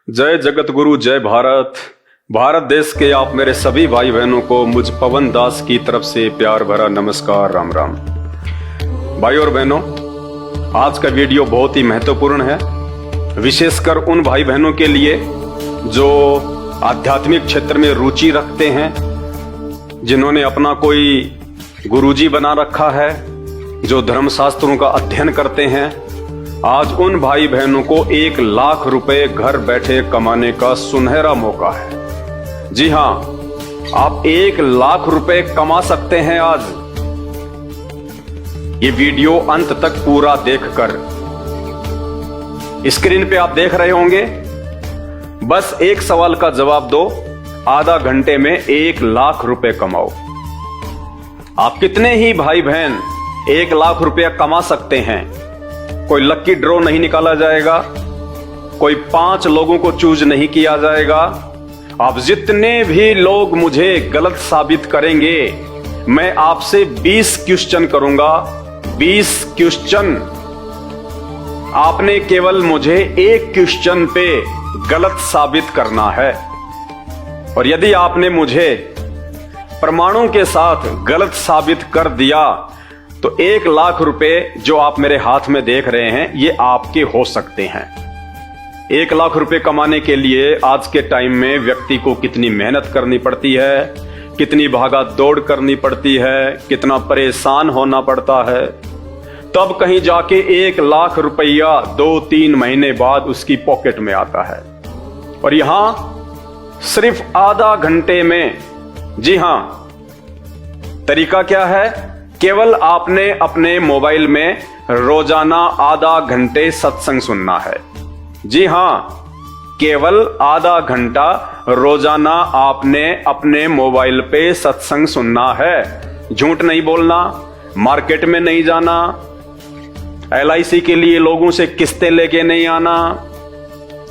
जय जगत गुरु, जय भारत। भारत देश के आप मेरे सभी भाई बहनों को मुझ पवन दास की तरफ से प्यार भरा नमस्कार, राम राम। भाई और बहनों, आज का वीडियो बहुत ही महत्वपूर्ण है, विशेषकर उन भाई बहनों के लिए जो आध्यात्मिक क्षेत्र में रुचि रखते हैं, जिन्होंने अपना कोई गुरुजी बना रखा है, जो धर्मशास्त्रों का अध्ययन करते हैं। आज उन भाई बहनों को 1 लाख रुपए घर बैठे कमाने का सुनहरा मौका है। जी हां, आप 1 लाख रुपए कमा सकते हैं आज। ये वीडियो अंत तक पूरा देखकर, स्क्रीन पे आप देख रहे होंगे, बस एक सवाल का जवाब दो, आधा घंटे में 1 लाख रुपए कमाओ। आप कितने ही भाई बहन 1 लाख रुपया कमा सकते हैं? कोई लकी ड्रॉ नहीं निकाला जाएगा, कोई 5 लोगों को चूज नहीं किया जाएगा। आप जितने भी लोग मुझे गलत साबित करेंगे, मैं आपसे 20 क्वेश्चन करूंगा। 20 क्वेश्चन, आपने केवल मुझे 1 क्वेश्चन पे गलत साबित करना है। और यदि आपने मुझे प्रमाणों के साथ गलत साबित कर दिया तो 1 लाख रुपए जो आप मेरे हाथ में देख रहे हैं, ये आपके हो सकते हैं। 1 लाख रुपए कमाने के लिए आज के टाइम में व्यक्ति को कितनी मेहनत करनी पड़ती है, कितनी भागा दौड़ करनी पड़ती है, कितना परेशान होना पड़ता है, तब कहीं जाके 1 लाख रुपया 2-3 महीने बाद उसकी पॉकेट में आता है। और यहां सिर्फ आधा घंटे में, जी हां, तरीका क्या है? केवल आपने अपने मोबाइल में रोजाना आधा घंटे सत्संग सुनना है। जी हां, केवल आधा घंटा रोजाना आपने अपने मोबाइल पे सत्संग सुनना है। झूठ नहीं बोलना, मार्केट में नहीं जाना, LIC के लिए लोगों से किस्तें लेके नहीं आना,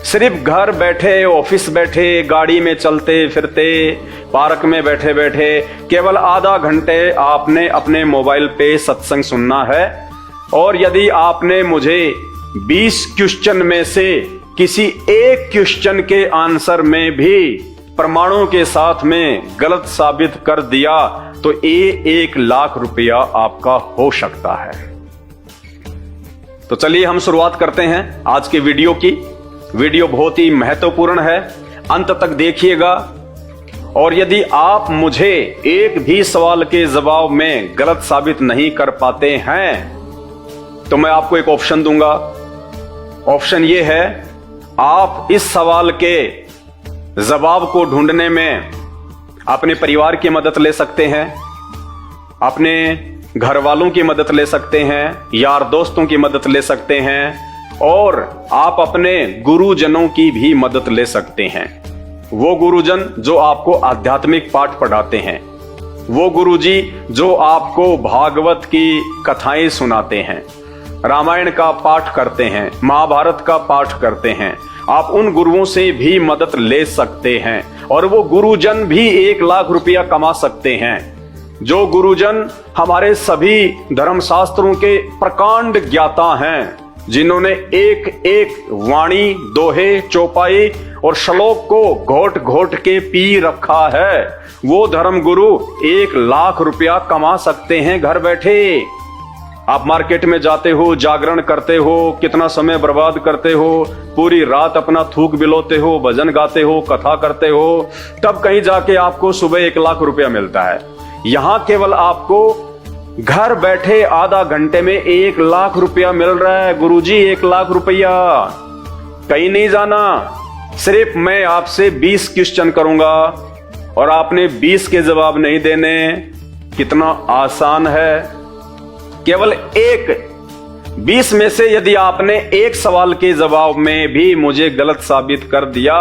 सिर्फ घर बैठे, ऑफिस बैठे, गाड़ी में चलते फिरते, पार्क में बैठे बैठे केवल आधा घंटे आपने अपने मोबाइल पे सत्संग सुनना है। और यदि आपने मुझे 20 क्वेश्चन में से किसी एक क्वेश्चन के आंसर में भी प्रमाणों के साथ में गलत साबित कर दिया तो ये 1 लाख रुपया आपका हो सकता है। तो चलिए हम शुरुआत करते हैं आज के वीडियो की। वीडियो बहुत ही महत्वपूर्ण है, अंत तक देखिएगा। और यदि आप मुझे एक भी सवाल के जवाब में गलत साबित नहीं कर पाते हैं तो मैं आपको एक ऑप्शन दूंगा। ऑप्शन ये है, आप इस सवाल के जवाब को ढूंढने में अपने परिवार की मदद ले सकते हैं, अपने घर वालों की मदद ले सकते हैं, यार दोस्तों की मदद ले सकते हैं, और आप अपने गुरुजनों की भी मदद ले सकते हैं। वो गुरुजन जो आपको आध्यात्मिक पाठ पढ़ाते हैं, वो गुरुजी जो आपको भागवत की कथाएं सुनाते हैं, रामायण का पाठ करते हैं, महाभारत का पाठ करते हैं, आप उन गुरुओं से भी मदद ले सकते हैं। और वो गुरुजन भी 1 लाख रुपया कमा सकते हैं। जो गुरुजन हमारे सभी धर्मशास्त्रों के प्रकांड ज्ञाता हैं, जिन्होंने एक एक वाणी, दोहे, चौपाई और श्लोक को घोट घोट के पी रखा है, वो धर्म गुरु 1 लाख रुपया कमा सकते हैं घर बैठे। आप मार्केट में जाते हो, जागरण करते हो, कितना समय बर्बाद करते हो, पूरी रात अपना थूक बिलोते हो, भजन गाते हो, कथा करते हो, तब कहीं जाके आपको सुबह 1 लाख रुपया मिलता है। यहां केवल आपको घर बैठे आधा घंटे में 1 लाख रुपया मिल रहा है। गुरुजी 1 लाख रुपया, कहीं नहीं जाना, सिर्फ मैं आपसे 20 क्वेश्चन करूंगा और आपने 20 के जवाब नहीं देने। कितना आसान है। केवल 20 में से यदि आपने 1 सवाल के जवाब में भी मुझे गलत साबित कर दिया,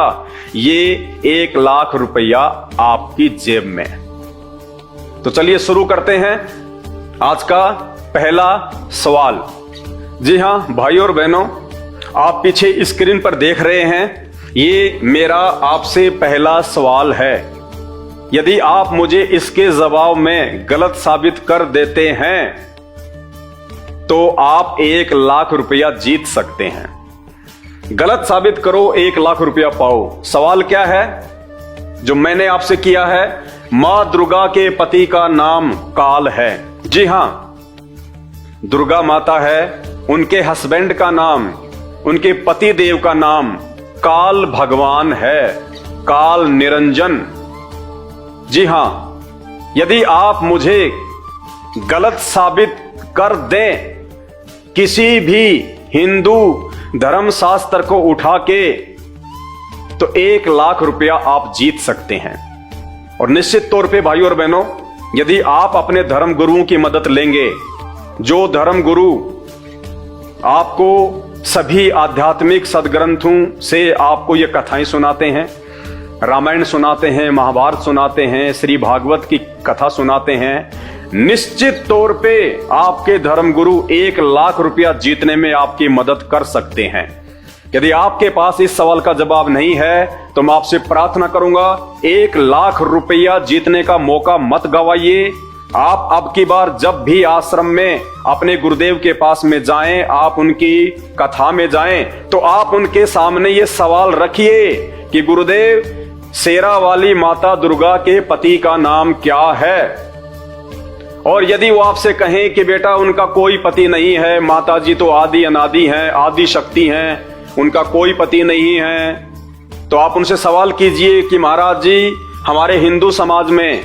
ये 1 लाख रुपया आपकी जेब में। तो चलिए शुरू करते हैं आज का पहला सवाल। जी हां भाई और बहनों, आप पीछे स्क्रीन पर देख रहे हैं, ये मेरा आपसे पहला सवाल है। यदि आप मुझे इसके जवाब में गलत साबित कर देते हैं तो आप 1 लाख रुपया जीत सकते हैं। गलत साबित करो 1 लाख रुपया पाओ। सवाल क्या है जो मैंने आपसे किया है? मां दुर्गा के पति का नाम काल है। जी हां, दुर्गा माता है, उनके हस्बैंड का नाम, उनके पति देव का नाम काल भगवान है, काल निरंजन। जी हां, यदि आप मुझे गलत साबित कर दें, किसी भी हिंदू धर्मशास्त्र को उठा के, तो 1 लाख रुपया आप जीत सकते हैं। और निश्चित तौर पे भाइयों और बहनों, यदि आप अपने धर्म गुरुओं की मदद लेंगे, जो धर्म गुरु आपको सभी आध्यात्मिक सदग्रंथों से आपको ये कथाएं सुनाते हैं, रामायण सुनाते हैं, महाभारत सुनाते हैं, श्री भागवत की कथा सुनाते हैं, निश्चित तौर पे आपके धर्मगुरु 1 लाख रुपया जीतने में आपकी मदद कर सकते हैं। यदि आपके पास इस सवाल का जवाब नहीं है तो मैं आपसे प्रार्थना करूंगा, 1 लाख रुपया जीतने का मौका मत गवाइए। आप अब की बार जब भी आश्रम में अपने गुरुदेव के पास में जाएं, आप उनकी कथा में जाएं, तो आप उनके सामने ये सवाल रखिए कि गुरुदेव, शेरा वाली माता दुर्गा के पति का नाम क्या है? और यदि वो आपसे कहें कि बेटा उनका कोई पति नहीं है, माता जी तो आदि अनादि हैं, आदि शक्ति हैं, उनका कोई पति नहीं है, तो आप उनसे सवाल कीजिए कि महाराज जी, हमारे हिंदू समाज में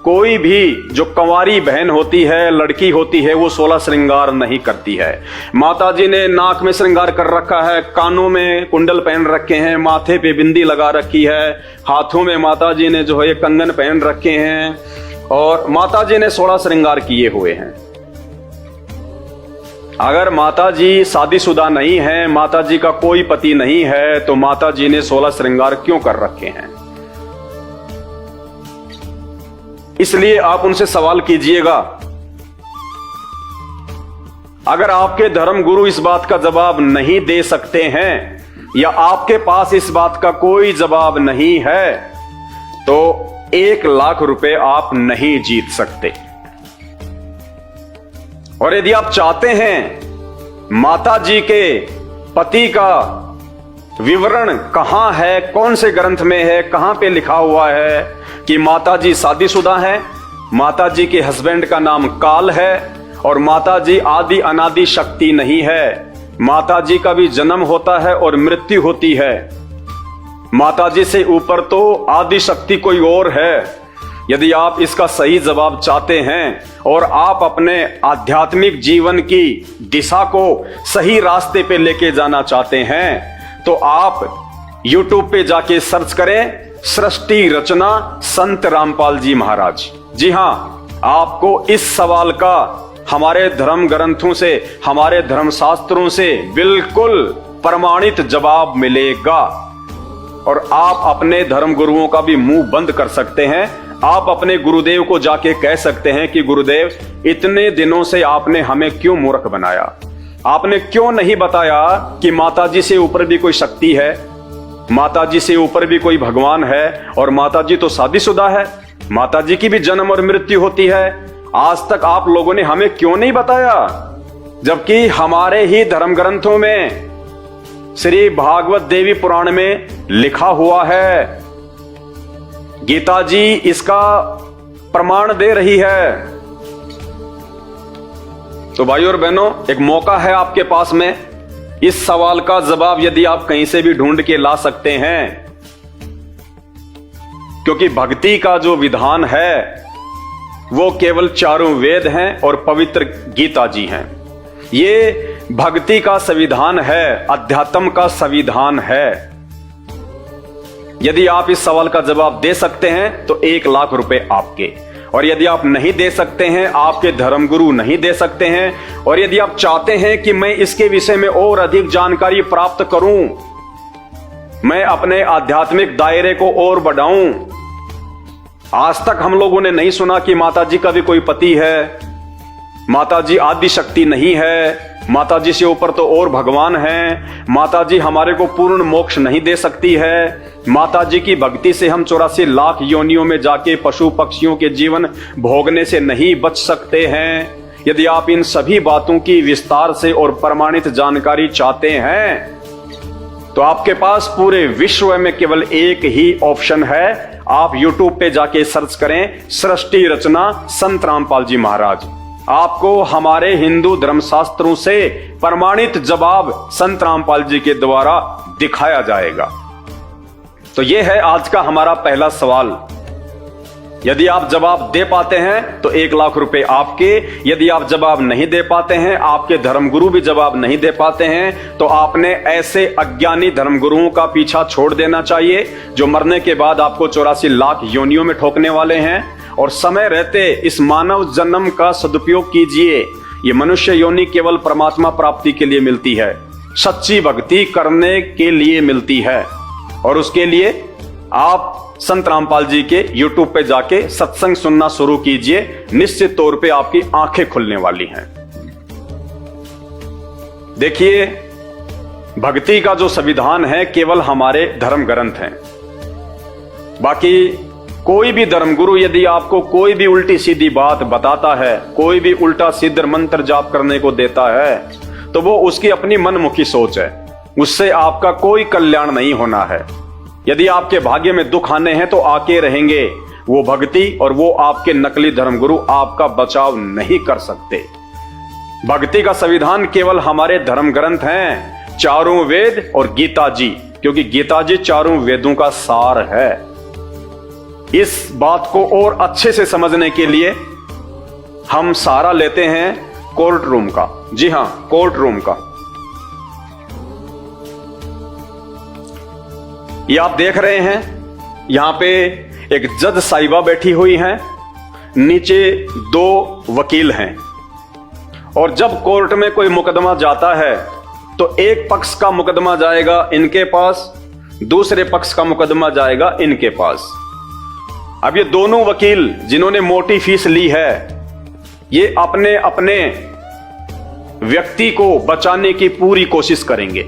कोई भी जो कंवारी बहन होती है, लड़की होती है, वो 16 श्रृंगार नहीं करती है। माता जी ने नाक में श्रृंगार कर रखा है, कानों में कुंडल पहन रखे हैं, माथे पे बिंदी लगा रखी है, हाथों में माता जी ने जो है कंगन पहन रखे हैं, और माता जी ने 16 श्रृंगार किए हुए हैं। अगर माता जी शादीशुदा नहीं है, माता जी का कोई पति नहीं है, तो माता जी ने 16 श्रृंगार क्यों कर रखे हैं? इसलिए आप उनसे सवाल कीजिएगा। अगर आपके धर्म गुरु इस बात का जवाब नहीं दे सकते हैं, या आपके पास इस बात का कोई जवाब नहीं है, तो 1 लाख रुपए आप नहीं जीत सकते। और यदि आप चाहते हैं माता जी के पति का विवरण कहां है, कौन से ग्रंथ में है, कहां पे लिखा हुआ है कि माता जी शादीशुदा है, माता जी के हस्बैंड का नाम काल है, और माता जी आदि अनादि शक्ति नहीं है, माता जी का भी जन्म होता है और मृत्यु होती है, माता जी से ऊपर तो आदि शक्ति कोई और है। यदि आप इसका सही जवाब चाहते हैं और आप अपने आध्यात्मिक जीवन की दिशा को सही रास्ते पे लेके जाना चाहते हैं, तो आप YouTube पे जाके सर्च करें सृष्टि रचना संत रामपाल जी महाराज। जी हां, आपको इस सवाल का हमारे धर्म ग्रंथों से, हमारे धर्म शास्त्रों से बिल्कुल प्रमाणित जवाब मिलेगा। और आप अपने धर्म गुरुओं का भी मुंह बंद कर सकते हैं। आप अपने गुरुदेव को जाके कह सकते हैं कि गुरुदेव, इतने दिनों से आपने हमें क्यों मूर्ख बनाया? आपने क्यों नहीं बताया कि माता जी से ऊपर भी कोई शक्ति है, माता जी से ऊपर भी कोई भगवान है, और माता जी तो शादीशुदा है, माता जी की भी जन्म और मृत्यु होती है। आज तक आप लोगों ने हमें क्यों नहीं बताया? जबकि हमारे ही धर्म ग्रंथों में, श्री भागवत देवी पुराण में लिखा हुआ है। गीता जी इसका प्रमाण दे रही है। तो भाइयों और बहनों, एक मौका है आपके पास में। इस सवाल का जवाब यदि आप कहीं से भी ढूंढ के ला सकते हैं, क्योंकि भक्ति का जो विधान है वो केवल 4 वेद हैं और पवित्र गीता जी हैं। ये भक्ति का संविधान है, अध्यात्म का संविधान है। यदि आप इस सवाल का जवाब दे सकते हैं तो 1 लाख रुपए आपके, और यदि आप नहीं दे सकते हैं, आपके धर्मगुरु नहीं दे सकते हैं, और यदि आप चाहते हैं कि मैं इसके विषय में और अधिक जानकारी प्राप्त करूं, मैं अपने आध्यात्मिक दायरे को और बढ़ाऊं, आज तक हम लोगों ने नहीं सुना कि माता जी का भी कोई पति है, माता जी आदि शक्ति नहीं है, माता जी से ऊपर तो और भगवान हैं, माता जी हमारे को पूर्ण मोक्ष नहीं दे सकती है, माता जी की भक्ति से हम 84 लाख योनियों में जाके पशु पक्षियों के जीवन भोगने से नहीं बच सकते हैं। यदि आप इन सभी बातों की विस्तार से और प्रमाणित जानकारी चाहते हैं, तो आपके पास पूरे विश्व में केवल एक ही ऑप्शन है। आप YouTube पे जाके सर्च करें सृष्टि रचना संत रामपाल जी महाराज। आपको हमारे हिंदू धर्मशास्त्रों से प्रमाणित जवाब संत रामपाल जी के द्वारा दिखाया जाएगा। तो यह है आज का हमारा पहला सवाल। यदि आप जवाब दे पाते हैं तो 1 लाख रुपए आपके। यदि आप जवाब नहीं दे पाते हैं, आपके धर्मगुरु भी जवाब नहीं दे पाते हैं, तो आपने ऐसे अज्ञानी धर्मगुरुओं का पीछा छोड़ देना चाहिए जो मरने के बाद आपको 84 लाख योनियों में ठोकने वाले हैं। और समय रहते इस मानव जन्म का सदुपयोग कीजिए। ये मनुष्य योनि केवल परमात्मा प्राप्ति के लिए मिलती है, सच्ची भक्ति करने के लिए मिलती है। और उसके लिए आप संत रामपाल जी के YouTube पे जाके सत्संग सुनना शुरू कीजिए। निश्चित तौर पे आपकी आंखें खुलने वाली हैं। देखिए, भक्ति का जो संविधान है केवल हमारे धर्म ग्रंथ हैं। बाकी कोई भी धर्मगुरु यदि आपको कोई भी उल्टी सीधी बात बताता है, कोई भी उल्टा सीधा मंत्र जाप करने को देता है, तो वो उसकी अपनी मनमुखी सोच है। उससे आपका कोई कल्याण नहीं होना है। यदि आपके भाग्य में दुख आने हैं तो आके रहेंगे वो भक्ति, और वो आपके नकली धर्मगुरु आपका बचाव नहीं कर सकते। भक्ति का संविधान केवल हमारे धर्म ग्रंथ हैं, चारों वेद और गीता जी, क्योंकि गीता जी चारों वेदों का सार है। इस बात को और अच्छे से समझने के लिए हम सहारा लेते हैं कोर्ट रूम का। जी हां, कोर्ट रूम का। ये आप देख रहे हैं, यहां पे एक जज साहिबा बैठी हुई हैं, नीचे 2 वकील हैं। और जब कोर्ट में कोई मुकदमा जाता है तो एक पक्ष का मुकदमा जाएगा इनके पास, दूसरे पक्ष का मुकदमा जाएगा इनके पास। अब ये दोनों वकील जिन्होंने मोटी फीस ली है, ये अपने अपने व्यक्ति को बचाने की पूरी कोशिश करेंगे।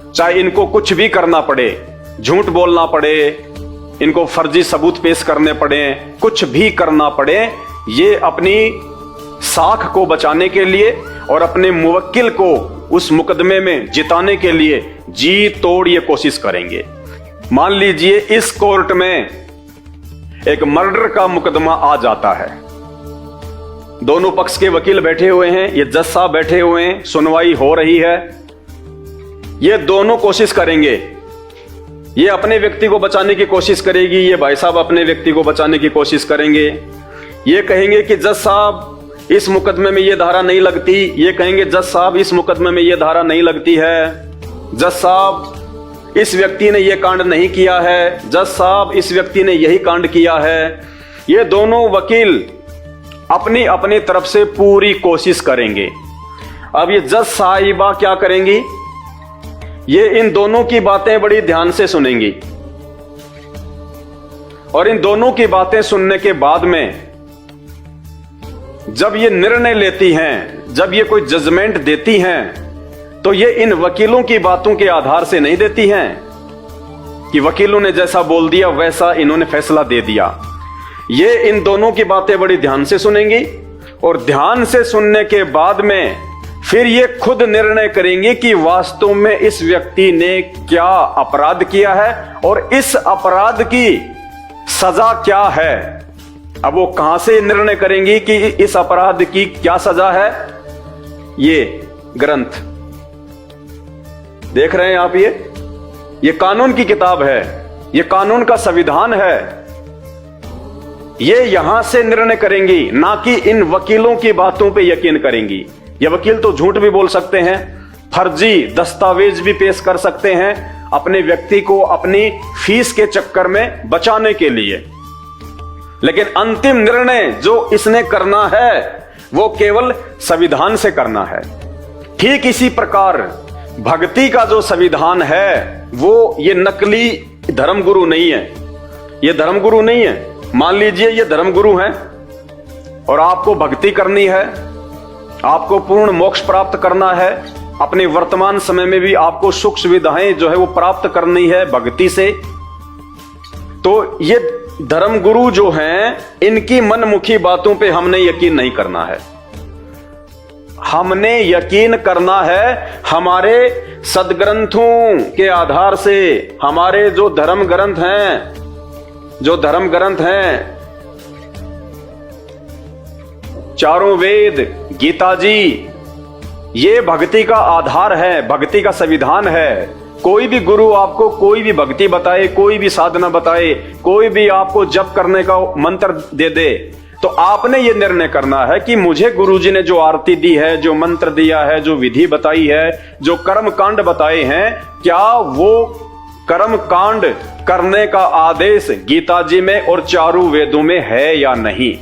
चाहे इनको कुछ भी करना पड़े, झूठ बोलना पड़े, इनको फर्जी सबूत पेश करने पड़े, कुछ भी करना पड़े, ये अपनी साख को बचाने के लिए और अपने मुवक्किल को उस मुकदमे में जिताने के लिए जी तोड़ ये कोशिश करेंगे। मान लीजिए इस कोर्ट में एक मर्डर का मुकदमा आ जाता है। दोनों पक्ष के वकील बैठे हुए हैं, ये जज साहब बैठे हुए हैं, सुनवाई हो रही है। ये दोनों कोशिश करेंगे, ये अपने व्यक्ति को बचाने की कोशिश करेगी, ये भाई साहब अपने व्यक्ति को बचाने की कोशिश करेंगे। ये कहेंगे कि जज साहब इस मुकदमे में ये धारा नहीं लगती, ये कहेंगे जज साहब इस मुकदमे में ये धारा नहीं लगती है, जज साहब इस व्यक्ति ने ये कांड नहीं किया है, जज साहब इस व्यक्ति ने यही कांड किया है। ये दोनों वकील अपनी अपनी तरफ से पूरी कोशिश करेंगे। अब ये जज साहिबा क्या करेंगी, ये इन दोनों की बातें बड़ी ध्यान से सुनेंगी और इन दोनों की बातें सुनने के बाद में जब ये निर्णय लेती हैं, जब ये कोई जजमेंट देती हैं, तो ये इन वकीलों की बातों के आधार से नहीं देती हैं कि वकीलों ने जैसा बोल दिया वैसा इन्होंने फैसला दे दिया। ये इन दोनों की बातें बड़ी ध्यान से सुनेंगी और ध्यान से सुनने के बाद में फिर ये खुद निर्णय करेंगे कि वास्तव में इस व्यक्ति ने क्या अपराध किया है और इस अपराध की सजा क्या है। अब वो कहां से निर्णय करेंगी कि इस अपराध की क्या सजा है, ये ग्रंथ देख रहे हैं आप, ये कानून की किताब है, ये कानून का संविधान है। ये यहां से निर्णय करेंगी, ना कि इन वकीलों की बातों पे यकीन करेंगी। ये वकील तो झूठ भी बोल सकते हैं, फर्जी दस्तावेज भी पेश कर सकते हैं अपने व्यक्ति को अपनी फीस के चक्कर में बचाने के लिए, लेकिन अंतिम निर्णय जो इसने करना है वो केवल संविधान से करना है। ठीक इसी प्रकार भक्ति का जो संविधान है वो ये नकली धर्मगुरु नहीं है, ये धर्मगुरु नहीं है। मान लीजिए ये धर्मगुरु हैं और आपको भक्ति करनी है, आपको पूर्ण मोक्ष प्राप्त करना है, अपने वर्तमान समय में भी आपको सुख सुविधाएं जो है वो प्राप्त करनी है भक्ति से, तो ये धर्मगुरु जो हैं इनकी मनमुखी बातों पे हमने यकीन नहीं करना है। हमने यकीन करना है हमारे सदग्रंथों के आधार से। हमारे जो धर्म ग्रंथ हैं, चारों वेद, गीता जी, ये भक्ति का आधार है, भक्ति का संविधान है। कोई भी गुरु आपको कोई भी भक्ति बताए, कोई भी साधना बताए, कोई भी आपको जप करने का मंत्र दे दे, तो आपने ये निर्णय करना है कि मुझे गुरुजी ने जो आरती दी है, जो मंत्र दिया है, जो विधि बताई है, जो कर्म कांड बताए हैं, क्या वो कर्म कांड करने का आदेश गीता जी में और चारों वेदों में है या नहीं।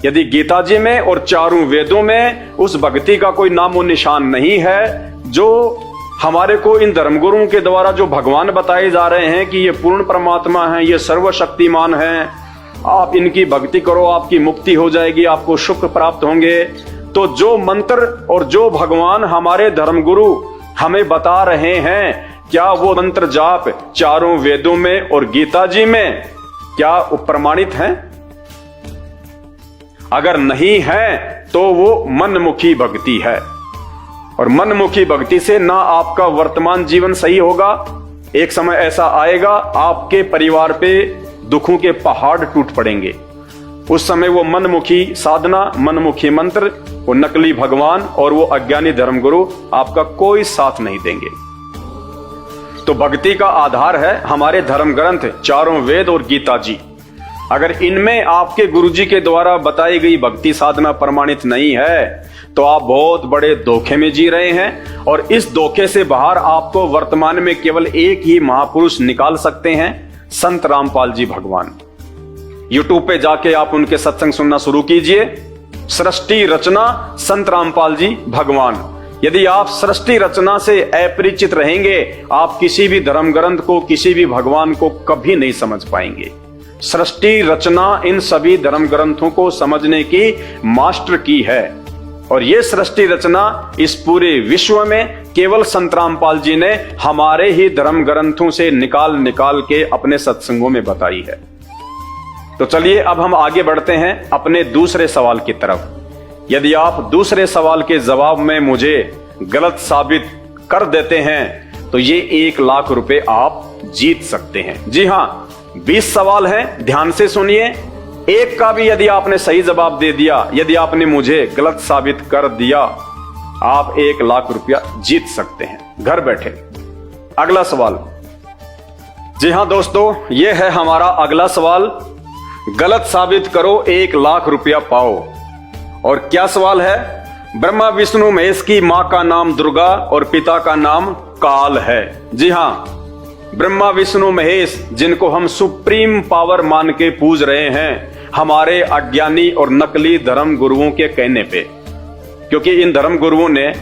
यदि गीता जी में और चारों वेदों में उस भक्ति का कोई नामो निशान नहीं है, जो हमारे को इन धर्मगुरुओं के द्वारा जो भगवान बताए जा रहे हैं कि ये पूर्ण परमात्मा है, ये सर्वशक्तिमान है, आप इनकी भक्ति करो, आपकी मुक्ति हो जाएगी, आपको सुख प्राप्त होंगे, तो जो मंत्र और जो भगवान हमारे धर्मगुरु हमें बता रहे हैं, क्या वो मंत्र जाप चारों वेदों में और गीता जी में क्या प्रमाणित हैं? अगर नहीं है तो वो मनमुखी भक्ति है, और मनमुखी भक्ति से ना आपका वर्तमान जीवन सही होगा, एक समय ऐसा आएगा आपके परिवार पे दुखों के पहाड़ टूट पड़ेंगे। उस समय वो मनमुखी साधना, मनमुखी मंत्र, वो नकली भगवान और वो अज्ञानी धर्मगुरु आपका कोई साथ नहीं देंगे। तो भक्ति का आधार है हमारे धर्म ग्रंथ, चारों वेद और गीता जी। अगर इनमें आपके गुरुजी के द्वारा बताई गई भक्ति साधना प्रमाणित नहीं है, तो आप बहुत बड़े धोखे में जी रहे हैं, और इस धोखे से बाहर आपको वर्तमान में केवल एक ही महापुरुष निकाल सकते हैं, संत रामपाल जी भगवान। यूट्यूब पे जाके आप उनके सत्संग सुनना शुरू कीजिए। सृष्टि रचना संत रामपाल जी भगवान। यदि आप सृष्टि रचना से अपरिचित रहेंगे, आप किसी भी धर्म ग्रंथ को, किसी भी भगवान को कभी नहीं समझ पाएंगे। सृष्टि रचना इन सभी धर्म ग्रंथों को समझने की मास्टर की है, और ये सृष्टि रचना इस पूरे विश्व में केवल संत रामपाल जी ने हमारे ही धर्म ग्रंथों से निकाल के अपने सत्संगों में बताई है। तो चलिए अब हम आगे बढ़ते हैं अपने दूसरे सवाल की तरफ। यदि आप दूसरे सवाल के जवाब में मुझे गलत साबित कर देते हैं, तो ये 1 लाख रुपए आप जीत सकते हैं। जी हाँ, 20 सवाल हैं, ध्यान से सुनिए। एक का भी यदि आपने सही जवाब दे दिया, यदि आपने मुझे गलत साबित कर दिया, आप 1 लाख रुपया जीत सकते हैं घर बैठे। अगला सवाल। जी हां दोस्तों, यह है हमारा अगला सवाल। गलत साबित करो 1 लाख रुपया पाओ। और क्या सवाल है? ब्रह्मा विष्णु महेश की मां का नाम दुर्गा और पिता का नाम काल है। जी हां, ब्रह्मा विष्णु महेश, जिनको हम सुप्रीम पावर मान के पूज रहे हैं, हमारे अज्ञानी और नकली धर्म गुरुओं के कहने पे। क्योंकि इन धर्म गुरुओं ने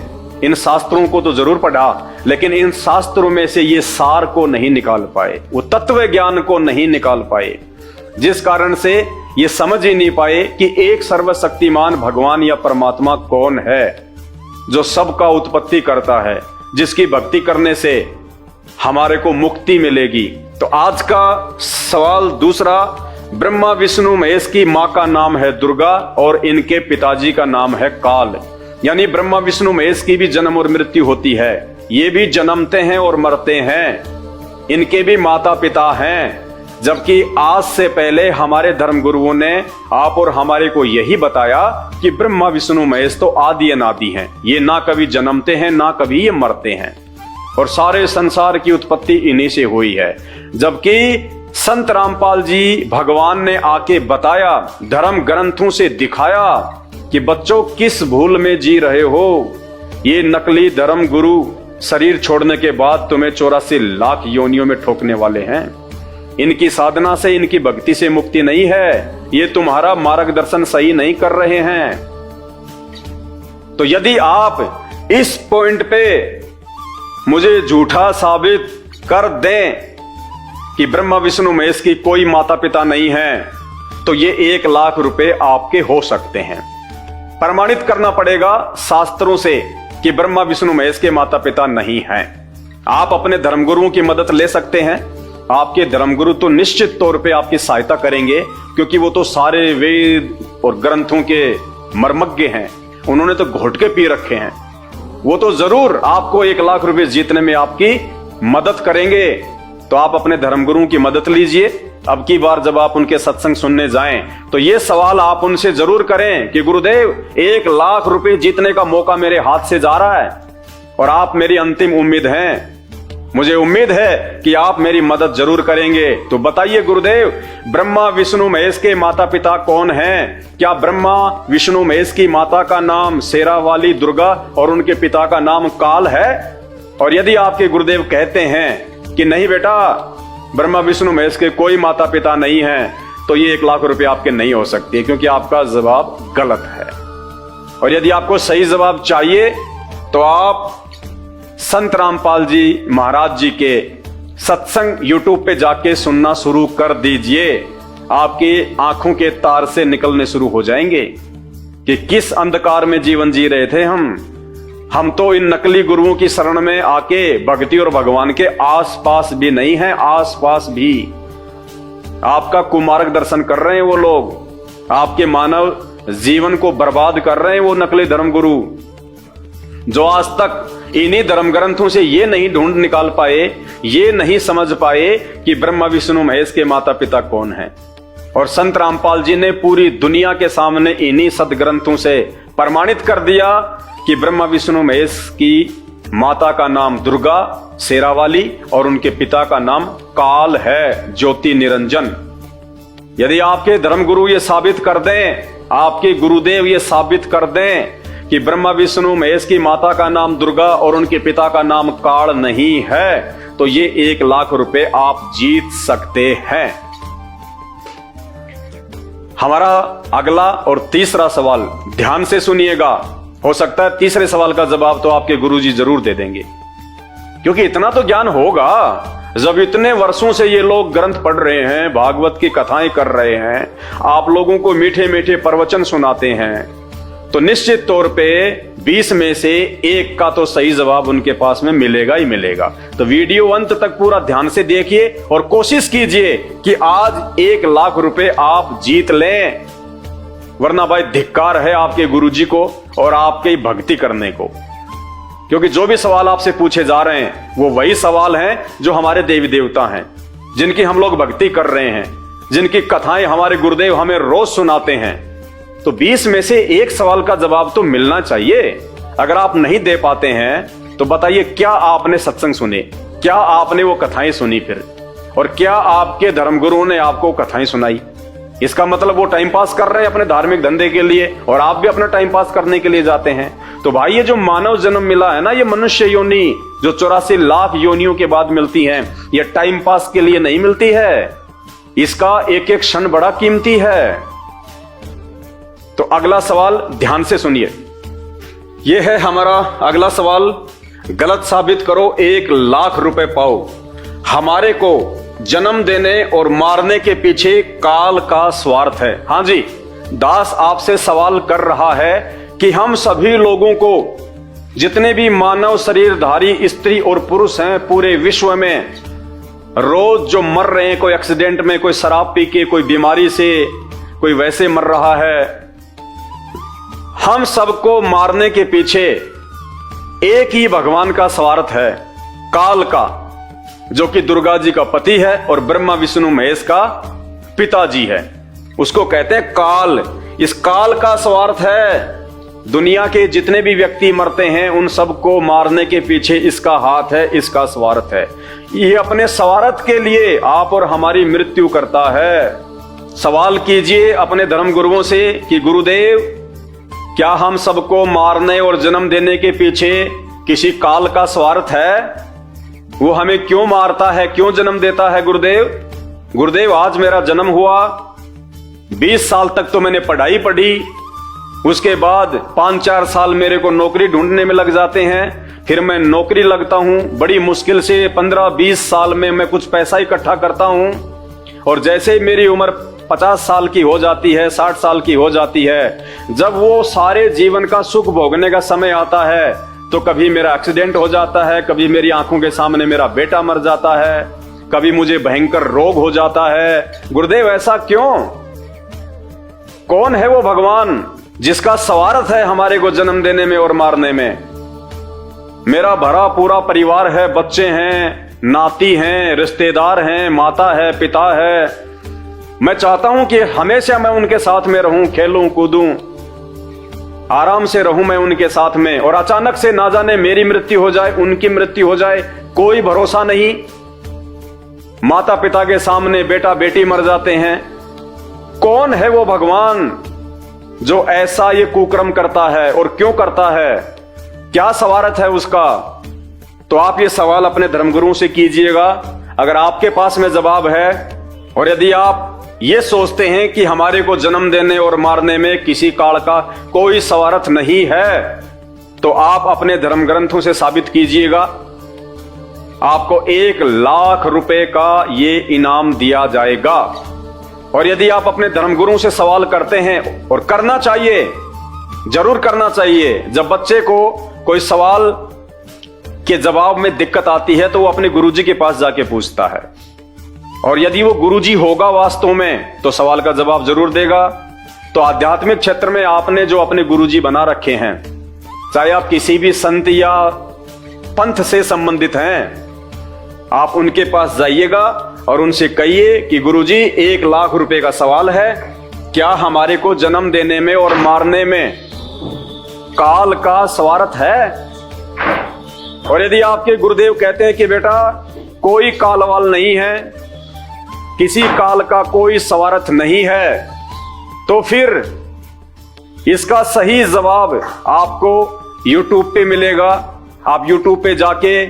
इन शास्त्रों को तो जरूर पढ़ा, लेकिन इन शास्त्रों में से ये सार को नहीं निकाल पाए, वो तत्व ज्ञान को नहीं निकाल पाए, जिस कारण से ये समझ ही नहीं पाए कि एक सर्वशक्तिमान भगवान या परमात्मा कौन है, जो सबका उत्पत्ति करता है, जिसकी भक्ति करने से हमारे को मुक्ति मिलेगी। तो आज का सवाल दूसरा, ब्रह्मा विष्णु महेश की मां का नाम है दुर्गा और इनके पिताजी का नाम है काल। यानी ब्रह्मा विष्णु महेश की भी जन्म और मृत्यु होती है, ये भी जन्मते हैं और मरते हैं, इनके भी माता पिता हैं। जबकि आज से पहले हमारे धर्म गुरुओं ने आप और हमारे को यही बताया कि ब्रह्मा विष्णु महेश तो आदि अनादि हैं, ये ना कभी जन्मते हैं ना कभी ये मरते हैं, और सारे संसार की उत्पत्ति इन्हीं से हुई है। जबकि संत रामपाल जी भगवान ने आके बताया, धर्म ग्रंथों से दिखाया कि बच्चों किस भूल में जी रहे हो। ये नकली धर्म गुरु शरीर छोड़ने के बाद तुम्हें 84 लाख योनियों में ठोकने वाले हैं। इनकी साधना से, इनकी भक्ति से मुक्ति नहीं है, ये तुम्हारा मार्गदर्शन सही नहीं कर रहे हैं। तो यदि आप इस पॉइंट पे मुझे झूठा साबित कर दें कि ब्रह्मा विष्णु महेश की कोई माता पिता नहीं है, तो ये 1 लाख रुपए आपके हो सकते हैं। प्रमाणित करना पड़ेगा शास्त्रों से कि ब्रह्मा विष्णु महेश के माता पिता नहीं हैं। आप अपने धर्मगुरुओं की मदद ले सकते हैं। आपके धर्मगुरु तो निश्चित तौर पे आपकी सहायता करेंगे, क्योंकि वो तो सारे वेद और ग्रंथों के मर्मज्ञ हैं। उन्होंने तो घोट के पी रखे हैं। वो तो जरूर आपको 1 लाख रुपए जीतने में आपकी मदद करेंगे। तो आप अपने धर्मगुरु की मदद लीजिए। अब की बार जब आप उनके सत्संग सुनने जाएं तो ये सवाल आप उनसे जरूर करें कि गुरुदेव 1 लाख रुपए जीतने का मौका मेरे हाथ से जा रहा है और आप मेरी अंतिम उम्मीद हैं, मुझे उम्मीद है कि आप मेरी मदद जरूर करेंगे। तो बताइए गुरुदेव, ब्रह्मा विष्णु महेश के माता पिता कौन हैं? क्या ब्रह्मा विष्णु महेश की माता का नाम शेरावाली दुर्गा और उनके पिता का नाम काल है? और यदि आपके गुरुदेव कहते हैं कि नहीं बेटा, ब्रह्मा विष्णु महेश के कोई माता पिता नहीं हैं, तो ये 1 लाख रुपए आपके नहीं हो सकते, क्योंकि आपका जवाब गलत है। और यदि आपको सही जवाब चाहिए तो आप संत रामपाल जी महाराज जी के सत्संग यूट्यूब पे जाके सुनना शुरू कर दीजिए। आपकी आंखों के तार से निकलने शुरू हो जाएंगे कि किस अंधकार में जीवन जी रहे थे हम तो इन नकली गुरुओं की शरण में आके भक्ति और भगवान के आसपास भी नहीं हैं। आसपास भी आपका कुमार्ग दर्शन कर रहे हैं वो लोग, आपके मानव जीवन को बर्बाद कर रहे हैं वो नकली धर्मगुरु, जो आज तक इन्हीं धर्म ग्रंथों से ये नहीं ढूंढ निकाल पाए, ये नहीं समझ पाए कि ब्रह्मा विष्णु महेश के माता पिता कौन हैं। और संत रामपाल जी ने पूरी दुनिया के सामने इन्हीं सदग्रंथों से प्रमाणित कर दिया कि ब्रह्मा विष्णु महेश की माता का नाम दुर्गा शेरावाली और उनके पिता का नाम काल है, ज्योति निरंजन। यदि आपके धर्मगुरु ये साबित कर दें, आपके गुरुदेव ये साबित कर दें कि ब्रह्मा विष्णु महेश की माता का नाम दुर्गा और उनके पिता का नाम काल नहीं है, तो ये 1 लाख रुपए आप जीत सकते हैं। हमारा अगला और तीसरा सवाल ध्यान से सुनिएगा। हो सकता है तीसरे सवाल का जवाब तो आपके गुरुजी जरूर दे देंगे, क्योंकि इतना तो ज्ञान होगा। जब इतने वर्षों से ये लोग ग्रंथ पढ़ रहे हैं, भागवत की कथाएं कर रहे हैं, आप लोगों को मीठे मीठे प्रवचन सुनाते हैं, तो निश्चित तौर पे 20 में से 1 का तो सही जवाब उनके पास में मिलेगा ही मिलेगा। तो वीडियो अंत तक पूरा ध्यान से देखिए और कोशिश कीजिए कि आज 1 लाख रुपए आप जीत लें, वरना भाई धिक्कार है आपके गुरुजी को और आपकी भक्ति करने को। क्योंकि जो भी सवाल आपसे पूछे जा रहे हैं वो वही सवाल हैं जो हमारे देवी देवता हैं, जिनकी हम लोग भक्ति कर रहे हैं, जिनकी कथाएं हमारे गुरुदेव हमें रोज सुनाते हैं। तो 20 में से 1 सवाल का जवाब तो मिलना चाहिए। अगर आप नहीं दे पाते हैं तो बताइए, क्या आपने सत्संग सुने, क्या आपने वो कथाएं सुनी फिर, और क्या आपके धर्मगुरुओं ने आपको कथाएं सुनाई? इसका मतलब वो टाइम पास कर रहे हैं अपने धार्मिक धंधे के लिए और आप भी अपना टाइम पास करने के लिए जाते हैं। तो भाई ये जो मानव जन्म मिला है ना, ये मनुष्य योनि जो 84 लाख योनियों के बाद मिलती है, ये टाइम पास के लिए नहीं मिलती है। इसका एक एक क्षण बड़ा कीमती है। तो अगला सवाल ध्यान से सुनिए। यह है हमारा अगला सवाल। गलत साबित करो, 1 लाख रुपए पाओ। हमारे को जन्म देने और मारने के पीछे काल का स्वार्थ है। हां जी, दास आपसे सवाल कर रहा है कि हम सभी लोगों को, जितने भी मानव शरीरधारी स्त्री और पुरुष हैं पूरे विश्व में, रोज जो मर रहे हैं, कोई एक्सीडेंट में, कोई शराब पी के, कोई बीमारी से, कोई वैसे मर रहा है, हम सबको मारने के पीछे एक ही भगवान का स्वार्थ है, काल का, जो कि दुर्गा जी का पति है और ब्रह्मा विष्णु महेश का पिताजी है। उसको कहते हैं काल। इस काल का स्वार्थ है। दुनिया के जितने भी व्यक्ति मरते हैं उन सबको मारने के पीछे इसका हाथ है, इसका स्वार्थ है। ये अपने स्वार्थ के लिए आप और हमारी मृत्यु करता है। सवाल कीजिए अपने धर्म गुरुओं से कि गुरुदेव, क्या हम सबको मारने और जन्म देने के पीछे किसी काल का स्वार्थ है? वो हमें क्यों मारता है, क्यों जन्म देता है? गुरुदेव आज मेरा जन्म हुआ, 20 साल तक तो मैंने पढ़ाई पढ़ी, उसके बाद 5-4 साल मेरे को नौकरी ढूंढने में लग जाते हैं, फिर मैं नौकरी लगता हूं, बड़ी मुश्किल से 15-20 साल में मैं कुछ पैसा इकट्ठा करता हूं, और जैसे ही मेरी उम्र 50 साल की हो जाती है, 60 साल की हो जाती है, जब वो सारे जीवन का सुख भोगने का समय आता है, तो कभी मेरा एक्सीडेंट हो जाता है, कभी मेरी आंखों के सामने मेरा बेटा मर जाता है, कभी मुझे भयंकर रोग हो जाता है। गुरुदेव ऐसा क्यों? कौन है वो भगवान जिसका स्वार्थ है हमारे को जन्म देने में और मारने में। मेरा भरा पूरा परिवार है, बच्चे हैं, नाती हैं, रिश्तेदार हैं, माता है, पिता है। मैं चाहता हूं कि हमेशा मैं उनके साथ में रहूं, खेलूं कूदूं, आराम से रहूं मैं उनके साथ में, और अचानक से ना जाने मेरी मृत्यु हो जाए, उनकी मृत्यु हो जाए, कोई भरोसा नहीं। माता पिता के सामने बेटा बेटी मर जाते हैं। कौन है वो भगवान जो ऐसा ये कुकर्म करता है और क्यों करता है? क्या स्वार्थ है उसका? तो आप ये सवाल अपने धर्मगुरुओं से कीजिएगा, अगर आपके पास में जवाब है। और यदि आप ये सोचते हैं कि हमारे को जन्म देने और मारने में किसी काल का कोई स्वार्थ नहीं है, तो आप अपने धर्म ग्रंथों से साबित कीजिएगा। आपको 1 लाख रुपए का ये इनाम दिया जाएगा। और यदि आप अपने धर्मगुरुओं से सवाल करते हैं, और करना चाहिए, जरूर करना चाहिए। जब बच्चे को कोई सवाल के जवाब में दिक्कत आती है तो वो अपने गुरुजी के पास जाके पूछता है, और यदि वो गुरुजी होगा वास्तव में तो सवाल का जवाब जरूर देगा। तो आध्यात्मिक क्षेत्र में आपने जो अपने गुरुजी बना रखे हैं, चाहे आप किसी भी संत या पंथ से संबंधित हैं, आप उनके पास जाइएगा और उनसे कहिए कि गुरुजी 1 लाख रुपए का सवाल है, क्या हमारे को जन्म देने में और मारने में काल का स्वार्थ है? और यदि आपके गुरुदेव कहते हैं कि बेटा कोई कालवाल नहीं है, किसी काल का कोई स्वार्थ नहीं है, तो फिर इसका सही जवाब आपको YouTube पे मिलेगा। आप YouTube पे जाके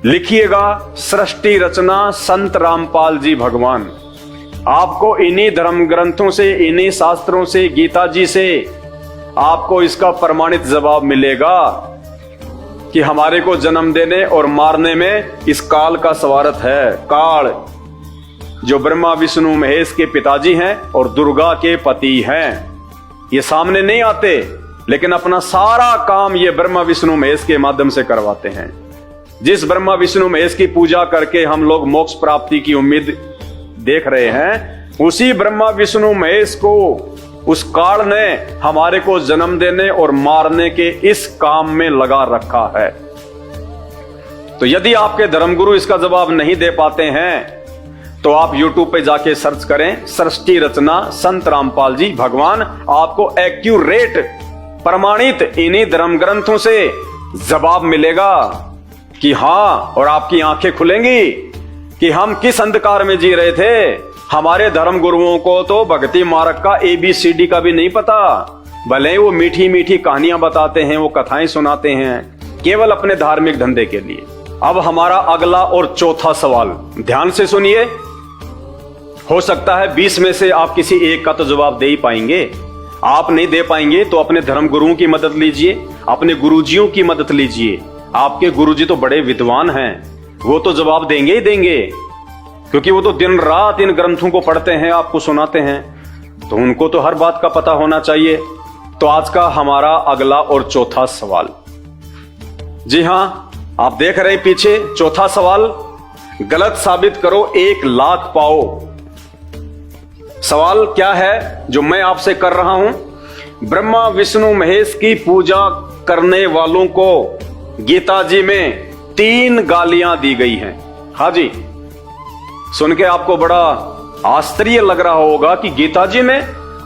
लिखिएगा सृष्टि रचना संत रामपाल जी भगवान। आपको इन्हीं धर्म ग्रंथों से, इन्हीं शास्त्रों से, गीता जी से आपको इसका प्रमाणित जवाब मिलेगा कि हमारे को जन्म देने और मारने में इस काल का स्वार्थ है। काल जो ब्रह्मा विष्णु महेश के पिताजी हैं और दुर्गा के पति हैं, ये सामने नहीं आते, लेकिन अपना सारा काम ये ब्रह्मा विष्णु महेश के माध्यम से करवाते हैं। जिस ब्रह्मा विष्णु महेश की पूजा करके हम लोग मोक्ष प्राप्ति की उम्मीद देख रहे हैं, उसी ब्रह्मा विष्णु महेश को उस काल ने हमारे को जन्म देने और मारने के इस काम में लगा रखा है। तो यदि आपके धर्मगुरु इसका जवाब नहीं दे पाते हैं, तो आप YouTube पे जाके सर्च करें सृष्टि रचना संत रामपाल जी भगवान। आपको एक्यूरेट प्रमाणित इन्हीं धर्म ग्रंथों से जवाब मिलेगा कि हां, और आपकी आंखें खुलेंगी कि हम किस अंधकार में जी रहे थे। हमारे धर्म गुरुओं को तो भक्ति मार्ग का ABCD का भी नहीं पता। भले वो मीठी मीठी कहानियां बताते हैं, वो कथाएं सुनाते हैं, केवल अपने धार्मिक धंधे के लिए। अब हमारा अगला और चौथा सवाल ध्यान से सुनिए। हो सकता है 20 में से आप किसी एक का तो जवाब दे ही पाएंगे। आप नहीं दे पाएंगे तो अपने धर्म गुरुओं की मदद लीजिए, अपने गुरुजियों की मदद लीजिए। आपके गुरुजी तो बड़े विद्वान हैं, वो तो जवाब देंगे ही देंगे, क्योंकि वो तो दिन रात इन ग्रंथों को पढ़ते हैं, आपको सुनाते हैं, तो उनको तो हर बात का पता होना चाहिए। तो आज का हमारा अगला और चौथा सवाल, जी हां, आप देख रहे हैं पीछे चौथा सवाल, गलत साबित करो 1 लाख पाओ। सवाल क्या है जो मैं आपसे कर रहा हूं? ब्रह्मा विष्णु महेश की पूजा करने वालों को गीता जी में 3 गालियां दी गई हैं। हाँ जी, सुन के आपको बड़ा आश्चर्य लग रहा होगा कि गीता जी में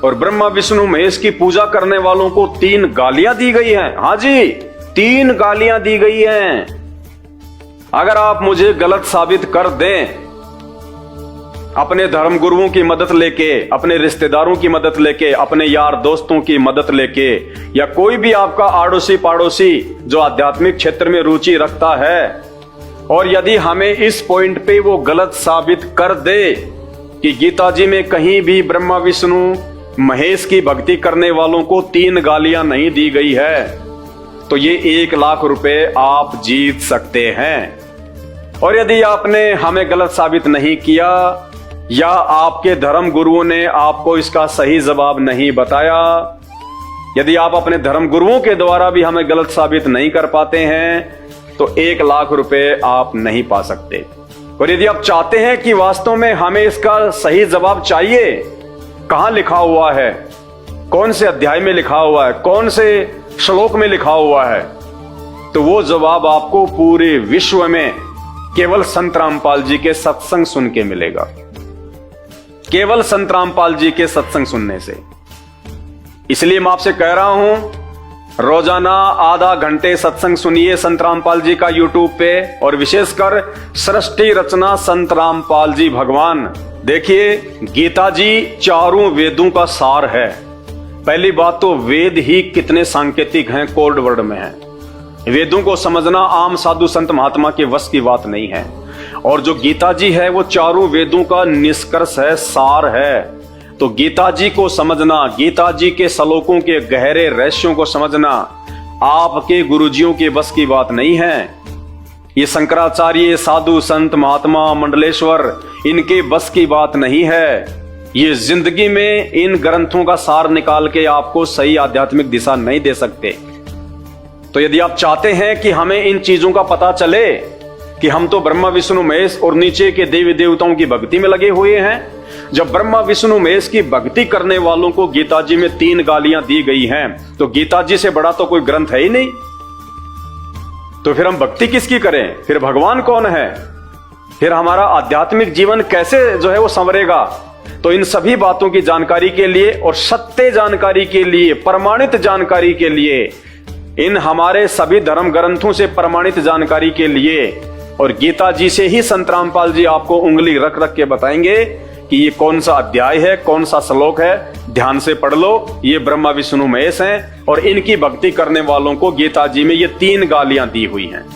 और ब्रह्मा विष्णु महेश की पूजा करने वालों को 3 गालियां दी गई हैं। हाँ जी, 3 गालियां दी गई हैं। अगर आप मुझे गलत साबित कर दें, अपने धर्म गुरुओं की मदद लेके, अपने रिश्तेदारों की मदद लेके, अपने यार दोस्तों की मदद लेके, या कोई भी आपका आड़ोसी पाड़ोसी जो आध्यात्मिक क्षेत्र में रुचि रखता है, और यदि हमें इस पॉइंट पे वो गलत साबित कर दे कि गीता जी में कहीं भी ब्रह्मा विष्णु महेश की भक्ति करने वालों को 3 गालियां नहीं दी गई है, तो ये 1 लाख रुपए आप जीत सकते हैं। और यदि आपने हमें गलत साबित नहीं किया, या आपके धर्म गुरुओं ने आपको इसका सही जवाब नहीं बताया, यदि आप अपने धर्म गुरुओं के द्वारा भी हमें गलत साबित नहीं कर पाते हैं, तो 1 लाख रुपए आप नहीं पा सकते। और यदि आप चाहते हैं कि वास्तव में हमें इसका सही जवाब चाहिए, कहां लिखा हुआ है, कौन से अध्याय में लिखा हुआ है, कौन से श्लोक में लिखा हुआ है, तो वो जवाब आपको पूरे विश्व में केवल संत रामपाल जी के सत्संग सुन के मिलेगा, केवल संत रामपाल जी के सत्संग सुनने से। इसलिए मैं आपसे कह रहा हूं, रोजाना आधा घंटे सत्संग सुनिए संत रामपाल जी का यूट्यूब पे, और विशेषकर सृष्टि रचना संत रामपाल जी भगवान। देखिए, गीता जी चारों वेदों का सार है। पहली बात तो वेद ही कितने सांकेतिक हैं, कोड वर्ड में हैं। वेदों को समझना आम साधु संत महात्मा के वश की बात नहीं है। और जो गीता जी है वो चारों वेदों का निष्कर्ष है, सार है। तो गीता जी को समझना, गीता जी के श्लोकों के गहरे रहस्यों को समझना आपके गुरुजियों के बस की बात नहीं है। ये शंकराचार्य, साधु संत महात्मा, मंडलेश्वर, इनके बस की बात नहीं है। ये जिंदगी में इन ग्रंथों का सार निकाल के आपको सही आध्यात्मिक दिशा नहीं दे सकते। तो यदि आप चाहते हैं कि हमें इन चीजों का पता चले कि हम तो ब्रह्मा विष्णु महेश और नीचे के देवी देवताओं की भक्ति में लगे हुए हैं, जब ब्रह्मा विष्णु महेश की भक्ति करने वालों को गीता जी में 3 गालियां दी गई हैं, तो गीता जी से बड़ा तो कोई ग्रंथ है ही नहीं। तो फिर हम भक्ति किसकी करें? फिर भगवान कौन है? फिर हमारा आध्यात्मिक जीवन कैसे जो है वो संवरेगा? तो इन सभी बातों की जानकारी के लिए और सत्य जानकारी के लिए, प्रमाणित जानकारी के लिए, इन हमारे सभी धर्म ग्रंथों से प्रमाणित जानकारी के लिए और गीता जी से ही संत रामपाल जी आपको उंगली रख रख के बताएंगे कि ये कौन सा अध्याय है, कौन सा श्लोक है, ध्यान से पढ़ लो। ये ब्रह्मा विष्णु महेश हैं और इनकी भक्ति करने वालों को गीता जी में ये 3 गालियां दी हुई हैं।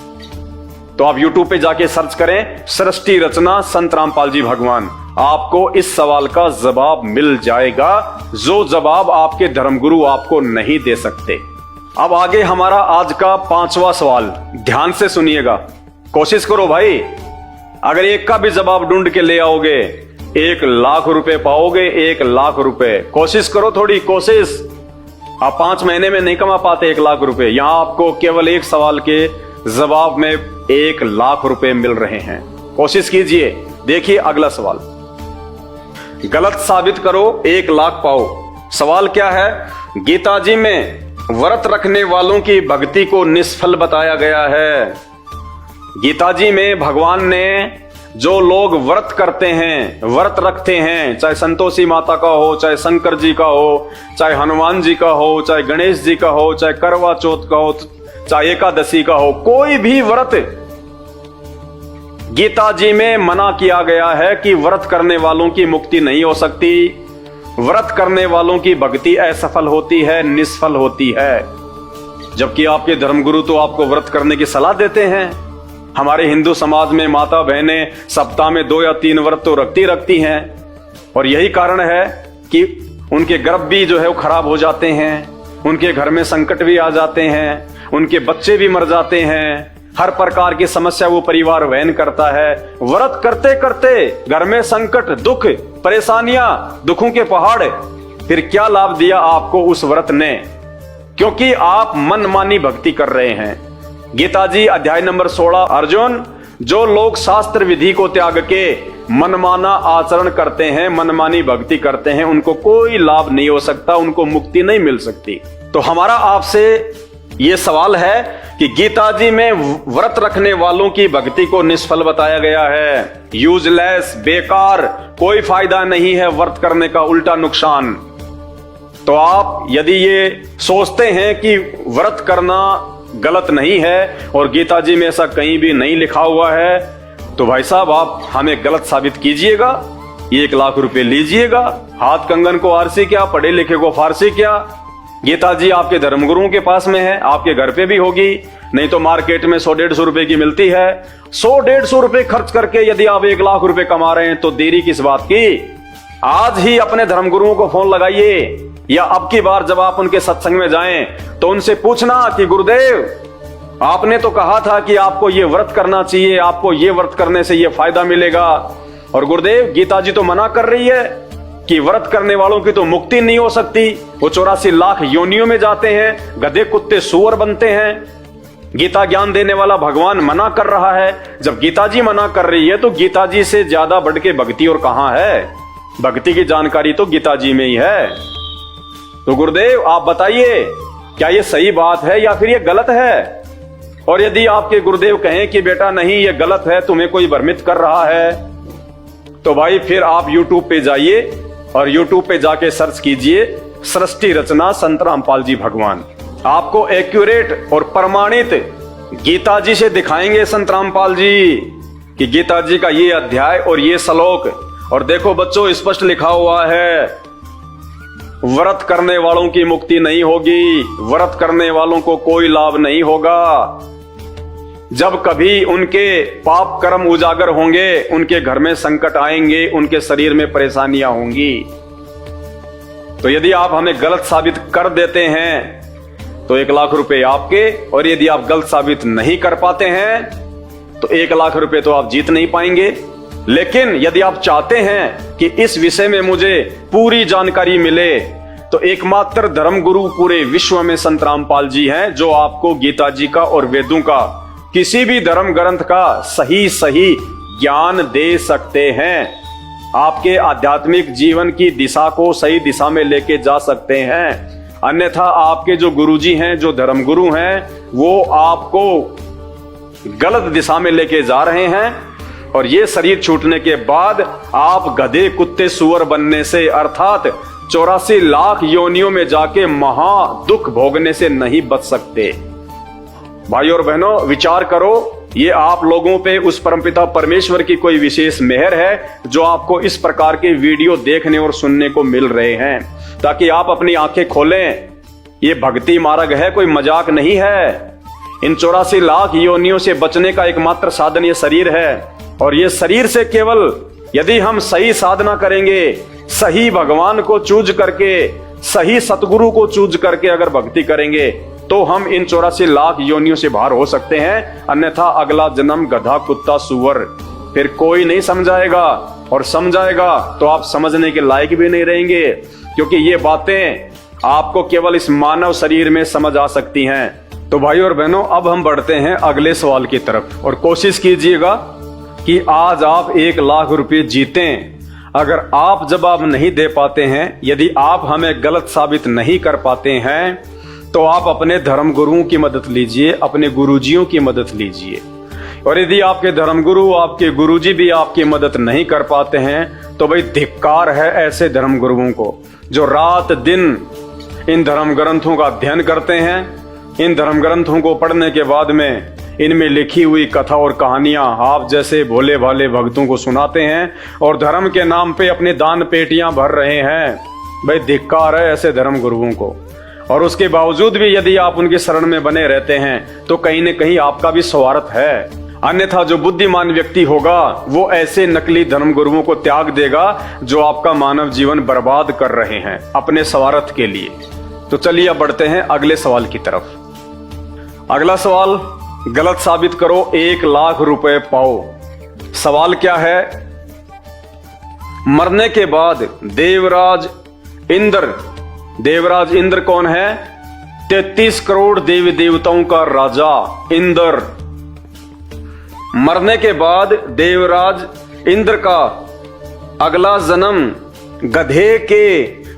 तो आप YouTube पे जाके सर्च करें, सृष्टि रचना संत रामपाल जी भगवान, आपको इस सवाल का जवाब मिल जाएगा, जो जवाब आपके धर्मगुरु आपको नहीं दे सकते। अब आगे हमारा आज का 5वां सवाल, ध्यान से सुनिएगा, कोशिश करो भाई। अगर एक का भी जवाब ढूंढ के ले आओगे 1 लाख रुपए पाओगे, 1 लाख रुपए। कोशिश करो, थोड़ी कोशिश। आप 5 महीने में नहीं कमा पाते 1 लाख रुपए, यहां आपको केवल एक सवाल के जवाब में 1 लाख रुपए मिल रहे हैं। कोशिश कीजिए। देखिए अगला सवाल, गलत साबित करो 1 लाख पाओ। सवाल क्या है? गीता जी में व्रत रखने वालों की भक्ति को निष्फल बताया गया है। गीता जी में भगवान ने जो लोग व्रत करते हैं, व्रत रखते हैं, चाहे संतोषी माता का हो, चाहे शंकर जी का हो, चाहे हनुमान जी का हो, चाहे गणेश जी का हो, चाहे करवा चौथ का हो, चाहे एकादशी का हो, कोई भी व्रत गीता जी में मना किया गया है कि व्रत करने वालों की मुक्ति नहीं हो सकती, व्रत करने वालों की भक्ति असफल होती है, निष्फल होती है। जबकि आपके धर्मगुरु तो आपको व्रत करने की सलाह देते हैं। हमारे हिंदू समाज में माता बहनें सप्ताह में 2 या 3 व्रत तो रखती हैं, और यही कारण है कि उनके गर्भ भी जो है वो खराब हो जाते हैं, उनके घर में संकट भी आ जाते हैं, उनके बच्चे भी मर जाते हैं, हर प्रकार की समस्या वो परिवार वहन करता है। व्रत करते करते घर में संकट, दुख, परेशानियां, दुखों के पहाड़, फिर क्या लाभ दिया आपको उस व्रत ने? क्योंकि आप मनमानी भक्ति कर रहे हैं। गीता जी अध्याय नंबर 16, अर्जुन, जो लोग शास्त्र विधि को त्याग के मनमाना आचरण करते हैं, मनमानी भक्ति करते हैं, उनको कोई लाभ नहीं हो सकता, उनको मुक्ति नहीं मिल सकती। तो हमारा आपसे ये सवाल है कि गीता जी में व्रत रखने वालों की भक्ति को निष्फल बताया गया है, यूजलेस, बेकार, कोई फायदा नहीं है व्रत करने का, उल्टा नुकसान। तो आप यदि ये सोचते हैं कि व्रत करना गलत नहीं है और गीता जी में ऐसा कहीं भी नहीं लिखा हुआ है, तो भाई साहब आप हमें गलत साबित कीजिएगा, 1 लाख रुपए लीजिएगा। हाथ कंगन को आरसी क्या, पढ़े लिखे को फारसी क्या। गीता जी आपके धर्मगुरुओं के पास में है, आपके घर पे भी होगी, नहीं तो मार्केट में 100-150 रुपए की मिलती है। 100-150 रुपए खर्च करके यदि आप 1 लाख रुपए कमा रहे हैं तो देरी किस बात की? आज ही अपने धर्मगुरुओं को फोन लगाइए, या अब की बार जब आप उनके सत्संग में जाएं तो उनसे पूछना कि गुरुदेव, आपने तो कहा था कि आपको ये व्रत करना चाहिए, आपको ये व्रत करने से ये फायदा मिलेगा, और गुरुदेव गीता जी तो मना कर रही है कि व्रत करने वालों की तो मुक्ति नहीं हो सकती, वो 84 लाख योनियों में जाते हैं, गधे कुत्ते सूअर बनते हैं। गीता ज्ञान देने वाला भगवान मना कर रहा है। जब गीता जी मना कर रही है तो गीता जी से ज्यादा बढ़ के भक्ति और कहां है? भक्ति की जानकारी तो गीता जी में ही है। तो गुरुदेव आप बताइए, क्या ये सही बात है या फिर ये गलत है? और यदि आपके गुरुदेव कहें कि बेटा नहीं ये गलत है, तुम्हें कोई भ्रमित कर रहा है, तो भाई फिर आप YouTube पे जाइए और YouTube पे जाके सर्च कीजिए सृष्टि रचना संत रामपाल जी भगवान। आपको एक्यूरेट और प्रमाणित गीता जी से दिखाएंगे संत रामपाल जी कि गीता जी का ये अध्याय और ये श्लोक। और देखो बच्चों, स्पष्ट लिखा हुआ है, व्रत करने वालों की मुक्ति नहीं होगी, व्रत करने वालों को कोई लाभ नहीं होगा। जब कभी उनके पाप कर्म उजागर होंगे, उनके घर में संकट आएंगे, उनके शरीर में परेशानियां होंगी। तो यदि आप हमें गलत साबित कर देते हैं तो 1 लाख रुपए आपके, और यदि आप गलत साबित नहीं कर पाते हैं तो 1 लाख रुपए तो आप जीत नहीं पाएंगे। लेकिन यदि आप चाहते हैं कि इस विषय में मुझे पूरी जानकारी मिले, तो एकमात्र धर्म गुरु पूरे विश्व में संत रामपाल जी हैं, जो आपको गीता जी का और वेदों का, किसी भी धर्म ग्रंथ का सही ज्ञान दे सकते हैं। आपके आध्यात्मिक जीवन की दिशा को सही दिशा में लेके जा सकते हैं। अन्यथा आपके जो गुरुजी हैं, जो धर्म गुरु हैं, वो आपको गलत दिशा में लेके जा रहे हैं। और ये शरीर छूटने के बाद आप गधे कुत्ते सुअर बनने से, अर्थात 84 लाख योनियों में जाके महा दुख भोगने से नहीं बच सकते। भाई और बहनों, विचार करो, ये आप लोगों पे उस परमपिता परमेश्वर की कोई विशेष मेहर है जो आपको इस प्रकार के वीडियो देखने और सुनने को मिल रहे हैं, ताकि आप अपनी आंखें खोलें। ये भक्ति मार्ग है, कोई मजाक नहीं है। इन 84 लाख योनियों से बचने का एकमात्र साधन ये शरीर है। और ये शरीर से केवल यदि हम सही साधना करेंगे, सही भगवान को चूज करके, सही सतगुरु को चूज करके अगर भक्ति करेंगे, तो हम इन 84 लाख योनियों से बाहर हो सकते हैं। अन्यथा अगला जन्म गधा कुत्ता सुअर फिर कोई नहीं समझाएगा, और समझाएगा तो आप समझने के लायक भी नहीं रहेंगे, क्योंकि ये बातें आपको केवल इस मानव शरीर में समझ आ सकती हैं। तो भाई और बहनों, अब हम बढ़ते हैं अगले सवाल की तरफ, और कोशिश कीजिएगा कि आज आप 1 लाख रुपए जीतें। अगर आप जवाब नहीं दे पाते हैं, यदि आप हमें गलत साबित नहीं कर पाते हैं, तो आप अपने धर्म गुरुओं की मदद लीजिए, अपने गुरुजियों की मदद लीजिए। और यदि आपके धर्मगुरु, आपके गुरुजी भी आपकी मदद नहीं कर पाते हैं, तो भाई धिक्कार है ऐसे धर्म गुरुओं को जो रात दिन इन धर्म ग्रंथों का अध्ययन करते हैं। इन धर्म ग्रंथों को पढ़ने के बाद में इनमें लिखी हुई कथा और कहानियां आप जैसे भोले भाले भक्तों को सुनाते हैं, और धर्म के नाम पे अपने दान पेटियां भर रहे हैं। भाई धिक्कार है ऐसे धर्म गुरुओं को। और उसके बावजूद भी यदि आप उनके शरण में बने रहते हैं, तो कहीं न कहीं आपका भी स्वार्थ है। अन्यथा जो बुद्धिमान व्यक्ति होगा, वो ऐसे नकली धर्म गुरुओं को त्याग देगा जो आपका मानव जीवन बर्बाद कर रहे हैं अपने स्वार्थ के लिए। तो चलिए अब बढ़ते हैं अगले सवाल की तरफ। अगला सवाल, गलत साबित करो 1 लाख रुपए पाओ। सवाल क्या है? मरने के बाद देवराज इंद्र कौन है? 33 करोड़ देवी देवताओं का राजा इंद्र। मरने के बाद देवराज इंद्र का अगला जन्म गधे के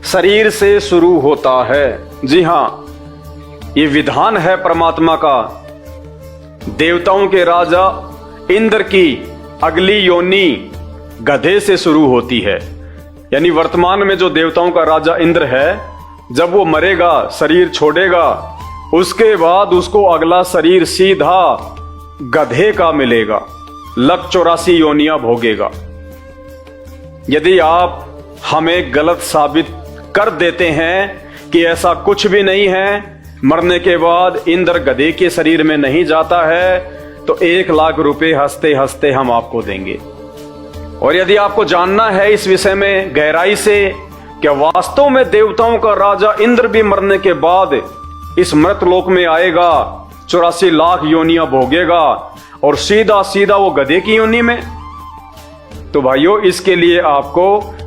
शरीर से शुरू होता है। जी हां, ये विधान है परमात्मा का। देवताओं के राजा इंद्र की अगली योनि गधे से शुरू होती है। यानी वर्तमान में जो देवताओं का राजा इंद्र है, जब वो मरेगा, शरीर छोड़ेगा, उसके बाद उसको अगला शरीर सीधा गधे का मिलेगा, लक 84 योनियां भोगेगा। यदि आप हमें गलत साबित कर देते हैं कि ऐसा कुछ भी नहीं है, मरने के बाद इंद्र गधे के शरीर में नहीं जाता है, तो 1 लाख रुपए हंसते हंसते हम आपको देंगे। और यदि आपको जानना है इस विषय में गहराई से कि वास्तव में देवताओं का राजा इंद्र भी मरने के बाद इस मृतलोक में आएगा, 84 लाख योनियां भोगेगा और सीधा सीधा वो गधे की योनि में, तो भाइयों इसके लिए आपको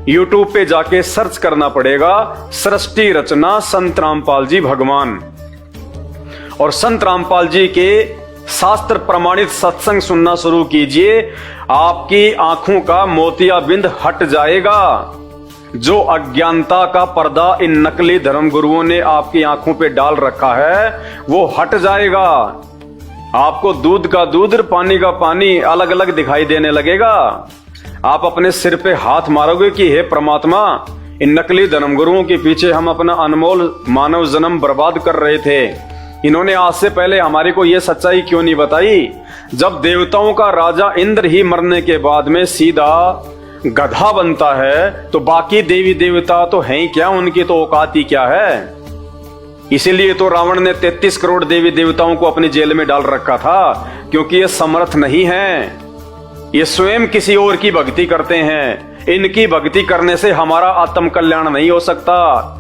YouTube पे जाके सर्च करना पड़ेगा सृष्टि रचना संत रामपाल जी भगवान, और संत रामपाल जी के शास्त्र प्रमाणित सत्संग सुनना शुरू कीजिए। आपकी आंखों का मोतियाबिंद हट जाएगा। जो अज्ञानता का पर्दा इन नकली धर्म गुरुओं ने आपकी आंखों पे डाल रखा है वो हट जाएगा। आपको दूध का दूध और पानी का पानी अलग अलग दिखाई देने लगेगा। आप अपने सिर पे हाथ मारोगे कि हे परमात्मा, इन नकली धर्म गुरुओं के पीछे हम अपना अनमोल मानव जन्म बर्बाद कर रहे थे। इन्होंने आज से पहले हमारे को यह सच्चाई क्यों नहीं बताई? जब देवताओं का राजा इंद्र ही मरने के बाद में सीधा गधा बनता है तो बाकी देवी देवता तो हैं ही क्या, उनकी तो औकात ही क्या है। इसीलिए तो रावण ने 33 करोड़ देवी देवताओं को अपनी जेल में डाल रखा था, क्योंकि ये समर्थ नहीं हैं। ये स्वयं किसी और की भक्ति करते हैं। इनकी भक्ति करने से हमारा आत्म कल्याण नहीं हो सकता।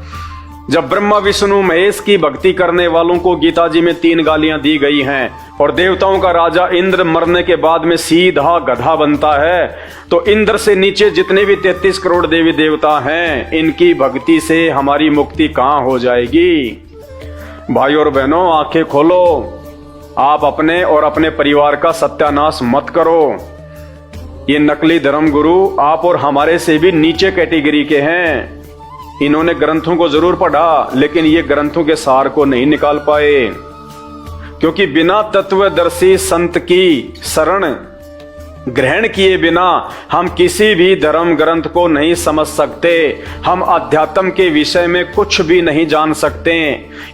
जब ब्रह्मा विष्णु महेश की भक्ति करने वालों को गीता जी में 3 गालियां दी गई हैं और देवताओं का राजा इंद्र मरने के बाद में सीधा गधा बनता है, तो इंद्र से नीचे जितने भी 33 करोड़ देवी देवता हैं, इनकी भक्ति से हमारी मुक्ति कहां हो जाएगी? भाइयों और बहनों, आंखें खोलो। आप अपने और अपने परिवार का सत्यानाश मत करो। ये नकली धर्म गुरु आप और हमारे से भी नीचे कैटेगरी के हैं। इन्होंने ग्रंथों को जरूर पढ़ा, लेकिन ये ग्रंथों के सार को नहीं निकाल पाए, क्योंकि बिना तत्वदर्शी संत की शरण ग्रहण किए बिना हम किसी भी धर्म ग्रंथ को नहीं समझ सकते। हम अध्यात्म के विषय में कुछ भी नहीं जान सकते।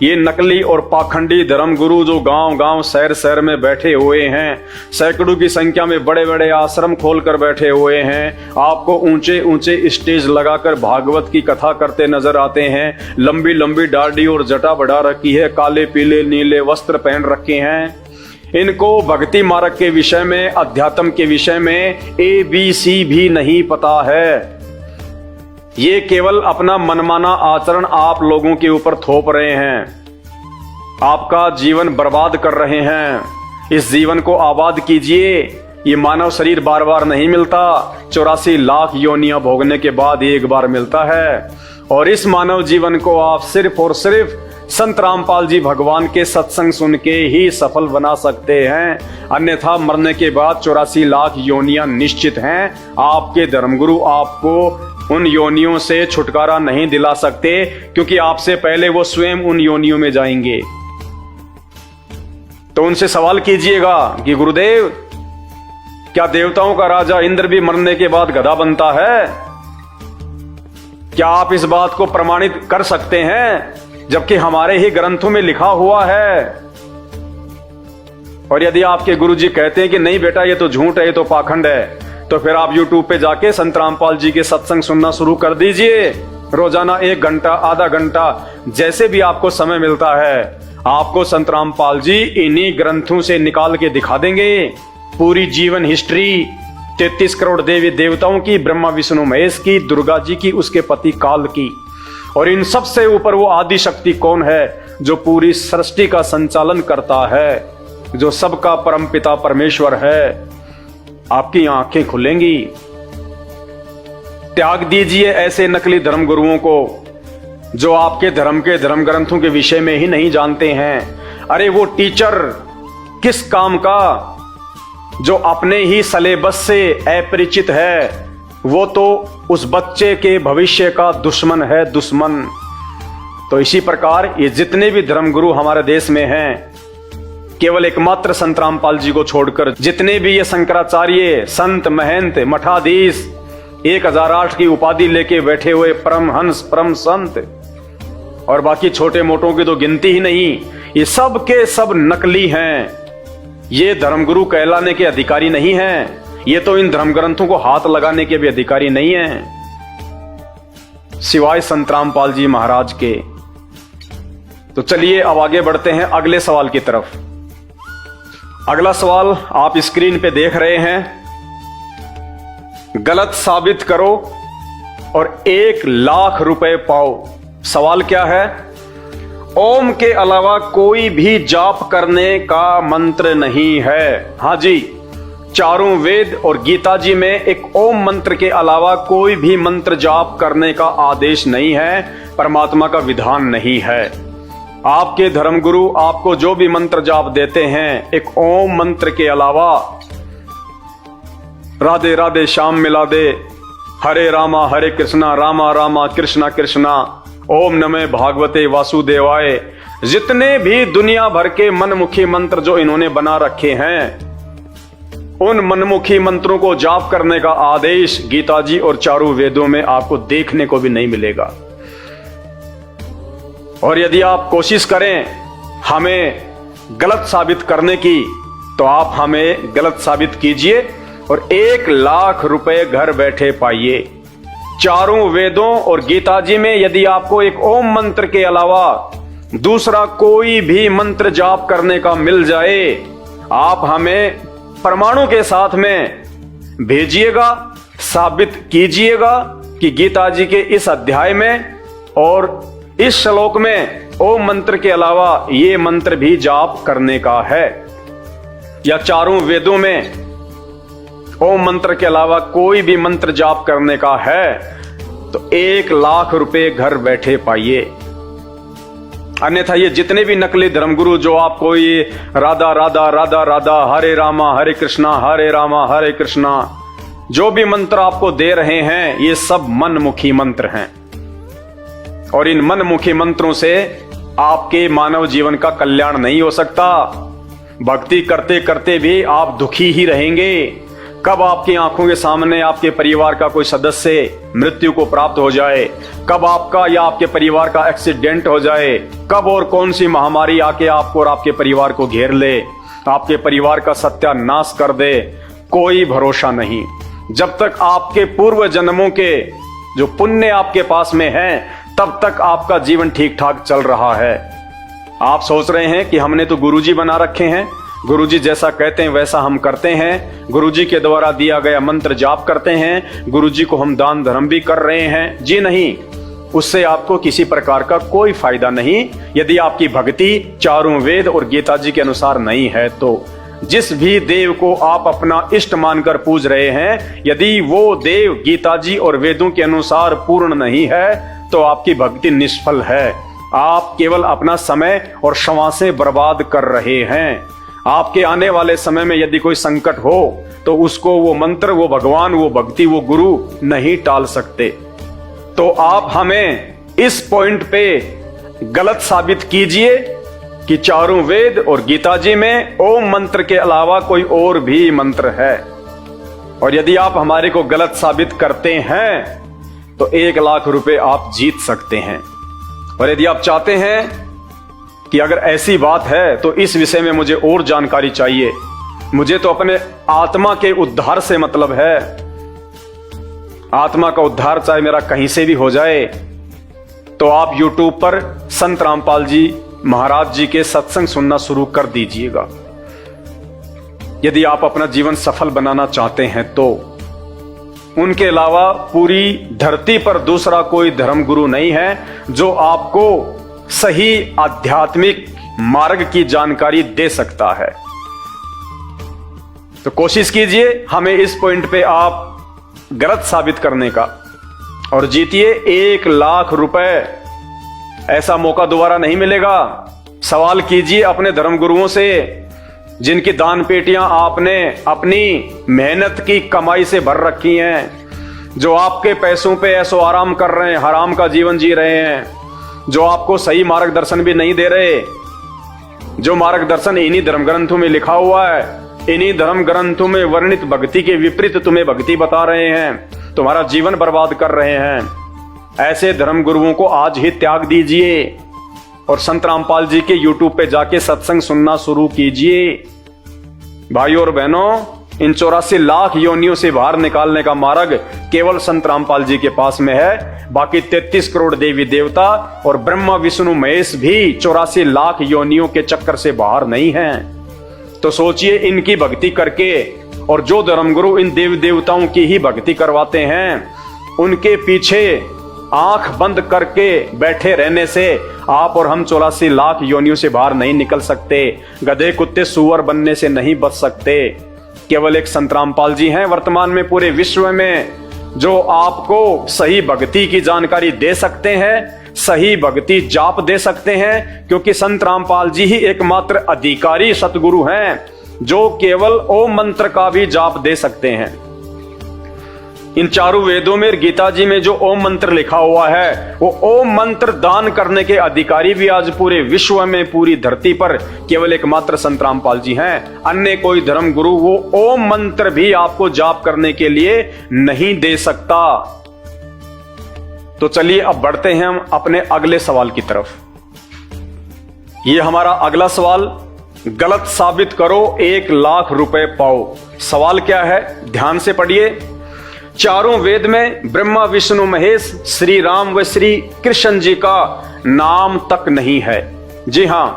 ये नकली और पाखंडी धर्म गुरु जो गांव गांव शहर शहर में बैठे हुए हैं, सैकड़ों की संख्या में बड़े बड़े आश्रम खोलकर बैठे हुए हैं, आपको ऊंचे ऊंचे स्टेज लगाकर भागवत की कथा करते नजर आते हैं। लंबी लंबी दाढ़ी और जटा बढ़ा रखी है, काले पीले नीले वस्त्र पहन रखे हैं। इनको भक्ति मार्ग के विषय में, अध्यात्म के विषय में ABC भी नहीं पता है। ये केवल अपना मनमाना आचरण आप लोगों के ऊपर थोप रहे हैं, आपका जीवन बर्बाद कर रहे हैं। इस जीवन को आबाद कीजिए। ये मानव शरीर बार बार नहीं मिलता, 84 लाख योनियां भोगने के बाद एक बार मिलता है। और इस मानव जीवन को आप सिर्फ और सिर्फ संत रामपाल जी भगवान के सत्संग सुन के ही सफल बना सकते हैं, अन्यथा मरने के बाद 84 लाख योनियां निश्चित हैं। आपके धर्मगुरु आपको उन योनियों से छुटकारा नहीं दिला सकते, क्योंकि आपसे पहले वो स्वयं उन योनियों में जाएंगे। तो उनसे सवाल कीजिएगा कि गुरुदेव, क्या देवताओं का राजा इंद्र भी मरने के बाद गधा बनता है? क्या आप इस बात को प्रमाणित कर सकते हैं, जबकि हमारे ही ग्रंथों में लिखा हुआ है? और यदि आपके गुरुजी कहते हैं कि नहीं बेटा ये तो झूठ है, ये तो पाखंड है, तो फिर आप YouTube पे जाके संत रामपाल जी के सत्संग सुनना शुरू कर दीजिए। रोजाना 1 घंटा, आधा घंटा, जैसे भी आपको समय मिलता है, आपको संत रामपाल जी इन्हीं ग्रंथों से निकाल के दिखा देंगे पूरी जीवन हिस्ट्री 33 करोड़ देवी देवताओं की, ब्रह्मा विष्णु महेश की, दुर्गा जी की, उसके पति काल की, और इन सब से ऊपर वो आदि शक्ति कौन है जो पूरी सृष्टि का संचालन करता है, जो सबका परम पिता परमेश्वर है। आपकी आंखें खुलेंगी। त्याग दीजिए ऐसे नकली धर्म गुरुओं को जो आपके धर्म के धर्म ग्रंथों के विषय में ही नहीं जानते हैं। अरे वो टीचर किस काम का जो अपने ही सिलेबस से अपरिचित है, वो तो उस बच्चे के भविष्य का दुश्मन है, दुश्मन। तो इसी प्रकार ये जितने भी धर्मगुरु हमारे देश में हैं, केवल एकमात्र संत रामपाल जी को छोड़कर जितने भी ये शंकराचार्य, संत, महंत, मठाधीश, 1008 की उपाधि लेके बैठे हुए परमहंस, परम संत, और बाकी छोटे मोटों की तो गिनती ही नहीं, ये सब के सब नकली हैं। ये धर्मगुरु कहलाने के अधिकारी नहीं हैं। ये तो इन धर्म ग्रंथों को हाथ लगाने के भी अधिकारी नहीं हैं, सिवाय संत रामपाल जी महाराज के। तो चलिए अब आगे बढ़ते हैं अगले सवाल की तरफ। अगला सवाल आप स्क्रीन पे देख रहे हैं। गलत साबित करो और 1 लाख रुपए पाओ। सवाल क्या है? ओम के अलावा कोई भी जाप करने का मंत्र नहीं है। हाँ जी, चारों वेद और गीता जी में एक ओम मंत्र के अलावा कोई भी मंत्र जाप करने का आदेश नहीं है, परमात्मा का विधान नहीं है। आपके धर्मगुरु आपको जो भी मंत्र जाप देते हैं, एक ओम मंत्र के अलावा राधे राधे श्याम मिला दे, हरे कृष्णा रामा रामा कृष्णा कृष्णा, ओम नमः भागवते वासुदेवाय। जितने भी दुनिया भर के मनमुखी मंत्र जो इन्होंने बना रखे हैं, उन मनमुखी मंत्रों को जाप करने का आदेश गीता जी और चारों वेदों में आपको देखने को भी नहीं मिलेगा। और यदि आप कोशिश करें हमें गलत साबित करने की, तो आप हमें गलत साबित कीजिए और 1 लाख रुपए घर बैठे पाइए। चारों वेदों और गीता जी में यदि आपको एक ओम मंत्र के अलावा दूसरा कोई भी मंत्र जाप करने का मिल जाए, आप हमें प्रमाणों के साथ में भेजिएगा, साबित कीजिएगा कि गीता जी के इस अध्याय में और इस श्लोक में ओम मंत्र के अलावा ये मंत्र भी जाप करने का है, या चारों वेदों में ओम मंत्र के अलावा कोई भी मंत्र जाप करने का है, तो 1 लाख रुपए घर बैठे पाइए। अन्यथा ये जितने भी नकली धर्मगुरु जो आपको ये राधा राधा राधा राधा, हरे रामा हरे रामा हरे कृष्णा, जो भी मंत्र आपको दे रहे हैं, ये सब मनमुखी मंत्र हैं। और इन मनमुखी मंत्रों से आपके मानव जीवन का कल्याण नहीं हो सकता। भक्ति करते करते भी आप दुखी ही रहेंगे। कब आपकी आंखों के सामने आपके परिवार का कोई सदस्य मृत्यु को प्राप्त हो जाए, कब आपका या आपके परिवार का एक्सीडेंट हो जाए, कब और कौन सी महामारी आके आपको और आपके परिवार को घेर ले, आपके परिवार का सत्यानाश कर दे, कोई भरोसा नहीं। जब तक आपके पूर्व जन्मों के जो पुण्य आपके पास में है, तब तक आपका जीवन ठीक ठाक चल रहा है। आप सोच रहे हैं कि हमने तो गुरुजी बना रखे हैं, गुरुजी जैसा कहते हैं वैसा हम करते हैं, गुरुजी के द्वारा दिया गया मंत्र जाप करते हैं, गुरुजी को हम दान धर्म भी कर रहे हैं। जी नहीं, उससे आपको किसी प्रकार का कोई फायदा नहीं, यदि आपकी भक्ति चारों वेद और गीता जी के अनुसार नहीं है तो। जिस भी देव को आप अपना इष्ट मानकर पूज रहे हैं, यदि वो देव गीता जी और वेदों के अनुसार पूर्ण नहीं है, तो आपकी भक्ति निष्फल है। आप केवल अपना समय और श्वासें बर्बाद कर रहे हैं। आपके आने वाले समय में यदि कोई संकट हो, तो उसको वो मंत्र, वो भगवान, वो भक्ति, वो गुरु नहीं टाल सकते। तो आप हमें इस पॉइंट पे गलत साबित कीजिए कि चारों वेद और गीता जी में ओम मंत्र के अलावा कोई और भी मंत्र है। और यदि आप हमारे को गलत साबित करते हैं, तो 1 लाख रुपए आप जीत सकते हैं। और यदि आप चाहते हैं कि अगर ऐसी बात है तो इस विषय में मुझे और जानकारी चाहिए, मुझे तो अपने आत्मा के उद्धार से मतलब है, आत्मा का उद्धार चाहे मेरा कहीं से भी हो जाए, तो आप YouTube पर संत रामपाल जी महाराज जी के सत्संग सुनना शुरू कर दीजिएगा। यदि आप अपना जीवन सफल बनाना चाहते हैं तो उनके अलावा पूरी धरती पर दूसरा कोई धर्मगुरु नहीं है जो आपको सही आध्यात्मिक मार्ग की जानकारी दे सकता है। तो कोशिश कीजिए हमें इस पॉइंट पे आप गलत साबित करने का, और जीतिए 1 लाख रुपए। ऐसा मौका दोबारा नहीं मिलेगा। सवाल कीजिए अपने धर्मगुरुओं से, जिनकी दान पेटियां आपने अपनी मेहनत की कमाई से भर रखी हैं, जो आपके पैसों पे ऐसो आराम कर रहे हैं, हराम का जीवन जी रहे हैं, जो आपको सही मार्गदर्शन भी नहीं दे रहे। जो मार्गदर्शन इन्हीं धर्म ग्रंथों में लिखा हुआ है, इन्हीं धर्म ग्रंथों में वर्णित भक्ति के विपरीत तुम्हें भक्ति बता रहे हैं, तुम्हारा जीवन बर्बाद कर रहे हैं। ऐसे धर्म गुरुओं को आज ही त्याग दीजिए और संत रामपाल जी के YouTube पे जाके सत्संग सुनना शुरू कीजिए। भाइयों और बहनों, इन 84 लाख योनियों से बाहर निकालने का मार्ग केवल संत रामपाल जी के पास में है। बाकी 33 करोड़ देवी देवता और ब्रह्मा विष्णु महेश भी 84 लाख योनियों के चक्कर से बाहर नहीं हैं। तो सोचिए, इनकी भक्ति करके, और जो धर्मगुरु इन देव देवताओं की ही भक्ति करवाते हैं, उनके पीछे आंख बंद करके बैठे रहने से आप और हम 84 लाख योनियों से बाहर नहीं निकल सकते। गधे कुत्ते सूअर बनने से नहीं बच सकते। केवल एक संत रामपाल जी हैं वर्तमान में पूरे विश्व में जो आपको सही भक्ति की जानकारी दे सकते हैं, सही भक्ति जाप दे सकते हैं, क्योंकि संत रामपाल जी ही एकमात्र अधिकारी सतगुरु हैं जो केवल ओम मंत्र का भी जाप दे सकते हैं। इन चारों वेदों में, गीता जी में जो ओम मंत्र लिखा हुआ है, वो ओम मंत्र दान करने के अधिकारी भी आज पूरे विश्व में, पूरी धरती पर केवल एकमात्र संत रामपाल जी हैं। अन्य कोई धर्म गुरु वो ओम मंत्र भी आपको जाप करने के लिए नहीं दे सकता। तो चलिए अब बढ़ते हैं हम अपने अगले सवाल की तरफ। ये हमारा अगला सवाल, गलत साबित करो 1 लाख रुपए पाओ। सवाल क्या है, ध्यान से पढ़िए। चारों वेद में ब्रह्मा विष्णु महेश श्री राम व श्री कृष्ण जी का नाम तक नहीं है। जी हां,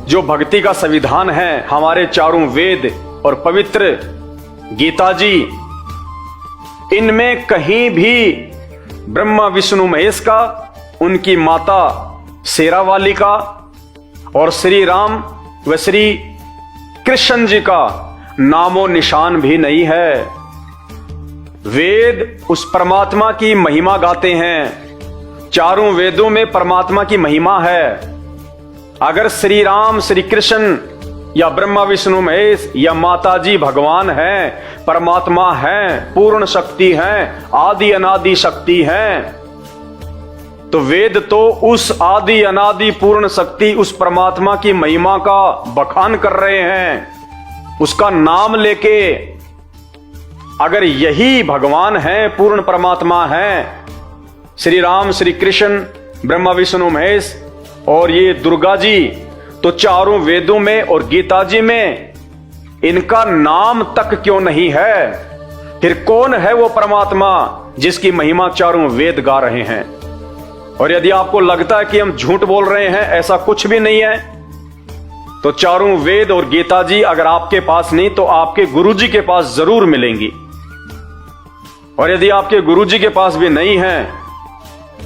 जो भक्ति का संविधान है, हमारे चारों वेद और पवित्र गीता जी, इनमें कहीं भी ब्रह्मा विष्णु महेश का, उनकी माता शेरावाली का और श्री राम व श्री कृष्ण जी का नामो निशान भी नहीं है। वेद उस परमात्मा की महिमा गाते हैं। चारों वेदों में परमात्मा की महिमा है। अगर श्री राम, श्री कृष्ण या ब्रह्मा विष्णु महेश या माता जी भगवान हैं, परमात्मा हैं, पूर्ण शक्ति हैं, आदि अनादि शक्ति हैं, तो वेद तो उस आदि अनादि पूर्ण शक्ति, उस परमात्मा की महिमा का बखान कर रहे हैं, उसका नाम लेके। अगर यही भगवान है, पूर्ण परमात्मा है, श्री राम, श्री कृष्ण, ब्रह्मा विष्णु महेश और ये दुर्गा जी, तो चारों वेदों में और गीता जी में इनका नाम तक क्यों नहीं है? फिर कौन है वो परमात्मा जिसकी महिमा चारों वेद गा रहे हैं? और यदि आपको लगता है कि हम झूठ बोल रहे हैं, ऐसा कुछ भी नहीं है, तो चारों वेद और गीता जी अगर आपके पास नहीं तो आपके गुरुजी के पास जरूर मिलेंगी। और यदि आपके गुरुजी के पास भी नहीं है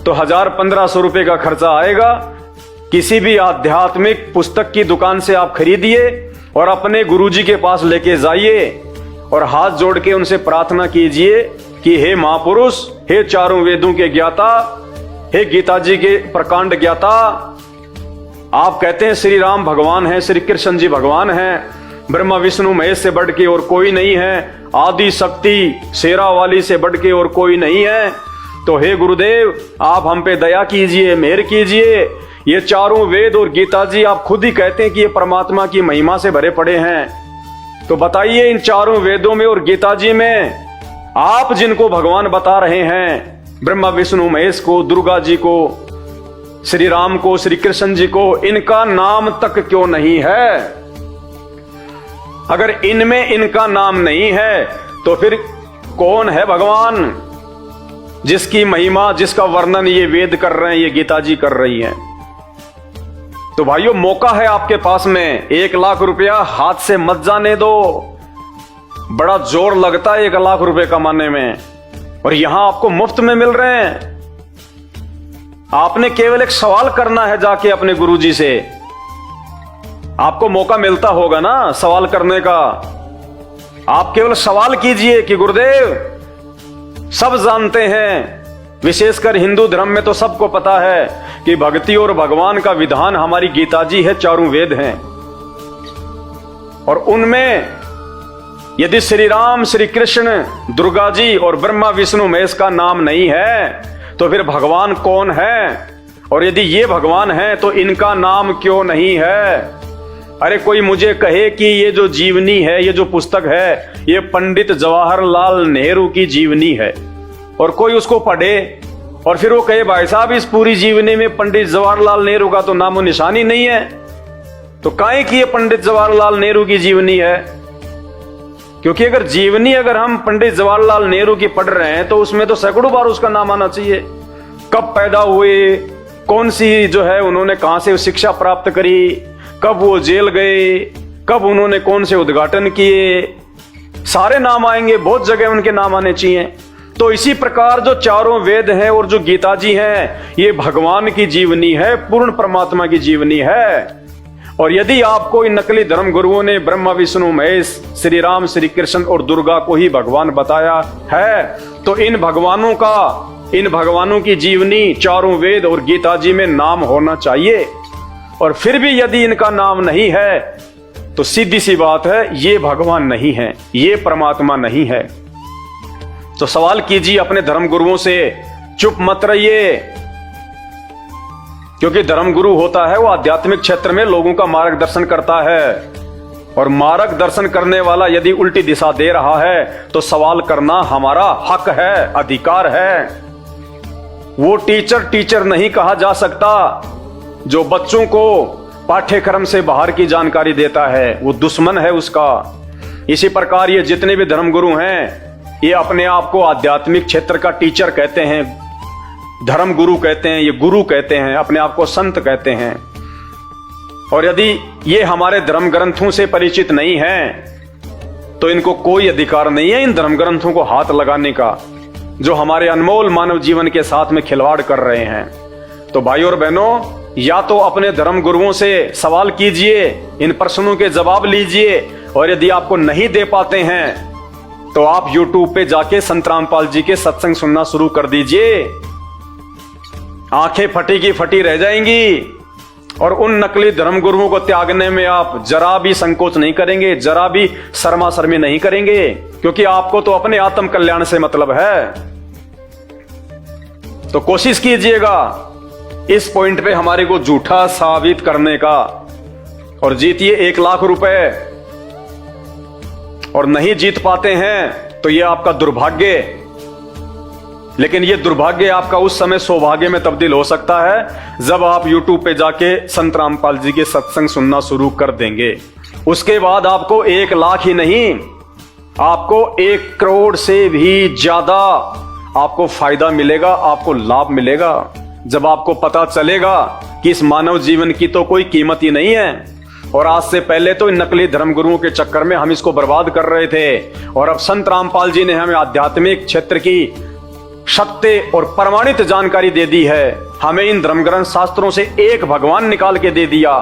तो 1000-1500 रुपए का खर्चा आएगा। किसी भी आध्यात्मिक पुस्तक की दुकान से आप खरीदिए और अपने गुरुजी के पास लेके जाइए और हाथ जोड़ के उनसे प्रार्थना कीजिए कि हे महापुरुष, हे चारों वेदों के ज्ञाता, हे गीता जी के प्रकांड ज्ञाता, आप कहते हैं श्री राम भगवान है, श्री कृष्ण जी भगवान हैं, ब्रह्मा विष्णु महेश से बढ़ के और कोई नहीं है, आदि शक्ति शेरावाली से बढ़ के और कोई नहीं है, तो हे गुरुदेव आप हम पे दया कीजिए, मेहर कीजिए। ये चारों वेद और गीता जी आप खुद ही कहते हैं कि ये परमात्मा की महिमा से भरे पड़े हैं, तो बताइए इन चारों वेदों में और गीता जी में आप जिनको भगवान बता रहे हैं, ब्रह्मा विष्णु महेश को, दुर्गा जी को, श्री राम को, श्री कृष्ण जी को, इनका नाम तक क्यों नहीं है? अगर इनमें इनका नाम नहीं है तो फिर कौन है भगवान जिसकी महिमा, जिसका वर्णन ये वेद कर रहे हैं, ये गीता जी कर रही हैं? तो भाइयों, मौका है आपके पास में, 1 लाख रुपया हाथ से मत जाने दो। बड़ा जोर लगता है 1 लाख रुपए कमाने में, और यहां आपको मुफ्त में मिल रहे हैं। आपने केवल एक सवाल करना है जाके अपने गुरुजी से। आपको मौका मिलता होगा ना सवाल करने का। आप केवल सवाल कीजिए कि गुरुदेव, सब जानते हैं, विशेषकर हिंदू धर्म में तो सबको पता है कि भक्ति और भगवान का विधान हमारी गीता जी है, चारों वेद हैं, और उनमें यदि श्री राम, श्री कृष्ण, दुर्गा जी और ब्रह्मा विष्णु महेश का नाम नहीं है तो फिर भगवान कौन है? और यदि ये भगवान है तो इनका नाम क्यों नहीं है? अरे कोई मुझे कहे कि ये जो जीवनी है, ये जो पुस्तक है, ये पंडित जवाहरलाल नेहरू की जीवनी है, और कोई उसको पढ़े और फिर वो कहे भाई साहब इस पूरी जीवनी में पंडित जवाहरलाल नेहरू का तो नामो निशान ही नहीं है, तो काहे कि ये पंडित जवाहरलाल नेहरू की जीवनी है? क्योंकि अगर जीवनी अगर हम पंडित जवाहरलाल नेहरू की पढ़ रहे हैं तो उसमें तो सैकड़ों बार उसका नाम आना चाहिए। कब पैदा हुए, कौन सी जो है उन्होंने कहां से शिक्षा प्राप्त करी, कब वो जेल गए, कब उन्होंने कौन से उद्घाटन किए, सारे नाम आएंगे, बहुत जगह उनके नाम आने चाहिए। तो इसी प्रकार जो चारों वेद हैं और जो गीता जी हैं, ये भगवान की जीवनी है, पूर्ण परमात्मा की जीवनी है। और यदि आपको इन नकली धर्म गुरुओं ने ब्रह्मा विष्णु महेश, श्री राम, श्री कृष्ण और दुर्गा को ही भगवान बताया है, तो इन भगवानों की जीवनी चारों वेद और गीता जी में नाम होना चाहिए। और फिर भी यदि इनका नाम नहीं है तो सीधी सी बात है, ये भगवान नहीं है, ये परमात्मा नहीं है। तो सवाल कीजिए अपने धर्म गुरुओं से, चुप मत रहिए। क्योंकि धर्म गुरु होता है वो आध्यात्मिक क्षेत्र में लोगों का मार्गदर्शन करता है, और मार्गदर्शन करने वाला यदि उल्टी दिशा दे रहा है तो सवाल करना हमारा हक है, अधिकार है। वो टीचर नहीं कहा जा सकता जो बच्चों को पाठ्यक्रम से बाहर की जानकारी देता है, वो दुश्मन है उसका। इसी प्रकार ये जितने भी धर्मगुरु हैं ये अपने आप को आध्यात्मिक क्षेत्र का टीचर कहते हैं, धर्म गुरु कहते हैं, ये गुरु कहते हैं, अपने आप को संत कहते हैं। और यदि ये हमारे धर्म ग्रंथों से परिचित नहीं हैं तो इनको कोई अधिकार नहीं है इन धर्म ग्रंथों को हाथ लगाने का, जो हमारे अनमोल मानव जीवन के साथ में खिलवाड़ कर रहे हैं। तो भाइयों और बहनों, या तो अपने धर्म गुरुओं से सवाल कीजिए, इन प्रश्नों के जवाब लीजिए, और यदि आपको नहीं दे पाते हैं तो आप YouTube पे जाके संत रामपाल जी के सत्संग सुनना शुरू कर दीजिए। आंखें फटी की फटी रह जाएंगी, और उन नकली धर्म गुरुओं को त्यागने में आप जरा भी संकोच नहीं करेंगे, जरा भी शर्मा शर्मी नहीं करेंगे, क्योंकि आपको तो अपने आत्म कल्याण से मतलब है। तो कोशिश कीजिएगा इस पॉइंट पे हमारे को झूठा साबित करने का, और जीतिए 1 लाख रुपए। और नहीं जीत पाते हैं तो ये आपका दुर्भाग्य, लेकिन ये दुर्भाग्य आपका उस समय सौभाग्य में तब्दील हो सकता है जब आप YouTube पे जाके संत रामपाल जी के सत्संग सुनना शुरू कर देंगे। उसके बाद आपको 1 लाख ही नहीं, आपको 1 करोड़ से भी ज्यादा आपको फायदा मिलेगा, आपको लाभ मिलेगा, जब आपको पता चलेगा कि इस मानव जीवन की तो कोई कीमत ही नहीं है। और आज से पहले तो इन नकली धर्म गुरुओं के चक्कर में हम इसको बर्बाद कर रहे थे, और अब संत रामपाल जी ने हमें आध्यात्मिक क्षेत्र की सत्य और प्रमाणित जानकारी दे दी है। हमें इन धर्म ग्रंथ शास्त्रों से एक भगवान निकाल के दे दिया,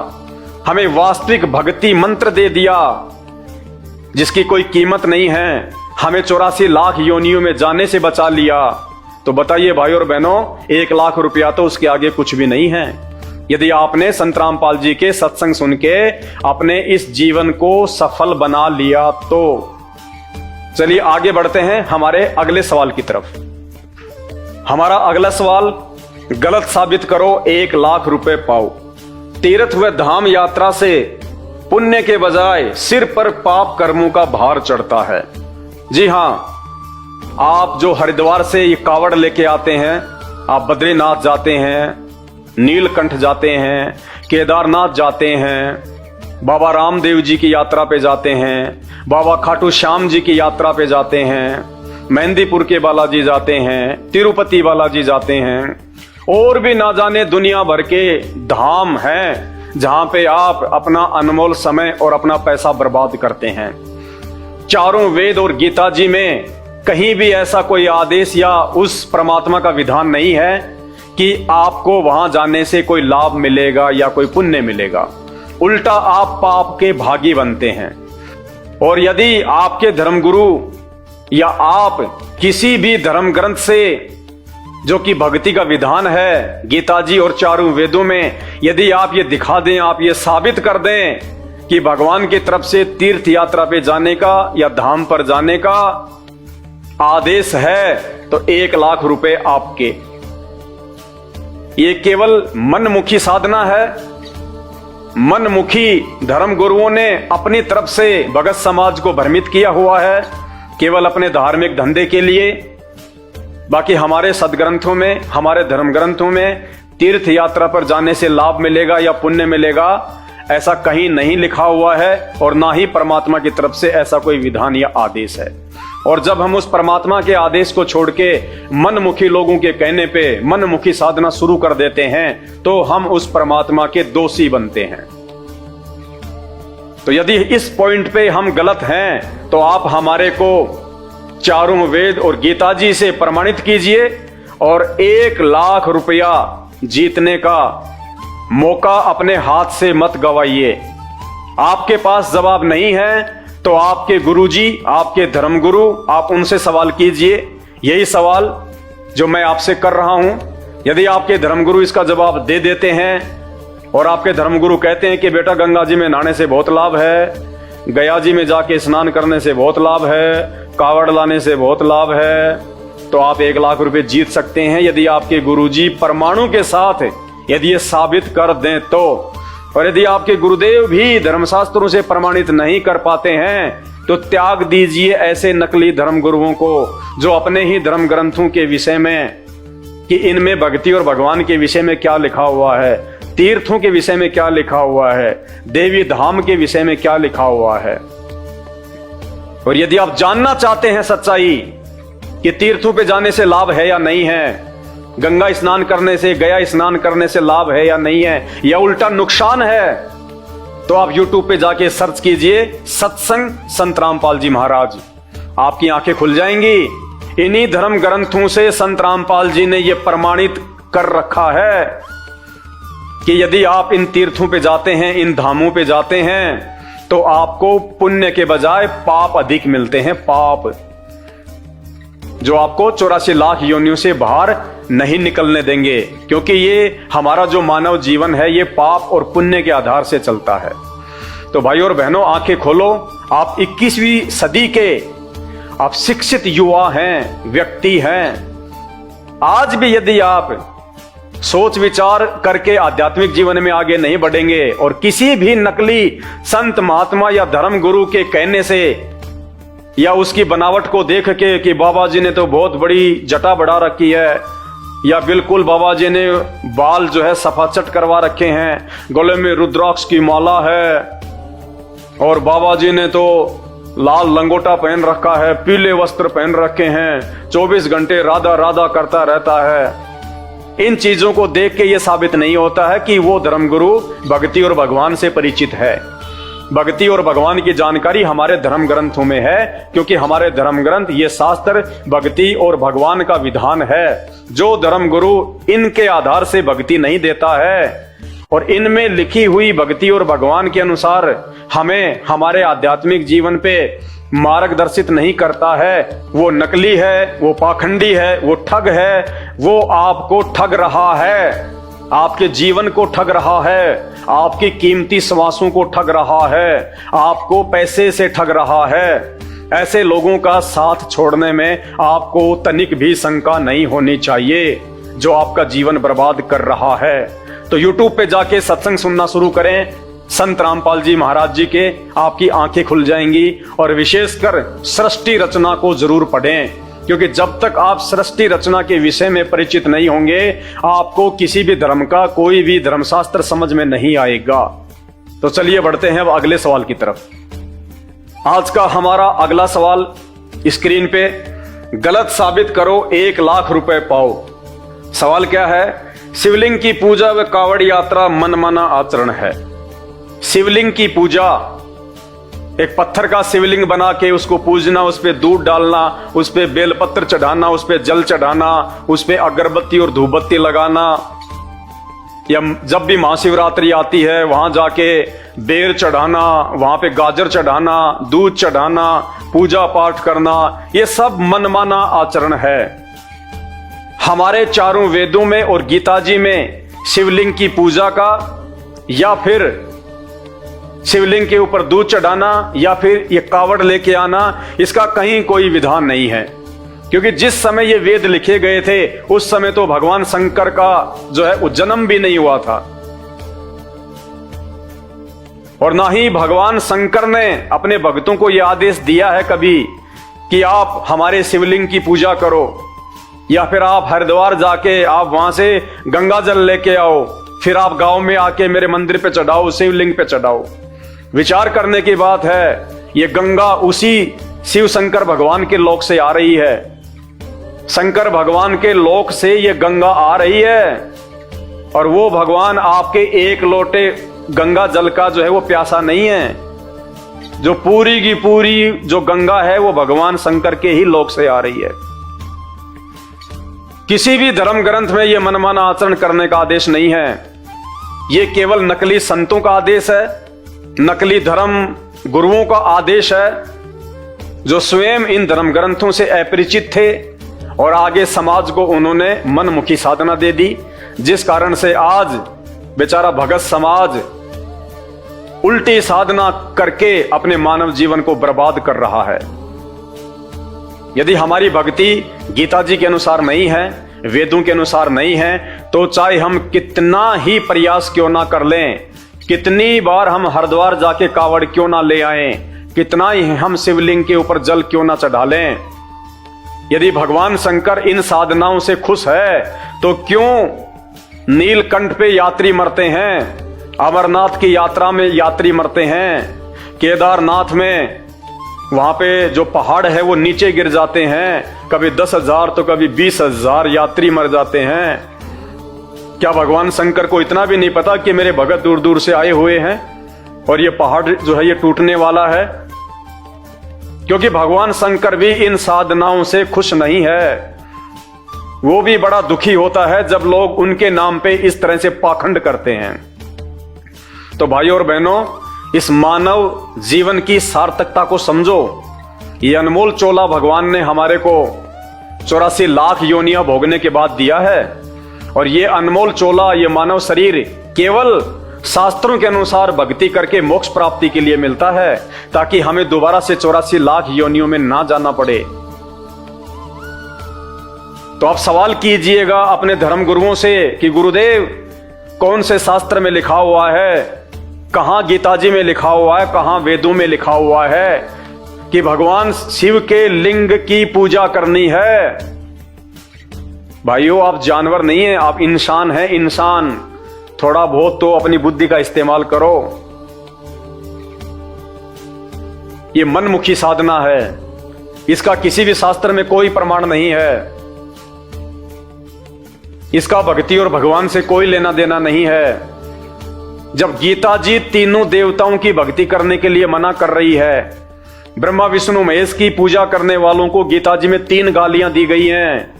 हमें वास्तविक भक्ति मंत्र दे दिया जिसकी कोई कीमत नहीं है, हमें 84 लाख योनियों में जाने से बचा लिया। तो बताइए भाई और बहनों, 1 लाख रुपया तो उसके आगे कुछ भी नहीं है। यदि आपने संत रामपाल जी के सत्संग सुन के अपने इस जीवन को सफल बना लिया तो चलिए आगे बढ़ते हैं हमारे अगले सवाल की तरफ। हमारा अगला सवाल, गलत साबित करो 1 लाख रुपए पाओ। तीर्थ व धाम यात्रा से पुण्य के बजाय सिर पर पाप कर्मों का भार चढ़ता है। जी हां, आप जो हरिद्वार से ये कावड़ लेके आते हैं, आप बद्रीनाथ जाते हैं, नीलकंठ जाते हैं, केदारनाथ जाते हैं, बाबा रामदेव जी की यात्रा पे जाते हैं, बाबा खाटू श्याम जी की यात्रा पे जाते हैं, मेहंदीपुर के बालाजी जाते हैं, तिरुपति बालाजी जाते हैं, और भी ना जाने दुनिया भर के धाम हैं जहां पे आप अपना अनमोल समय और अपना पैसा बर्बाद करते हैं। चारों वेद और गीता जी में कहीं भी ऐसा कोई आदेश या उस परमात्मा का विधान नहीं है कि आपको वहां जाने से कोई लाभ मिलेगा या कोई पुण्य मिलेगा। उल्टा आप पाप के भागी बनते हैं। और यदि आपके धर्मगुरु या आप किसी भी धर्म ग्रंथ से जो कि भक्ति का विधान है गीता जी और चारों वेदों में, यदि आप ये दिखा दें, आप ये साबित कर दें कि भगवान की तरफ से तीर्थ यात्रा पे जाने का या धाम पर जाने का आदेश है, तो 1 लाख रुपए आपके। ये केवल मनमुखी साधना है। मनमुखी धर्म गुरुओं ने अपनी तरफ से भगत समाज को भ्रमित किया हुआ है केवल अपने धार्मिक धंधे के लिए। बाकी हमारे सदग्रंथों में, हमारे धर्म ग्रंथों में तीर्थ यात्रा पर जाने से लाभ मिलेगा या पुण्य मिलेगा ऐसा कहीं नहीं लिखा हुआ है, और ना ही परमात्मा की तरफ से ऐसा कोई विधान या आदेश है। और जब हम उस परमात्मा के आदेश को छोड़ के मनमुखी लोगों के कहने पे मनमुखी साधना शुरू कर देते हैं तो हम उस परमात्मा के दोषी बनते हैं। तो यदि इस पॉइंट पे हम गलत हैं तो आप हमारे को चारों वेद और गीता जी से प्रमाणित कीजिए, और 1 लाख रुपया जीतने का मौका अपने हाथ से मत गवाइए। आपके पास जवाब नहीं है तो आपके गुरुजी, आपके धर्मगुरु, आप उनसे सवाल कीजिए। यही सवाल जो मैं आपसे कर रहा हूं। यदि आपके धर्मगुरु इसका जवाब दे देते हैं और आपके धर्मगुरु कहते हैं कि बेटा गंगा जी में नहाने से बहुत लाभ है, गया जी में जाके स्नान करने से बहुत लाभ है, कावड़ लाने से बहुत लाभ है, तो आप 1 लाख रुपए जीत सकते हैं यदि आपके गुरुजी परमाणु के साथ यदि ये साबित कर दें तो। और यदि आपके गुरुदेव भी धर्मशास्त्रों से प्रमाणित नहीं कर पाते हैं तो त्याग दीजिए ऐसे नकली धर्म गुरुओं को जो अपने ही धर्म ग्रंथों के विषय में कि इनमें भक्ति और भगवान के विषय में क्या लिखा हुआ है, तीर्थों के विषय में क्या लिखा हुआ है, देवी धाम के विषय में क्या लिखा हुआ है। और यदि आप जानना चाहते हैं सच्चाई कि तीर्थों पे जाने से लाभ है या नहीं है, गंगा स्नान करने से, गया स्नान करने से लाभ है या नहीं है, या उल्टा नुकसान है, तो आप YouTube पे जाके सर्च कीजिए सत्संग संत रामपाल जी महाराज, आपकी आंखें खुल जाएंगी। इन्हीं धर्म ग्रंथों से संत रामपाल जी ने यह प्रमाणित कर रखा है कि यदि आप इन तीर्थों पे जाते हैं, इन धामों पे जाते हैं, तो आपको पुण्य के बजाय पाप अधिक मिलते हैं, पाप जो आपको 84 लाख योनियों से बाहर नहीं निकलने देंगे, क्योंकि ये हमारा जो मानव जीवन है ये पाप और पुण्य के आधार से चलता है। तो भाई और बहनों, आंखें खोलो। आप 21वीं सदी के आप शिक्षित युवा हैं, व्यक्ति हैं। आज भी यदि आप सोच विचार करके आध्यात्मिक जीवन में आगे नहीं बढ़ेंगे और किसी भी नकली संत महात्मा या धर्म गुरु के कहने से या उसकी बनावट को देख के कि बाबा जी ने तो बहुत बड़ी जटा बढ़ा रखी है, या बिल्कुल बाबा जी ने बाल जो है सफाचट करवा रखे हैं, गले में रुद्राक्ष की माला है, और बाबा जी ने तो लाल लंगोटा पहन रखा है, पीले वस्त्र पहन रखे हैं, 24 घंटे राधा राधा करता रहता है। इन चीजों को देख के यह साबित नहीं होता है कि वो धर्मगुरु भक्ति और भगवान से परिचित है। भक्ति और भगवान की जानकारी हमारे धर्म ग्रंथों में है, क्योंकि हमारे धर्म ग्रंथ ये शास्त्र भक्ति और भगवान का विधान है। जो धर्म गुरु इनके आधार से भक्ति नहीं देता है और इनमें लिखी हुई भक्ति और भगवान के अनुसार हमें हमारे आध्यात्मिक जीवन पे मार्गदर्शित नहीं करता है, वो नकली है, वो पाखंडी है, वो ठग है। वो आपको ठग रहा है, आपके जीवन को ठग रहा है, आपकी कीमती श्वासों को ठग रहा है, आपको पैसे से ठग रहा है। ऐसे लोगों का साथ छोड़ने में आपको तनिक भी शंका नहीं होनी चाहिए, जो आपका जीवन बर्बाद कर रहा है। तो YouTube पे जाके सत्संग सुनना शुरू करें संत रामपाल जी महाराज जी के, आपकी आंखें खुल जाएंगी। और विशेषकर सृष्टि रचना को जरूर पढ़ें, क्योंकि जब तक आप सृष्टि रचना के विषय में परिचित नहीं होंगे, आपको किसी भी धर्म का कोई भी धर्मशास्त्र समझ में नहीं आएगा। तो चलिए बढ़ते हैं अब अगले सवाल की तरफ। आज का हमारा अगला सवाल स्क्रीन पे, गलत साबित करो 1 लाख रुपए पाओ। सवाल क्या है? शिवलिंग की पूजा व कावड़ यात्रा मनमाना आचरण है। शिवलिंग की पूजा, एक पत्थर का शिवलिंग बना के उसको पूजना, उस पे दूध डालना, उस पे बेलपत्र चढ़ाना, उस पे जल चढ़ाना, उस पे अगरबत्ती और धूपबत्ती लगाना, या जब भी महाशिवरात्रि आती है वहां जाके बेर चढ़ाना, वहां पे गाजर चढ़ाना, दूध चढ़ाना, पूजा पाठ करना, ये सब मनमाना आचरण है। हमारे चारों वेदों में और गीता जी में शिवलिंग की पूजा का या फिर शिवलिंग के ऊपर दूध चढ़ाना या फिर ये कावड़ लेके आना, इसका कहीं कोई विधान नहीं है। क्योंकि जिस समय ये वेद लिखे गए थे उस समय तो भगवान शंकर का जो है वो जन्म भी नहीं हुआ था, और ना ही भगवान शंकर ने अपने भक्तों को यह आदेश दिया है कभी कि आप हमारे शिवलिंग की पूजा करो, या फिर आप हरिद्वार जाके आप वहां से गंगा जल लेके आओ, फिर आप गांव में आके मेरे मंदिर पे चढ़ाओ, शिवलिंग पे चढ़ाओ। विचार करने की बात है, ये गंगा उसी शिव शंकर भगवान के लोक से आ रही है। शंकर भगवान के लोक से ये गंगा आ रही है, और वो भगवान आपके एक लोटे गंगा जल का जो है वो प्यासा नहीं है। जो पूरी की पूरी जो गंगा है वो भगवान शंकर के ही लोक से आ रही है। किसी भी धर्म ग्रंथ में यह मनमाना आचरण करने का आदेश नहीं है। यह केवल नकली संतों का आदेश है, नकली धर्म गुरुओं का आदेश है, जो स्वयं इन धर्म ग्रंथों से अपरिचित थे और आगे समाज को उन्होंने मनमुखी साधना दे दी, जिस कारण से आज बेचारा भगत समाज उल्टी साधना करके अपने मानव जीवन को बर्बाद कर रहा है। यदि हमारी भक्ति गीता जी के अनुसार नहीं है, वेदों के अनुसार नहीं है, तो चाहे हम कितना ही प्रयास क्यों ना कर लें, कितनी बार हम हरिद्वार जाके कावड़ क्यों ना ले आए, कितना ही हम शिवलिंग के ऊपर जल क्यों ना चढ़ा लें, यदि भगवान शंकर इन साधनाओं से खुश है तो क्यों नीलकंठ पे यात्री मरते हैं, अमरनाथ की यात्रा में यात्री मरते हैं, केदारनाथ में वहां पे जो पहाड़ है वो नीचे गिर जाते हैं, कभी 10,000 तो कभी 20,000 यात्री मर जाते हैं। क्या भगवान शंकर को इतना भी नहीं पता कि मेरे भगत दूर दूर से आए हुए हैं और ये पहाड़ जो है ये टूटने वाला है? क्योंकि भगवान शंकर भी इन साधनाओं से खुश नहीं है। वो भी बड़ा दुखी होता है जब लोग उनके नाम पे इस तरह से पाखंड करते हैं। तो भाइयों और बहनों, इस मानव जीवन की सार्थकता को समझो। ये अनमोल चोला भगवान ने हमारे को 84 लाख योनियां भोगने के बाद दिया है, और ये अनमोल चोला, ये मानव शरीर केवल शास्त्रों के अनुसार भक्ति करके मोक्ष प्राप्ति के लिए मिलता है, ताकि हमें दोबारा से 84 लाख योनियों में ना जाना पड़े। तो आप सवाल कीजिएगा अपने धर्म गुरुओं से कि गुरुदेव, कौन से शास्त्र में लिखा हुआ है, कहां गीता जी में लिखा हुआ है, कहां वेदों में लिखा हुआ है कि भगवान शिव के लिंग की पूजा करनी है? भाइयों, आप जानवर नहीं हैं, आप इंसान हैं, इंसान। थोड़ा बहुत तो अपनी बुद्धि का इस्तेमाल करो। ये मनमुखी साधना है, इसका किसी भी शास्त्र में कोई प्रमाण नहीं है, इसका भक्ति और भगवान से कोई लेना देना नहीं है। जब गीता जी तीनों देवताओं की भक्ति करने के लिए मना कर रही है, ब्रह्मा विष्णु महेश की पूजा करने वालों को गीता जी में 3 गालियां दी गई हैं,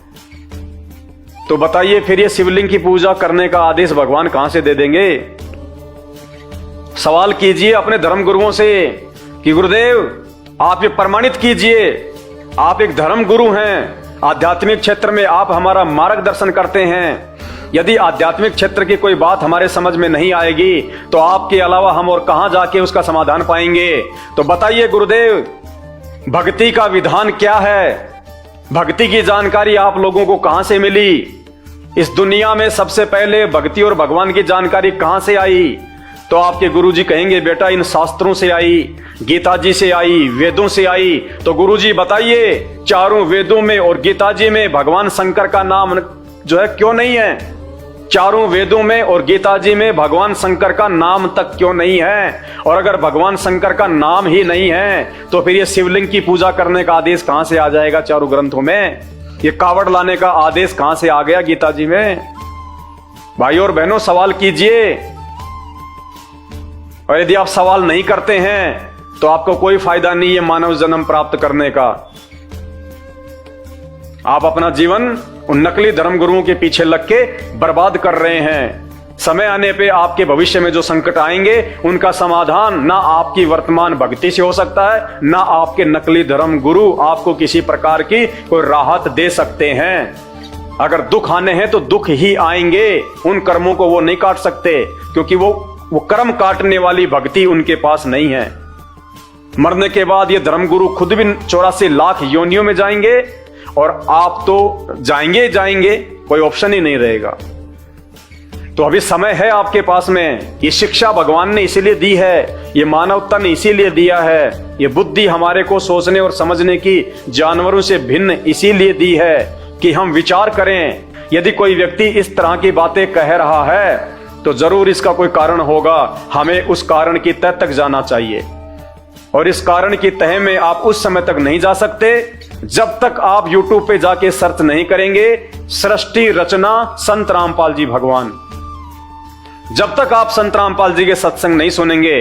तो बताइए फिर ये शिवलिंग की पूजा करने का आदेश भगवान कहां से दे देंगे? सवाल कीजिए अपने धर्म गुरुओं से कि गुरुदेव, आप ये प्रमाणित कीजिए, आप एक धर्म गुरु हैं, आध्यात्मिक क्षेत्र में आप हमारा मार्गदर्शन करते हैं। यदि आध्यात्मिक क्षेत्र की कोई बात हमारे समझ में नहीं आएगी तो आपके अलावा हम और कहां जाके उसका समाधान पाएंगे? तो बताइए गुरुदेव, भक्ति का विधान क्या है? भक्ति की जानकारी आप लोगों को कहां से मिली? इस दुनिया में सबसे पहले भक्ति और भगवान की जानकारी कहां से आई? तो आपके गुरुजी कहेंगे, बेटा इन शास्त्रों से आई, गीता जी से आई, वेदों से आई। तो गुरुजी बताइए, चारों वेदों में और गीता जी में भगवान शंकर का नाम जो है क्यों नहीं है? चारों वेदों में और गीता जी में भगवान शंकर का नाम तक क्यों नहीं है? और अगर भगवान शंकर का नाम ही नहीं है तो फिर ये शिवलिंग की पूजा करने का आदेश कहां से आ जाएगा चारों ग्रंथों में? ये कावड़ लाने का आदेश कहां से आ गया गीता जी में? भाइयों और बहनों, सवाल कीजिए। और यदि आप सवाल नहीं करते हैं तो आपको कोई फायदा नहीं है मानव जन्म प्राप्त करने का। आप अपना जीवन उन नकली धर्म गुरुओं के पीछे लग के बर्बाद कर रहे हैं। समय आने पे आपके भविष्य में जो संकट आएंगे उनका समाधान ना आपकी वर्तमान भक्ति से हो सकता है, ना आपके नकली धर्म गुरु आपको किसी प्रकार की कोई राहत दे सकते हैं। अगर दुख आने हैं तो दुख ही आएंगे, उन कर्मों को वो नहीं काट सकते, क्योंकि वो कर्म काटने वाली भक्ति उनके पास नहीं है। मरने के बाद ये धर्मगुरु खुद भी 84 लाख योनियों में जाएंगे और आप तो जाएंगे, कोई ऑप्शन ही नहीं रहेगा। तो अभी समय है आपके पास में। ये शिक्षा भगवान ने इसीलिए दी है, ये मानव तन इसीलिए दिया है, ये बुद्धि हमारे को सोचने और समझने की जानवरों से भिन्न इसीलिए दी है कि हम विचार करें। यदि कोई व्यक्ति इस तरह की बातें कह रहा है तो जरूर इसका कोई कारण होगा, हमें उस कारण की तह तक जाना चाहिए। और इस कारण की तह में आप उस समय तक नहीं जा सकते जब तक आप YouTube पे जाके सर्च नहीं करेंगे सृष्टि रचना संत रामपाल जी भगवान। जब तक आप संत रामपाल जी के सत्संग नहीं सुनेंगे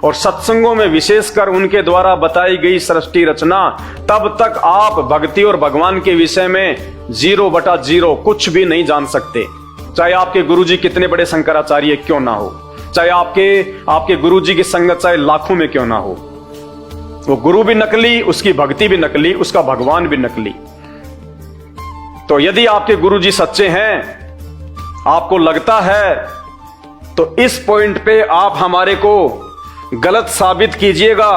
और सत्संगों में विशेषकर उनके द्वारा बताई गई सृष्टि रचना, तब तक आप भक्ति और भगवान के विषय में 0/0 कुछ भी नहीं जान सकते। चाहे आपके गुरुजी कितने बड़े शंकराचार्य क्यों ना हो, चाहे आपके गुरुजी की संगत चाहे लाखों में क्यों ना हो, वो गुरु भी नकली, उसकी भक्ति भी नकली, उसका भगवान भी नकली। तो यदि आपके गुरुजी सच्चे हैं, आपको लगता है, तो इस पॉइंट पे आप हमारे को गलत साबित कीजिएगा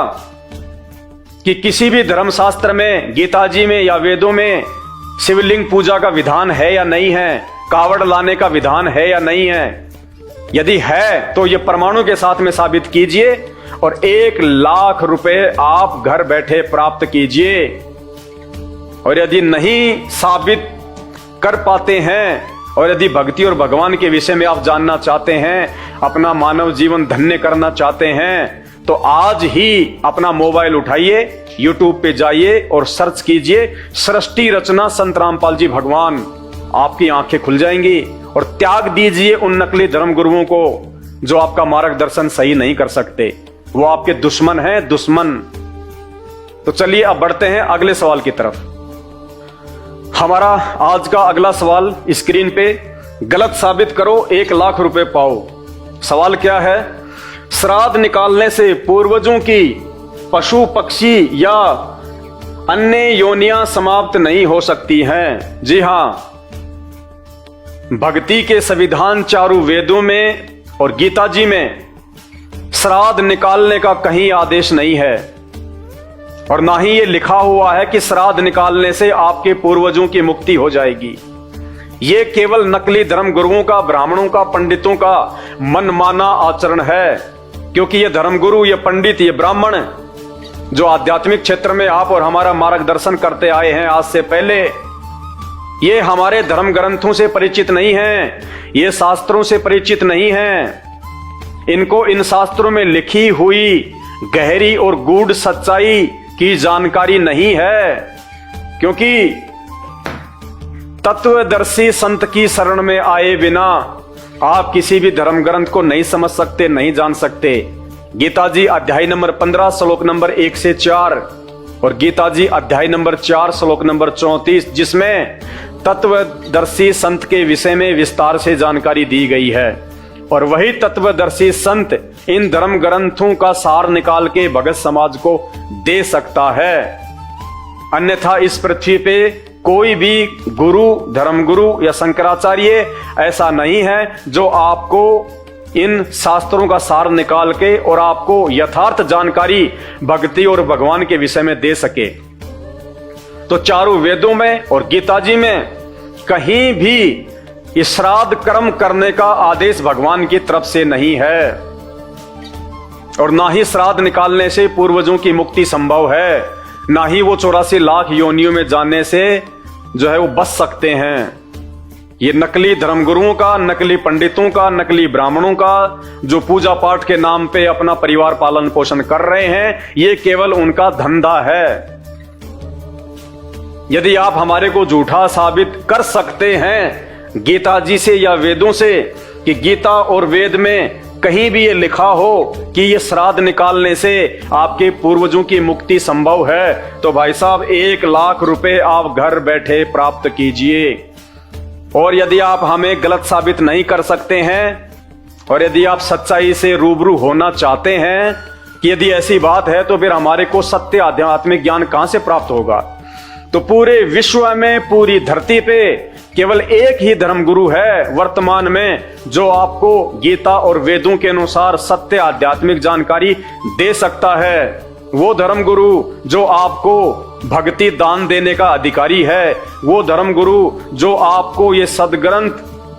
कि किसी भी धर्मशास्त्र में, गीता जी में या वेदों में शिवलिंग पूजा का विधान है या नहीं है, कावड़ लाने का विधान है या नहीं है। यदि है तो ये प्रमाणों के साथ में साबित कीजिए और 1 लाख रुपए आप घर बैठे प्राप्त कीजिए। और यदि नहीं साबित कर पाते हैं और यदि भक्ति और भगवान के विषय में आप जानना चाहते हैं, अपना मानव जीवन धन्य करना चाहते हैं, तो आज ही अपना मोबाइल उठाइए, YouTube पे जाइए और सर्च कीजिए सृष्टि रचना संत रामपाल जी भगवान। आपकी आंखें खुल जाएंगी और त्याग दीजिए उन नकली धर्म गुरुओं को जो आपका मार्गदर्शन सही नहीं कर सकते। वो आपके दुश्मन हैं, दुश्मन। तो चलिए अब बढ़ते हैं अगले सवाल की तरफ। हमारा आज का अगला सवाल स्क्रीन पे, गलत साबित करो 1 लाख रुपए पाओ। सवाल क्या है? श्राद्ध निकालने से पूर्वजों की पशु पक्षी या अन्य योनियां समाप्त नहीं हो सकती हैं। जी हां, भक्ति के संविधान चारों वेदों में और गीता जी में श्राद्ध निकालने का कहीं आदेश नहीं है और ना ही ये लिखा हुआ है कि श्राद्ध निकालने से आपके पूर्वजों की मुक्ति हो जाएगी। ये केवल नकली धर्म गुरुओं का, ब्राह्मणों का, पंडितों का मनमाना आचरण है। क्योंकि ये धर्मगुरु, ये पंडित, ये ब्राह्मण जो आध्यात्मिक क्षेत्र में आप और हमारा मार्गदर्शन करते आए हैं आज से पहले, ये हमारे धर्म ग्रंथों से परिचित नहीं हैं, ये शास्त्रों से परिचित नहीं हैं। इनको इन शास्त्रों में लिखी हुई गहरी और गूढ़ सच्चाई की जानकारी नहीं है। क्योंकि तत्वदर्शी संत की शरण में आए बिना आप किसी भी धर्म ग्रंथ को नहीं समझ सकते, नहीं जान सकते। गीता जी अध्याय नंबर 15 श्लोक नंबर 1 से 4 और गीता जी अध्याय नंबर 4 श्लोक नंबर 34, जिसमें तत्वदर्शी संत के विषय में विस्तार से जानकारी दी गई है। और वही तत्वदर्शी संत इन धर्म ग्रंथों का सार निकाल के भगत समाज को दे सकता है। अन्यथा इस पृथ्वी पे कोई भी गुरु, धर्मगुरु या शंकराचार्य ऐसा नहीं है जो आपको इन शास्त्रों का सार निकाल के और आपको यथार्थ जानकारी भक्ति और भगवान के विषय में दे सके। तो चारों वेदों में और गीता जी में कहीं भी श्राद्ध कर्म करने का आदेश भगवान की तरफ से नहीं है और ना ही श्राद्ध निकालने से पूर्वजों की मुक्ति संभव है, ना ही वो 84 लाख योनियों में जाने से जो है वो बच सकते हैं। ये नकली धर्मगुरुओं का, नकली पंडितों का, नकली ब्राह्मणों का जो पूजा पाठ के नाम पे अपना परिवार पालन पोषण कर रहे हैं, ये केवल उनका धंधा है। यदि आप हमारे को झूठा साबित कर सकते हैं गीता जी से या वेदों से कि गीता और वेद में कहीं भी ये लिखा हो कि ये श्राद्ध निकालने से आपके पूर्वजों की मुक्ति संभव है, तो भाई साहब 1 लाख रुपए आप घर बैठे प्राप्त कीजिए। और यदि आप हमें गलत साबित नहीं कर सकते हैं और यदि आप सच्चाई से रूबरू होना चाहते हैं कि यदि ऐसी बात है, तो फिर हमारे को सत्य आध्यात्मिक ज्ञान कहां से प्राप्त होगा? तो पूरे विश्व में, पूरी धरती पे केवल एक ही धर्मगुरु है वर्तमान में जो आपको गीता और वेदों के अनुसार सत्य आध्यात्मिक जानकारी दे सकता है। वो धर्मगुरु जो आपको भक्ति दान देने का अधिकारी है, वो धर्मगुरु जो आपको ये सदग्रंथ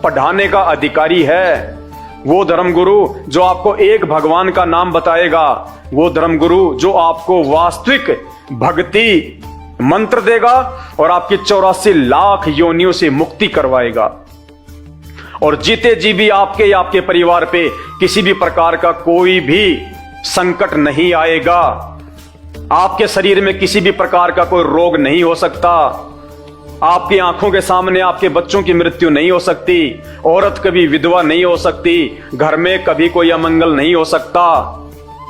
पढ़ाने का अधिकारी है, वो धर्मगुरु जो आपको एक भगवान का नाम बताएगा, वो धर्मगुरु जो आपको वास्तविक भक्ति मंत्र देगा और आपकी 84 लाख योनियों से मुक्ति करवाएगा। और जीते जी भी आपके या आपके परिवार पे किसी भी प्रकार का कोई भी संकट नहीं आएगा। आपके शरीर में किसी भी प्रकार का कोई रोग नहीं हो सकता। आपकी आंखों के सामने आपके बच्चों की मृत्यु नहीं हो सकती। औरत कभी विधवा नहीं हो सकती। घर में कभी कोई अमंगल नहीं हो सकता।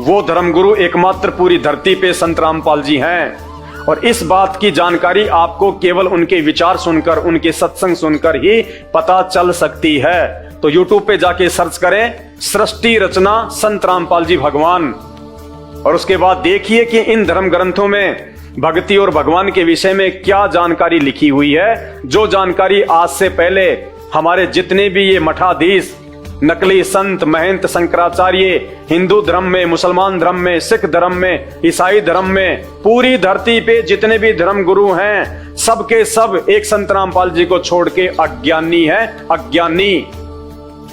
वो धर्मगुरु एकमात्र पूरी धरती पे संत रामपाल जी हैं। और इस बात की जानकारी आपको केवल उनके विचार सुनकर, उनके सत्संग सुनकर ही पता चल सकती है। तो YouTube पे जाके सर्च करें सृष्टि रचना संत रामपाल जी भगवान, और उसके बाद देखिए कि इन धर्म ग्रंथों में भक्ति और भगवान के विषय में क्या जानकारी लिखी हुई है। जो जानकारी आज से पहले हमारे जितने भी ये मठाधीश नकली संत महंत शंकराचार्य हिंदू धर्म में, मुसलमान धर्म में, सिख धर्म में, ईसाई धर्म में, पूरी धरती पे जितने भी धर्म गुरु हैं सबके सब एक संत रामपाल जी को छोड़ के अज्ञानी हैं, अज्ञानी।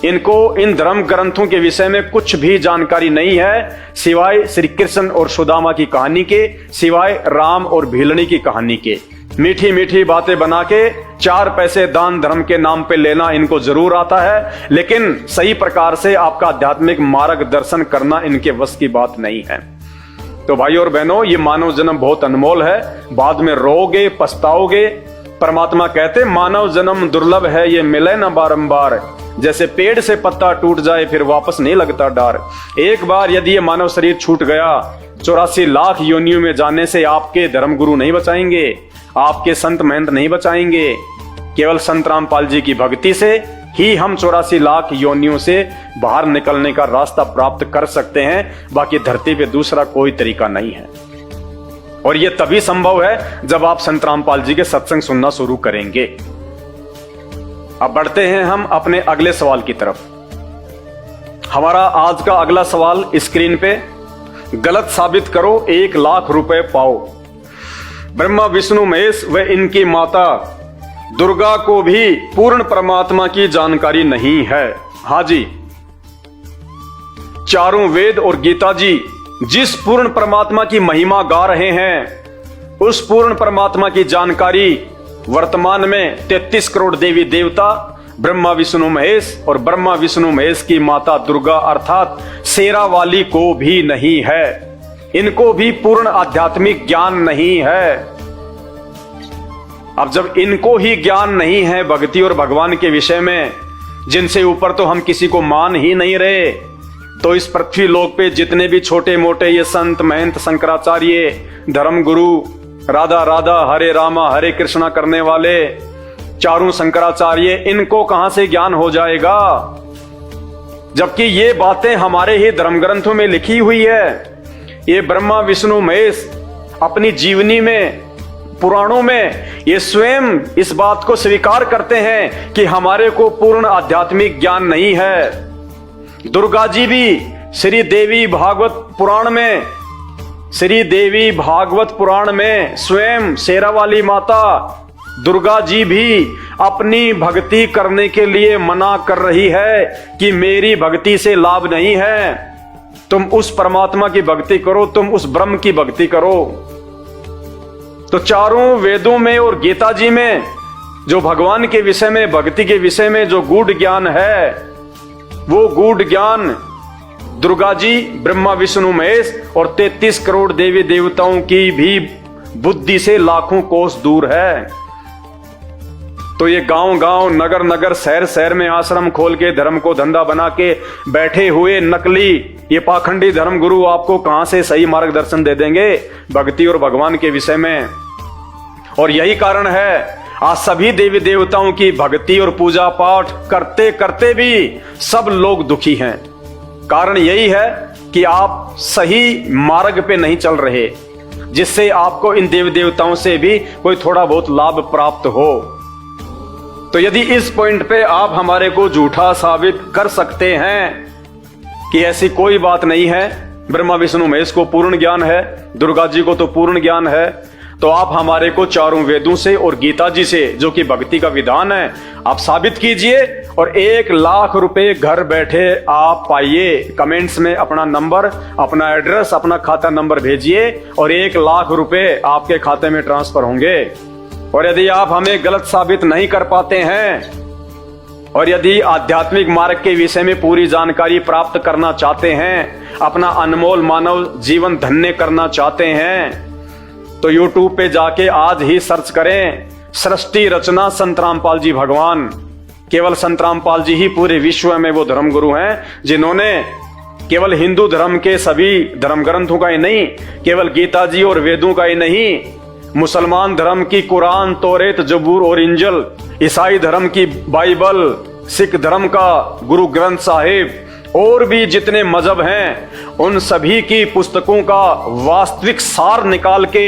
इनको इन धर्म ग्रंथों के विषय में कुछ भी जानकारी नहीं है सिवाय श्री कृष्ण और सुदामा की कहानी के, सिवाय राम और भीलनी की कहानी के। मीठी मीठी बातें बना के 4 पैसे दान धर्म के नाम पे लेना इनको जरूर आता है, लेकिन सही प्रकार से आपका आध्यात्मिक मार्गदर्शन करना इनके वश की बात नहीं है। तो भाई और बहनों, ये मानव जन्म बहुत अनमोल है, बाद में रोगे पछताओगे। परमात्मा कहते मानव जन्म दुर्लभ है, ये मिले ना बारंबार। जैसे पेड़ से पत्ता टूट जाए फिर वापस नहीं लगता डार। एक बार यदि ये मानव शरीर छूट गया, 84 लाख योनियों में जाने से आपके धर्मगुरु नहीं बचाएंगे, आपके संत महंत नहीं बचाएंगे। केवल संत रामपाल जी की भक्ति से ही हम 84 लाख योनियों से बाहर निकलने का रास्ता प्राप्त कर सकते हैं। बाकी धरती पे दूसरा कोई तरीका नहीं है, और यह तभी संभव है जब आप संत रामपाल जी के सत्संग सुनना शुरू करेंगे। अब बढ़ते हैं हम अपने अगले सवाल की तरफ। हमारा आज का अगला सवाल स्क्रीन पे, गलत साबित करो 1 लाख रुपए पाओ। ब्रह्मा विष्णु महेश व इनकी माता दुर्गा को भी पूर्ण परमात्मा की जानकारी नहीं है। हाँ जी, चारों वेद और गीता जी जिस पूर्ण परमात्मा की महिमा गा रहे हैं, उस पूर्ण परमात्मा की जानकारी वर्तमान में 33 करोड़ देवी देवता, ब्रह्मा विष्णु महेश और ब्रह्मा विष्णु महेश की माता दुर्गा अर्थात शेरा वाली को भी नहीं है। इनको भी पूर्ण आध्यात्मिक ज्ञान नहीं है। अब जब इनको ही ज्ञान नहीं है भक्ति और भगवान के विषय में, जिनसे ऊपर तो हम किसी को मान ही नहीं रहे, तो इस पृथ्वी लोक पे जितने भी छोटे मोटे ये संत महंत शंकराचार्य धर्मगुरु, राधा राधा हरे रामा हरे कृष्णा करने वाले चारों शंकराचार्य, इनको कहां से ज्ञान हो जाएगा? जबकि ये बातें हमारे ही धर्म ग्रंथों में लिखी हुई है। ये ब्रह्मा विष्णु महेश अपनी जीवनी में, पुराणों में ये स्वयं इस बात को स्वीकार करते हैं कि हमारे को पूर्ण आध्यात्मिक ज्ञान नहीं है। दुर्गा जी भी श्री देवी भागवत पुराण में, श्री देवी भागवत पुराण में स्वयं शेरा वाली माता दुर्गा जी भी अपनी भक्ति करने के लिए मना कर रही है कि मेरी भक्ति से लाभ नहीं है, तुम उस परमात्मा की भक्ति करो, तुम उस ब्रह्म की भक्ति करो। तो चारों वेदों में और गीता जी में जो भगवान के विषय में, भक्ति के विषय में जो गूढ़ ज्ञान है, वो गूढ़ ज्ञान दुर्गा जी, ब्रह्मा विष्णु महेश और 33 करोड़ देवी देवताओं की भी बुद्धि से लाखों कोस दूर है। तो ये गांव गांव, नगर नगर, शहर शहर में आश्रम खोल के धर्म को धंधा बना के बैठे हुए नकली ये पाखंडी धर्म गुरु आपको कहां से सही मार्गदर्शन दे देंगे भक्ति और भगवान के विषय में? और यही कारण है आज सभी देवी देवताओं की भक्ति और पूजा पाठ करते करते भी सब लोग दुखी हैं। कारण यही है कि आप सही मार्ग पे नहीं चल रहे, जिससे आपको इन देवी देवताओं से भी कोई थोड़ा बहुत लाभ प्राप्त हो। तो यदि इस पॉइंट पे आप हमारे को झूठा साबित कर सकते हैं कि ऐसी कोई बात नहीं है, ब्रह्मा विष्णु महेश को पूर्ण ज्ञान है, दुर्गा जी को तो पूर्ण ज्ञान है, तो आप हमारे को चारों वेदों से और गीता जी से, जो कि भक्ति का विधान है, आप साबित कीजिए और 1 लाख रुपए घर बैठे आप पाइए। कमेंट्स में अपना नंबर, अपना एड्रेस, अपना खाता नंबर भेजिए और 1 लाख रुपए आपके खाते में ट्रांसफर होंगे। और यदि आप हमें गलत साबित नहीं कर पाते हैं और यदि आध्यात्मिक मार्ग के विषय में पूरी जानकारी प्राप्त करना चाहते हैं, अपना अनमोल मानव जीवन धन्य करना चाहते हैं, तो YouTube पे जाके आज ही सर्च करें सृष्टि रचना संत रामपाल जी भगवान। केवल संत रामपाल जी ही पूरे विश्व में वो धर्मगुरु हैं जिन्होंने केवल हिंदू धर्म के सभी धर्म ग्रंथों का ही नहीं, केवल गीता जी और वेदों का ही नहीं, मुसलमान धर्म की कुरान, तौरेत, जबूर और इंजल, ईसाई धर्म की बाइबल, सिख धर्म का गुरु ग्रंथ साहिब और भी जितने मजहब हैं, उन सभी की पुस्तकों का वास्तविक सार निकाल के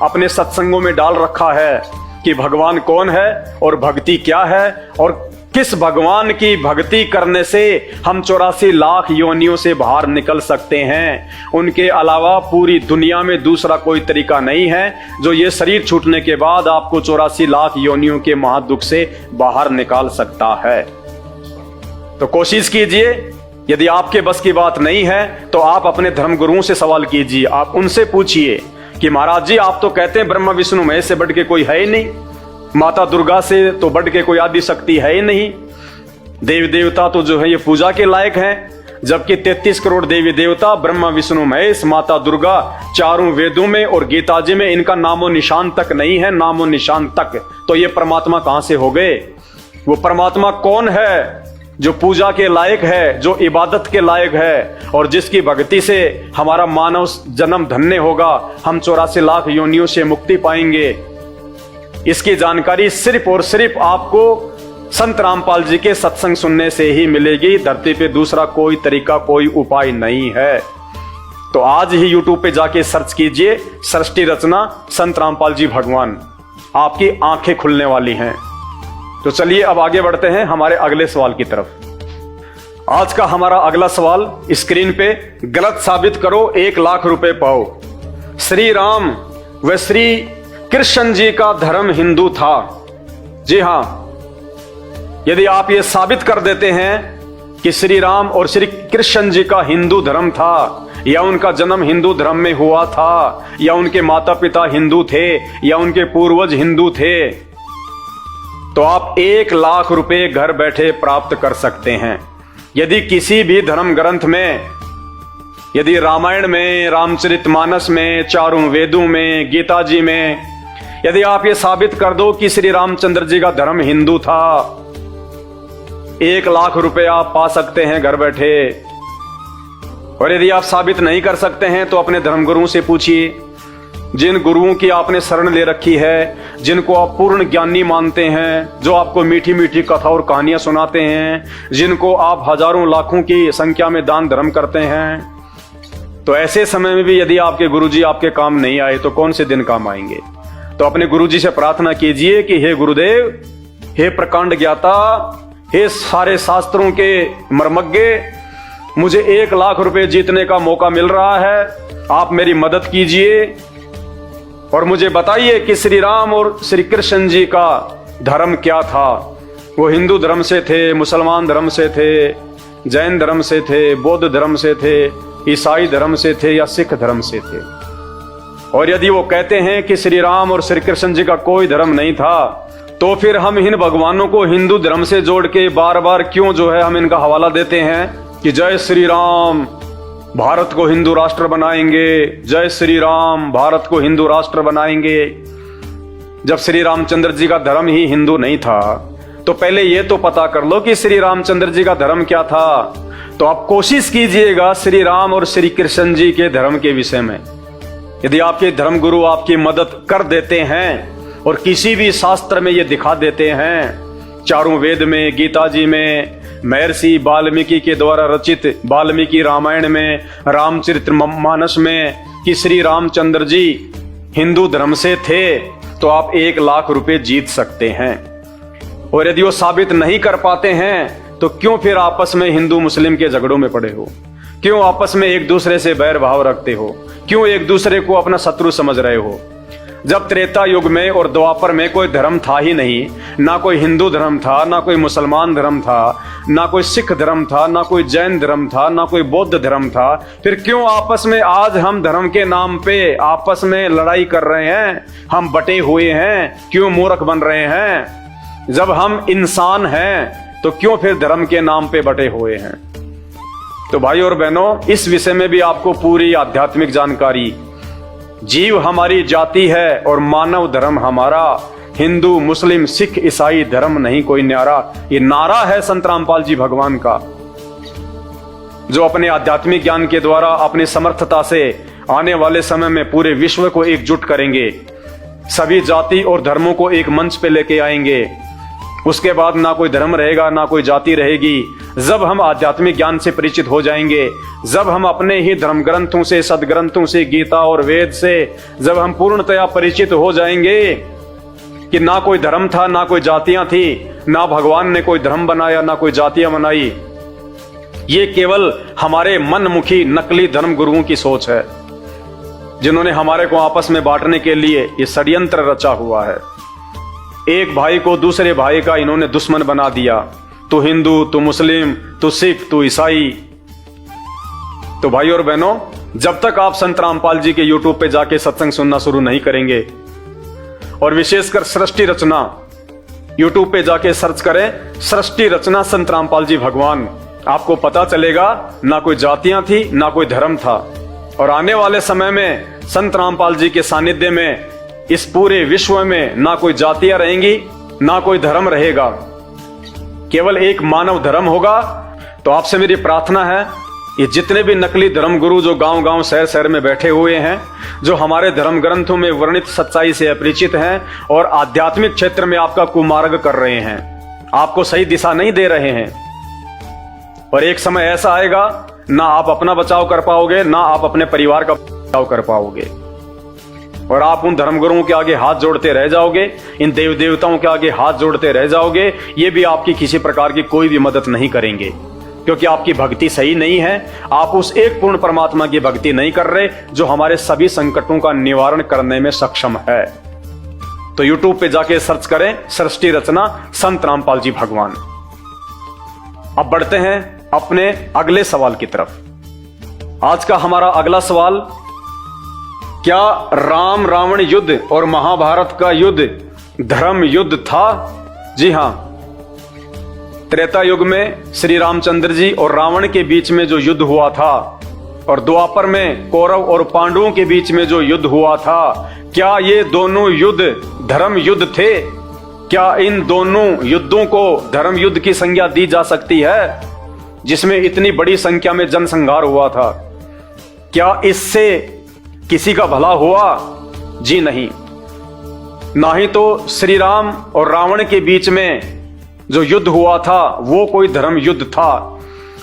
अपने सत्संगों में डाल रखा है कि भगवान कौन है और भक्ति क्या है और किस भगवान की भक्ति करने से हम 84 लाख योनियों से बाहर निकल सकते हैं। उनके अलावा पूरी दुनिया में दूसरा कोई तरीका नहीं है जो ये शरीर छूटने के बाद आपको 84 लाख योनियों के महादुख से बाहर निकाल सकता है। तो कोशिश कीजिए, यदि आपके बस की बात नहीं है तो आप अपने धर्मगुरुओं से सवाल कीजिए। आप उनसे पूछिए कि महाराज जी, आप तो कहते हैं ब्रह्मा विष्णु महेश से बढ़ के कोई है ही नहीं, माता दुर्गा से तो बढ़ के कोई आदि शक्ति है ही नहीं, देवी देवता तो जो है ये पूजा के लायक हैं, जबकि 33 करोड़ देवी देवता ब्रह्मा विष्णु महेश माता दुर्गा चारों वेदों में और गीता जी में इनका नामो निशान तक नहीं है, नामो निशान तक। तो ये परमात्मा कहां से हो गए? वो परमात्मा कौन है जो पूजा के लायक है, जो इबादत के लायक है और जिसकी भक्ति से हमारा मानव जन्म धन्य होगा, हम 84 लाख योनियों से मुक्ति पाएंगे। इसकी जानकारी सिर्फ और सिर्फ आपको संत रामपाल जी के सत्संग सुनने से ही मिलेगी। धरती पे दूसरा कोई तरीका, कोई उपाय नहीं है। तो आज ही YouTube पे जाके सर्च कीजिए, सृष्टि रचना संत रामपाल जी भगवान, आपकी आंखें खुलने वाली हैं। तो चलिए अब आगे बढ़ते हैं हमारे अगले सवाल की तरफ। आज का हमारा अगला सवाल स्क्रीन पे, गलत साबित करो 1 लाख रुपए पाओ। श्री राम व श्री कृष्ण जी का धर्म हिंदू था। जी हां, यदि आप ये साबित कर देते हैं कि श्री राम और श्री कृष्ण जी का हिंदू धर्म था, या उनका जन्म हिंदू धर्म में हुआ था, या उनके माता पिता हिंदू थे, या उनके पूर्वज हिंदू थे, तो आप 1 लाख रुपए घर बैठे प्राप्त कर सकते हैं। यदि किसी भी धर्म ग्रंथ में, यदि रामायण में, रामचरितमानस में, चारों वेदों में, गीता जी में, यदि आप ये साबित कर दो कि श्री रामचंद्र जी का धर्म हिंदू था, 1 लाख रुपए आप पा सकते हैं घर बैठे। और यदि आप साबित नहीं कर सकते हैं तो अपने धर्मगुरुओं से पूछिए, जिन गुरुओं की आपने शरण ले रखी है, जिनको आप पूर्ण ज्ञानी मानते हैं, जो आपको मीठी मीठी कथा और कहानियां सुनाते हैं, जिनको आप हजारों लाखों की संख्या में दान धर्म करते हैं, तो ऐसे समय में भी यदि आपके गुरुजी आपके काम नहीं आए तो कौन से दिन काम आएंगे? तो अपने गुरुजी से प्रार्थना कीजिए कि हे गुरुदेव, हे प्रकांड ज्ञाता, हे सारे शास्त्रों के मर्मज्ञ, मुझे 1 लाख रुपए जीतने का मौका मिल रहा है, आप मेरी मदद कीजिए और मुझे बताइए कि श्री राम और श्री कृष्ण जी का धर्म क्या था। वो हिंदू धर्म से थे, मुसलमान धर्म से थे, जैन धर्म से थे, बौद्ध धर्म से थे, ईसाई धर्म से थे, या सिख धर्म से थे। और यदि वो कहते हैं कि श्री राम और श्री कृष्ण जी का कोई धर्म नहीं था, तो फिर हम इन भगवानों को हिंदू धर्म से जोड़ के बार बार क्यों जो है हम इनका हवाला देते हैं कि जय श्री राम, भारत को हिंदू राष्ट्र बनाएंगे, जय श्री राम, भारत को हिंदू राष्ट्र बनाएंगे, जब श्री रामचंद्र जी का धर्म ही हिंदू नहीं था। तो पहले ये तो पता कर लो कि श्री रामचंद्र जी का धर्म क्या था। तो आप कोशिश कीजिएगा श्री राम और श्री कृष्ण जी के धर्म के विषय में। यदि आपके धर्मगुरु आपकी मदद कर देते हैं और किसी भी शास्त्र में ये दिखा देते हैं, चारों वेद में, गीता जी में, महर्षि वाल्मीकि के द्वारा रचित वाल्मीकि रामायण में, रामचरितमानस में, कि श्री रामचंद्र जी हिंदू धर्म से थे, तो आप 1 लाख रुपए जीत सकते हैं। और यदि वो साबित नहीं कर पाते हैं तो क्यों फिर आपस में हिंदू मुस्लिम के झगड़ों में पड़े हो? क्यों आपस में एक दूसरे से बैर भाव रखते हो? क्यों एक दूसरे को अपना शत्रु समझ रहे हो? जब त्रेता युग में और द्वापर में कोई धर्म था ही नहीं, ना कोई हिंदू धर्म था, ना कोई मुसलमान धर्म था, ना कोई सिख धर्म था, ना कोई जैन धर्म था, ना कोई बौद्ध धर्म था, फिर क्यों आपस में आज हम धर्म के नाम पे आपस में लड़ाई कर रहे हैं? हम बटे हुए हैं, क्यों मूर्ख बन रहे हैं? जब हम इंसान हैं तो क्यों फिर धर्म के नाम पे बटे हुए हैं? तो भाई और बहनों, इस विषय में भी आपको पूरी आध्यात्मिक जानकारी, जीव हमारी जाति है और मानव धर्म हमारा, हिंदू मुस्लिम सिख ईसाई धर्म नहीं कोई न्यारा, ये नारा है संत रामपाल जी भगवान का, जो अपने आध्यात्मिक ज्ञान के द्वारा अपनी समर्थता से आने वाले समय में पूरे विश्व को एकजुट करेंगे, सभी जाति और धर्मों को एक मंच पे लेके आएंगे। उसके बाद ना कोई धर्म रहेगा, ना कोई जाति रहेगी। जब हम आध्यात्मिक ज्ञान से परिचित हो जाएंगे, जब हम अपने ही धर्म ग्रंथों से, सदग्रंथों से, गीता और वेद से जब हम पूर्णतया परिचित हो जाएंगे, कि ना कोई धर्म था, ना कोई जातियां थी, ना भगवान ने कोई धर्म बनाया, ना कोई जातियां बनाई। ये केवल हमारे मनमुखी नकली धर्म गुरुओं की सोच है, जिन्होंने हमारे को आपस में बांटने के लिए ये षड्यंत्र रचा हुआ है। एक भाई को दूसरे भाई का इन्होंने दुश्मन बना दिया। तू हिंदू, तू मुस्लिम, तू सिख, तू ईसाई। तो भाई और बहनों, जब तक आप संत रामपाल जी के यूट्यूब पे जाके सत्संग सुनना शुरू नहीं करेंगे, और विशेषकर सृष्टि रचना यूट्यूब पे जाके सर्च करें, सृष्टि रचना संत रामपाल जी भगवान, आपको पता चलेगा ना कोई जातियां थी, ना कोई धर्म था। और आने वाले समय में संत रामपाल जी के सानिध्य में इस पूरे विश्व में ना कोई जातियां रहेंगी, ना कोई धर्म रहेगा, केवल एक मानव धर्म होगा। तो आपसे मेरी प्रार्थना है, ये जितने भी नकली धर्म गुरु जो गांव-गांव, शहर-शहर में बैठे हुए हैं, जो हमारे धर्म ग्रंथों में वर्णित सच्चाई से अपरिचित हैं और आध्यात्मिक क्षेत्र में आपका कुमार्ग कर रहे हैं, आपको सही दिशा नहीं दे रहे हैं। और एक समय ऐसा आएगा, ना आप अपना बचाव कर पाओगे, ना आप अपने परिवार का बचाव कर पाओगे, और आप उन धर्मगुरुओं के आगे हाथ जोड़ते रह जाओगे, इन देव देवताओं के आगे हाथ जोड़ते रह जाओगे। ये भी आपकी किसी प्रकार की कोई भी मदद नहीं करेंगे, क्योंकि आपकी भक्ति सही नहीं है। आप उस एक पूर्ण परमात्मा की भक्ति नहीं कर रहे, जो हमारे सभी संकटों का निवारण करने में सक्षम है। तो यूट्यूब पे जाके सर्च करें, सृष्टि रचना संत रामपाल जी भगवान। अब बढ़ते हैं अपने अगले सवाल की तरफ। आज का हमारा अगला सवाल, क्या राम रावण युद्ध और महाभारत का युद्ध धर्म युद्ध था? जी हां, त्रेता युग में श्री रामचंद्र जी और रावण के बीच में जो युद्ध हुआ था, और द्वापर में कौरव और पांडवों के बीच में जो युद्ध हुआ था, क्या ये दोनों युद्ध धर्म युद्ध थे? क्या इन दोनों युद्धों को धर्म युद्ध की संज्ञा दी जा सकती है, जिसमें इतनी बड़ी संख्या में जनसंहार हुआ था? क्या इससे किसी का भला हुआ? जी नहीं। ना ही तो श्री राम और रावण के बीच में जो युद्ध हुआ था वो कोई धर्म युद्ध था,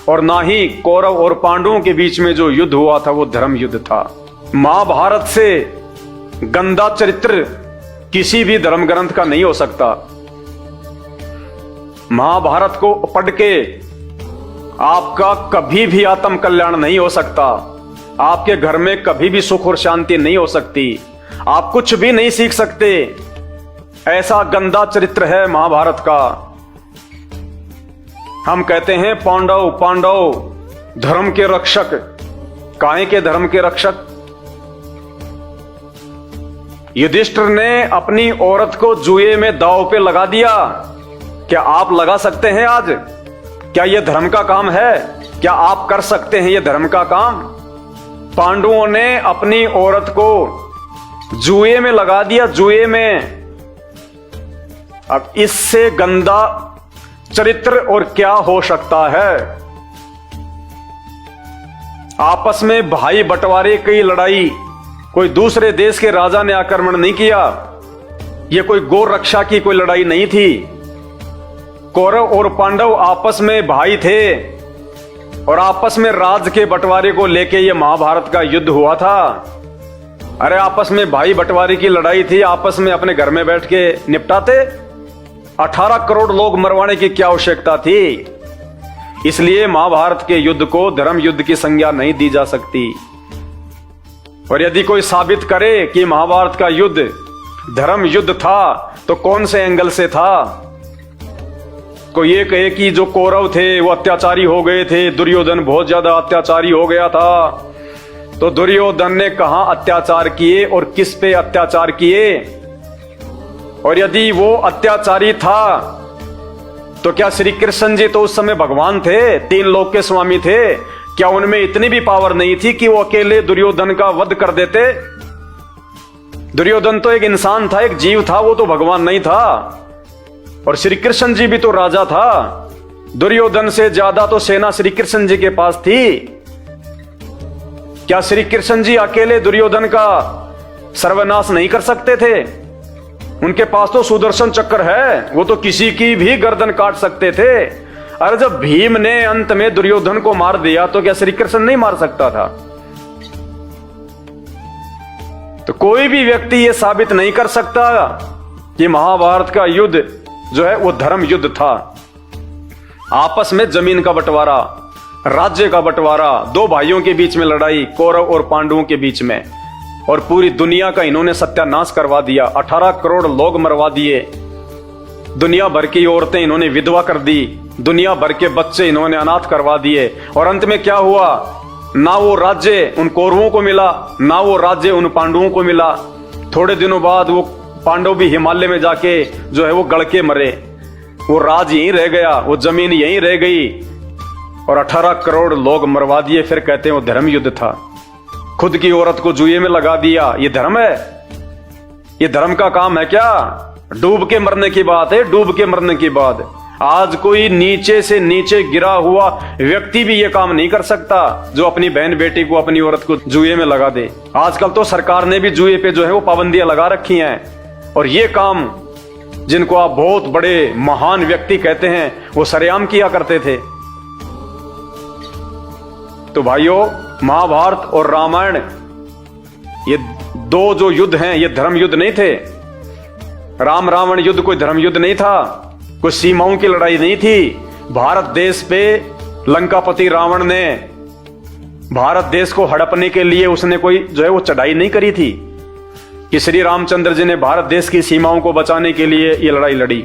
और ना ही कौरव और पांडवों के बीच में जो युद्ध हुआ था वो धर्म युद्ध था। महाभारत से गंदा चरित्र किसी भी धर्म ग्रंथ का नहीं हो सकता। महाभारत को पढ़ के आपका कभी भी आत्म कल्याण नहीं हो सकता, आपके घर में कभी भी सुख और शांति नहीं हो सकती, आप कुछ भी नहीं सीख सकते। ऐसा गंदा चरित्र है महाभारत का। हम कहते हैं पांडव पांडव धर्म के रक्षक। काहे के धर्म के रक्षक? युधिष्ठिर ने अपनी औरत को जुए में दांव पे लगा दिया। क्या आप लगा सकते हैं आज? क्या यह धर्म का काम है? क्या आप कर सकते हैं यह धर्म का काम? पांडवों ने अपनी औरत को जुए में लगा दिया, जुए में। अब इससे गंदा चरित्र और क्या हो सकता है? आपस में भाई बंटवारे की लड़ाई, कोई दूसरे देश के राजा ने आक्रमण नहीं किया, यह कोई गौ रक्षा की कोई लड़ाई नहीं थी। कौरव और पांडव आपस में भाई थे, और आपस में राज के बंटवारे को लेके यह महाभारत का युद्ध हुआ था। अरे आपस में भाई बंटवारे की लड़ाई थी, आपस में अपने घर में बैठ के निपटाते। 18 करोड़ लोग मरवाने की क्या आवश्यकता थी? इसलिए महाभारत के युद्ध को धर्म युद्ध की संज्ञा नहीं दी जा सकती। और यदि कोई साबित करे कि महाभारत का युद्ध धर्म युद्ध था, तो कौन से एंगल से था? कोई ये कहे कि जो कौरव थे वो अत्याचारी हो गए थे, दुर्योधन बहुत ज्यादा अत्याचारी हो गया था, तो दुर्योधन ने कहां अत्याचार किए और किस पे अत्याचार किए? और यदि वो अत्याचारी था, तो क्या श्री कृष्ण जी तो उस समय भगवान थे, 3 लोक के स्वामी थे? क्या उनमें इतनी भी पावर नहीं थी कि वो अकेले दुर्योधन का वध कर देते? दुर्योधन तो एक इंसान था, एक जीव था, वो तो भगवान नहीं था। और श्री कृष्ण जी भी तो राजा था। दुर्योधन से ज्यादा तो सेना श्री कृष्ण जी के पास थी। क्या श्री कृष्ण जी अकेले दुर्योधन का सर्वनाश नहीं कर सकते थे? उनके पास तो सुदर्शन चक्र है, वो तो किसी की भी गर्दन काट सकते थे। अरे जब भीम ने अंत में दुर्योधन को मार दिया, तो क्या श्री कृष्ण नहीं मार सकता था? तो कोई भी व्यक्ति यह साबित नहीं कर सकता कि महाभारत का युद्ध जो है वो धर्म युद्ध था। आपस में जमीन का बंटवारा, राज्य का बंटवारा, दो भाइयों के बीच में लड़ाई, कौरव और पांडवों के बीच में, और पूरी दुनिया का इन्होंने सत्यानाश करवा दिया। 18 करोड़ लोग मरवा दिए, दुनिया भर की औरतें इन्होंने विधवा कर दी, दुनिया भर के बच्चे इन्होंने अनाथ करवा दिए। और अंत में क्या हुआ? ना वो राज्य उन कौरवों को मिला, ना वो राज्य उन पांडवों को मिला। थोड़े दिनों बाद वो पांडव भी हिमालय में जाके जो है वो गड़ के मरे, वो राज यहीं रह गया, वो जमीन यहीं रह गई, और 18 करोड़ लोग मरवा दिए। फिर कहते हैं वो धर्म युद्ध था। खुद की औरत को जुए में लगा दिया, ये धर्म है? ये धर्म का काम है क्या? डूब के मरने की बात है, डूब के मरने की बात। आज कोई नीचे से नीचे गिरा हुआ व्यक्ति भी ये काम नहीं कर सकता जो अपनी बहन बेटी को, अपनी औरत को जुए में लगा दे। आजकल तो सरकार ने भी जुए पे जो है वो पाबंदियां लगा रखी हैं, और ये काम जिनको आप बहुत बड़े महान व्यक्ति कहते हैं वो सरेआम किया करते थे। तो भाइयों, महाभारत और रामायण ये दो जो युद्ध हैं ये धर्म युद्ध नहीं थे। राम रावण युद्ध कोई धर्म युद्ध नहीं था, कोई सीमाओं की लड़ाई नहीं थी। भारत देश पे लंकापति रावण ने भारत देश को हड़पने के लिए उसने कोई जो है वो चढ़ाई नहीं करी थी कि श्री रामचंद्र जी ने भारत देश की सीमाओं को बचाने के लिए ये लड़ाई लड़ी।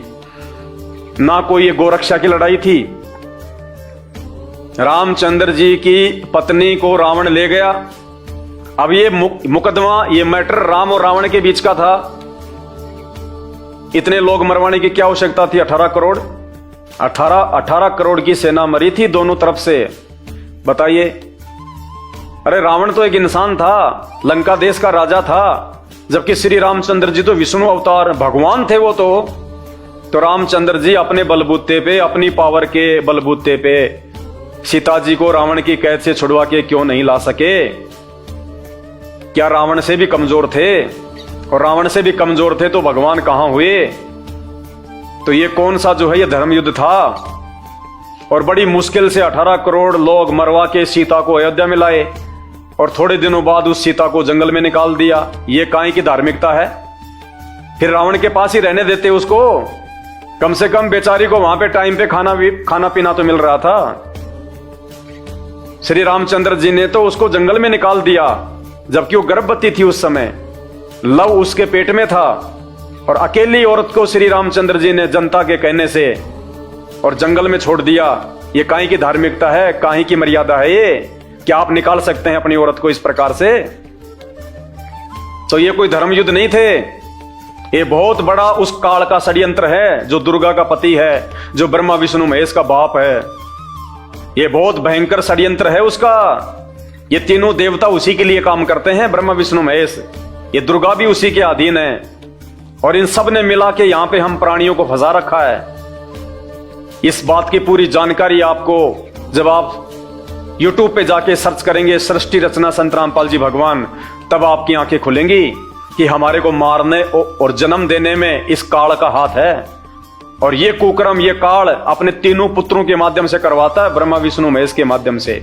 ना कोई ये गोरक्षा की लड़ाई थी। रामचंद्र जी की पत्नी को रावण ले गया। अब ये मुकदमा, ये मैटर राम और रावण के बीच का था। इतने लोग मरवाने की क्या आवश्यकता थी? 18 करोड़, 18 करोड़ की सेना मरी थी दोनों तरफ से। बताइए, अरे रावण तो एक इंसान था, लंका देश का राजा था, जबकि श्री रामचंद्र जी तो विष्णु अवतार भगवान थे। वो तो रामचंद्र जी अपने बलबूते पे, अपनी पावर के बलबूते पे सीता जी को रावण की कैद से छुड़वा के क्यों नहीं ला सके? क्या रावण से भी कमजोर थे? और रावण से भी कमजोर थे तो भगवान कहां हुए? तो ये कौन सा जो है ये धर्म युद्ध था? और बड़ी मुश्किल से 18 करोड़ लोग मरवा के सीता को अयोध्या में लाए, और थोड़े दिनों बाद उस सीता को जंगल में निकाल दिया। ये काहे की धार्मिकता है? फिर रावण के पास ही रहने देते उसको, कम से कम बेचारी को वहां पे टाइम पे खाना पीना तो मिल रहा था। श्री रामचंद्र जी ने तो उसको जंगल में निकाल दिया, जबकि वो गर्भवती थी उस समय, लव उसके पेट में था, और अकेली औरत को श्री रामचंद्र जी ने जनता के कहने से और जंगल में छोड़ दिया। ये काहे की धार्मिकता है? काहे की मर्यादा है ये? क्या आप निकाल सकते हैं अपनी औरत को इस प्रकार से? तो ये कोई धर्म युद्ध नहीं थे। ये बहुत बड़ा उस काल का षड्यंत्र है, जो दुर्गा का पति है, जो ब्रह्मा विष्णु महेश का बाप है। ये बहुत भयंकर षड्यंत्र है उसका। ये तीनों देवता उसी के लिए काम करते हैं, ब्रह्मा विष्णु महेश। ये दुर्गा भी उसी के अधीन है, और इन सब ने मिला के यहां पे हम प्राणियों को फंसा रखा है। इस बात की पूरी जानकारी आपको जब आप YouTube पे जाके सर्च करेंगे सृष्टि रचना संत रामपाल जी भगवान, तब आपकी आंखें खुलेंगी कि हमारे को मारने और जन्म देने में इस काल का हाथ है। और ये कुकर्म, ये काल अपने तीनों पुत्रों के माध्यम से करवाता है, ब्रह्मा विष्णु महेश के माध्यम से।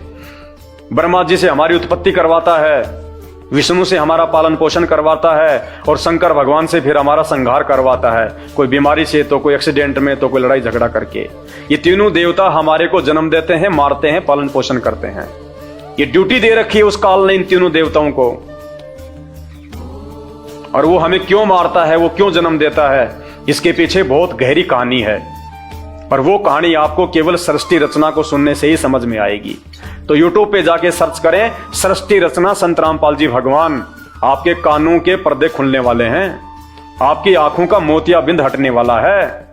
ब्रह्मा जी से हमारी उत्पत्ति करवाता है, विष्णु से हमारा पालन पोषण करवाता है, और शंकर भगवान से फिर हमारा संहार करवाता है, कोई बीमारी से, तो कोई एक्सीडेंट में, तो कोई लड़ाई झगड़ा करके। ये तीनों देवता हमारे को जन्म देते हैं, मारते हैं, पालन पोषण करते हैं। ये ड्यूटी दे रखी है उस काल ने इन तीनों देवताओं को। और वो हमें क्यों मारता है, वो क्यों जन्म देता है, इसके पीछे बहुत गहरी कहानी है। और वो कहानी आपको केवल सृष्टि रचना को सुनने से ही समझ में आएगी। तो YouTube पे जाके सर्च करें सृष्टि रचना संत रामपाल जी भगवान, आपके कानों के पर्दे खुलने वाले हैं, आपकी आंखों का मोतियाबिंद हटने वाला है।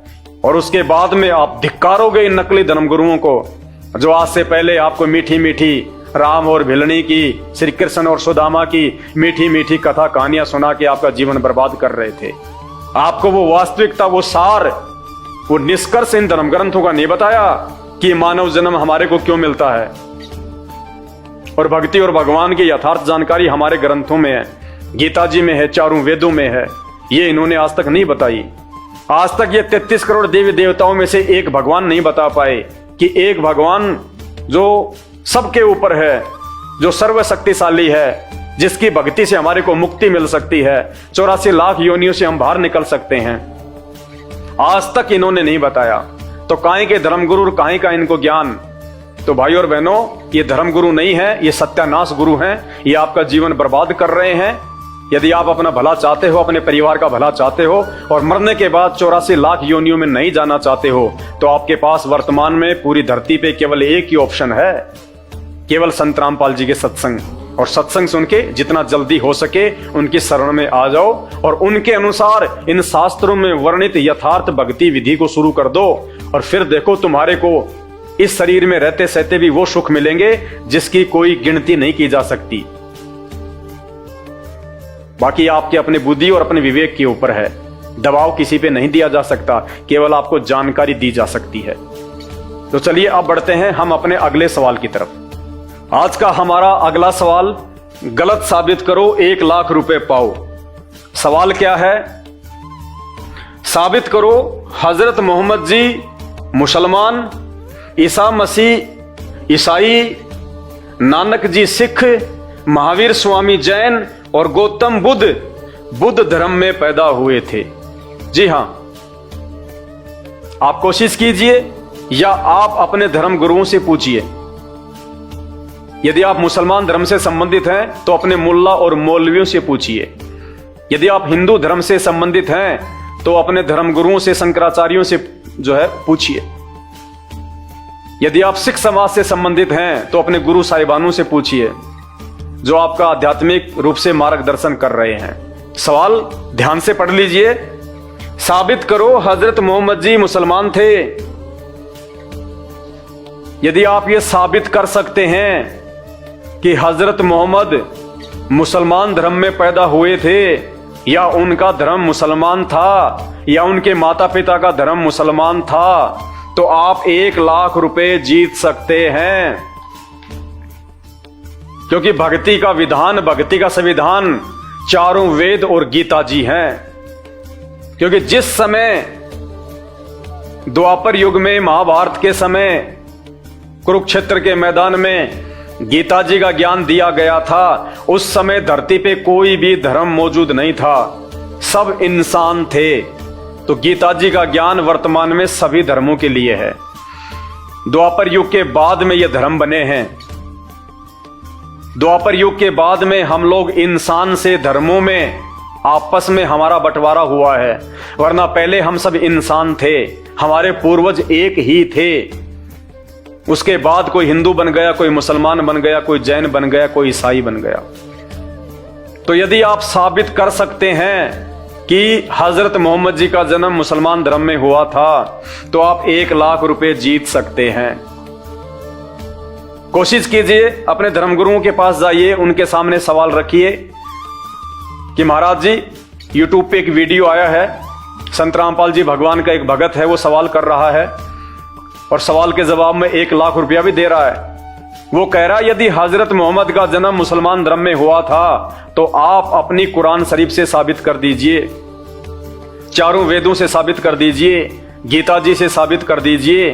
और उसके बाद में आप धिक्कारोगे इन नकली धर्मगुरुओं को, जो आज से पहले आपको मीठी मीठी राम और भिलनी की, श्री कृष्ण और सुदामा की मीठी मीठी कथा कहानियां सुना के आपका जीवन बर्बाद कर रहे थे। आपको वो वास्तविकता, वो सार, वो निष्कर्ष इन धर्म ग्रंथों का नहीं बताया कि मानव जन्म हमारे को क्यों मिलता है। और भक्ति और भगवान की यथार्थ जानकारी हमारे ग्रंथों में है, गीता जी में है, चारों वेदों में है। ये इन्होंने आज तक नहीं बताई। आज तक ये 33 करोड़ देवी देवताओं में से एक भगवान नहीं बता पाए कि एक भगवान जो सबके ऊपर है, जो सर्वशक्तिशाली है, जिसकी भक्ति से हमारे को मुक्ति मिल सकती है, 84 लाख योनियों से हम बाहर निकल सकते हैं। आज तक इन्होंने नहीं बताया। तो काहे के धर्मगुरु और काहे का इनको ज्ञान। तो भाई और बहनों, ये धर्मगुरु नहीं है, ये सत्यानाश गुरु हैं। ये आपका जीवन बर्बाद कर रहे हैं। यदि आप अपना भला चाहते हो, अपने परिवार का भला चाहते हो और मरने के बाद 84 लाख योनियों में नहीं जाना चाहते हो, तो आपके पास वर्तमान में पूरी धरती पे केवल एक ही ऑप्शन है, केवल संत रामपाल जी के सत्संग। और सत्संग सुन के जितना जल्दी हो सके उनकी शरण में आ जाओ और उनके अनुसार इन शास्त्रों में वर्णित यथार्थ भक्ति विधि को शुरू कर दो। और फिर देखो, तुम्हारे को इस शरीर में रहते सहते भी वो सुख मिलेंगे जिसकी कोई गिनती नहीं की जा सकती। बाकी आपके अपने बुद्धि और अपने विवेक के ऊपर है। दबाव किसी पे नहीं दिया जा सकता, केवल आपको जानकारी दी जा सकती है। तो चलिए अब बढ़ते हैं हम अपने अगले सवाल की तरफ। आज का हमारा अगला सवाल, गलत साबित करो 1 लाख रुपए पाओ। सवाल क्या है? साबित करो हजरत मोहम्मद जी मुसलमान, ईसा मसीह ईसाई, नानक जी सिख, महावीर स्वामी जैन और गौतम बुद्ध धर्म में पैदा हुए थे। जी हां, आप कोशिश कीजिए या आप अपने धर्म गुरुओं से पूछिए। यदि आप मुसलमान धर्म से संबंधित हैं तो अपने मुल्ला और मौलवियों से पूछिए। यदि आप हिंदू धर्म से संबंधित हैं तो अपने धर्म गुरुओं से, शंकराचार्यों से जो है पूछिए। यदि आप सिख समाज से संबंधित हैं तो अपने गुरु साहिबानों से पूछिए जो आपका आध्यात्मिक रूप से मार्गदर्शन कर रहे हैं। सवाल ध्यान से पढ़ लीजिए। साबित करो हजरत मोहम्मद जी मुसलमान थे। यदि आप ये साबित कर सकते हैं कि हजरत मोहम्मद मुसलमान धर्म में पैदा हुए थे या उनका धर्म मुसलमान था या उनके माता पिता का धर्म मुसलमान था, तो आप 1 लाख रुपए जीत सकते हैं। क्योंकि भक्ति का विधान, भक्ति का संविधान चारों वेद और गीता जी हैं। क्योंकि जिस समय द्वापर युग में, महाभारत के समय, कुरुक्षेत्र के मैदान में गीता जी का ज्ञान दिया गया था, उस समय धरती पे कोई भी धर्म मौजूद नहीं था, सब इंसान थे। तो गीता जी का ज्ञान वर्तमान में सभी धर्मों के लिए है। द्वापर युग के बाद में ये धर्म बने हैं। द्वापर युग के बाद में हम लोग इंसान से धर्मों में आपस में हमारा बंटवारा हुआ है, वरना पहले हम सब इंसान थे, हमारे पूर्वज एक ही थे। उसके बाद कोई हिंदू बन गया, कोई मुसलमान बन गया, कोई जैन बन गया, कोई ईसाई बन गया। तो यदि आप साबित कर सकते हैं कि हजरत मोहम्मद जी का जन्म मुसलमान धर्म में हुआ था, तो आप 1 लाख रुपए जीत सकते हैं। कोशिश कीजिए, अपने धर्मगुरुओं के पास जाइए, उनके सामने सवाल रखिए कि महाराज जी, यूट्यूब पे एक वीडियो आया है, संत रामपाल जी भगवान का एक भगत है, वो सवाल कर रहा है और सवाल के जवाब में 1 लाख रुपया भी दे रहा है। वो कह रहा है यदि हजरत मोहम्मद का जन्म मुसलमान धर्म में हुआ था तो आप अपनी कुरान शरीफ से साबित कर दीजिए, चारों वेदों से साबित कर दीजिए, गीता जी से साबित कर दीजिए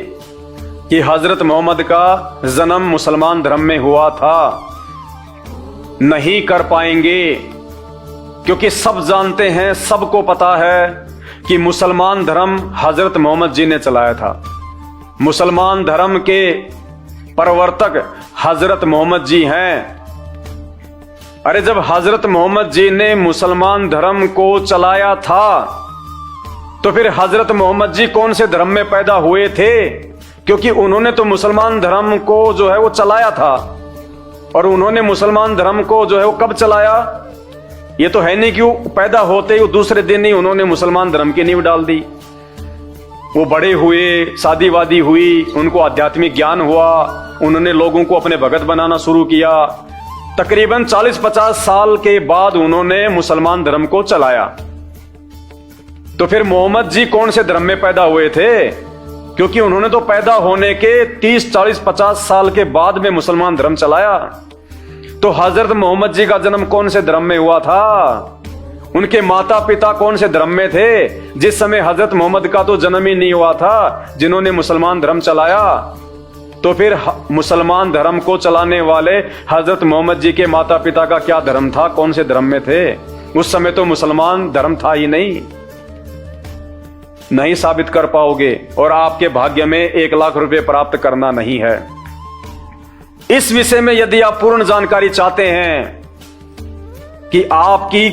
कि हजरत मोहम्मद का जन्म मुसलमान धर्म में हुआ था। नहीं कर पाएंगे, क्योंकि सब जानते हैं, सबको पता है कि मुसलमान धर्म हजरत मोहम्मद जी ने चलाया था। मुसलमान धर्म के प्रवर्तक हजरत मोहम्मद जी हैं। अरे जब हजरत मोहम्मद जी ने मुसलमान धर्म को चलाया था तो फिर हजरत मोहम्मद जी कौन से धर्म में पैदा हुए थे? क्योंकि उन्होंने तो मुसलमान धर्म को जो है वो चलाया था। और उन्होंने मुसलमान धर्म को जो है वो कब चलाया? ये तो है नहीं कि वो पैदा होते ही दूसरे दिन ही उन्होंने मुसलमान धर्म की नींव डाल दी। वो बड़े हुए, शादी वादी हुई, उनको आध्यात्मिक ज्ञान हुआ, उन्होंने लोगों को अपने भगत बनाना शुरू किया। तकरीबन 40-50 साल के बाद उन्होंने मुसलमान धर्म को चलाया। तो फिर मोहम्मद जी कौन से धर्म में पैदा हुए थे? क्योंकि उन्होंने तो पैदा होने के 30, 40, 50 साल के बाद में मुसलमान धर्म चलाया। तो हजरत मोहम्मद जी का जन्म कौन से धर्म में हुआ था? उनके माता पिता कौन से धर्म में थे? जिस समय हजरत मोहम्मद का तो जन्म ही नहीं हुआ था, जिन्होंने मुसलमान धर्म चलाया। तो फिर मुसलमान धर्म को चलाने वाले हजरत मोहम्मद जी के माता पिता का क्या धर्म था? कौन से धर्म में थे? उस समय तो मुसलमान धर्म था ही नहीं। नहीं साबित कर पाओगे और आपके भाग्य में 1 लाख रुपए प्राप्त करना नहीं है। इस विषय में यदि आप पूर्ण जानकारी चाहते हैं कि आपकी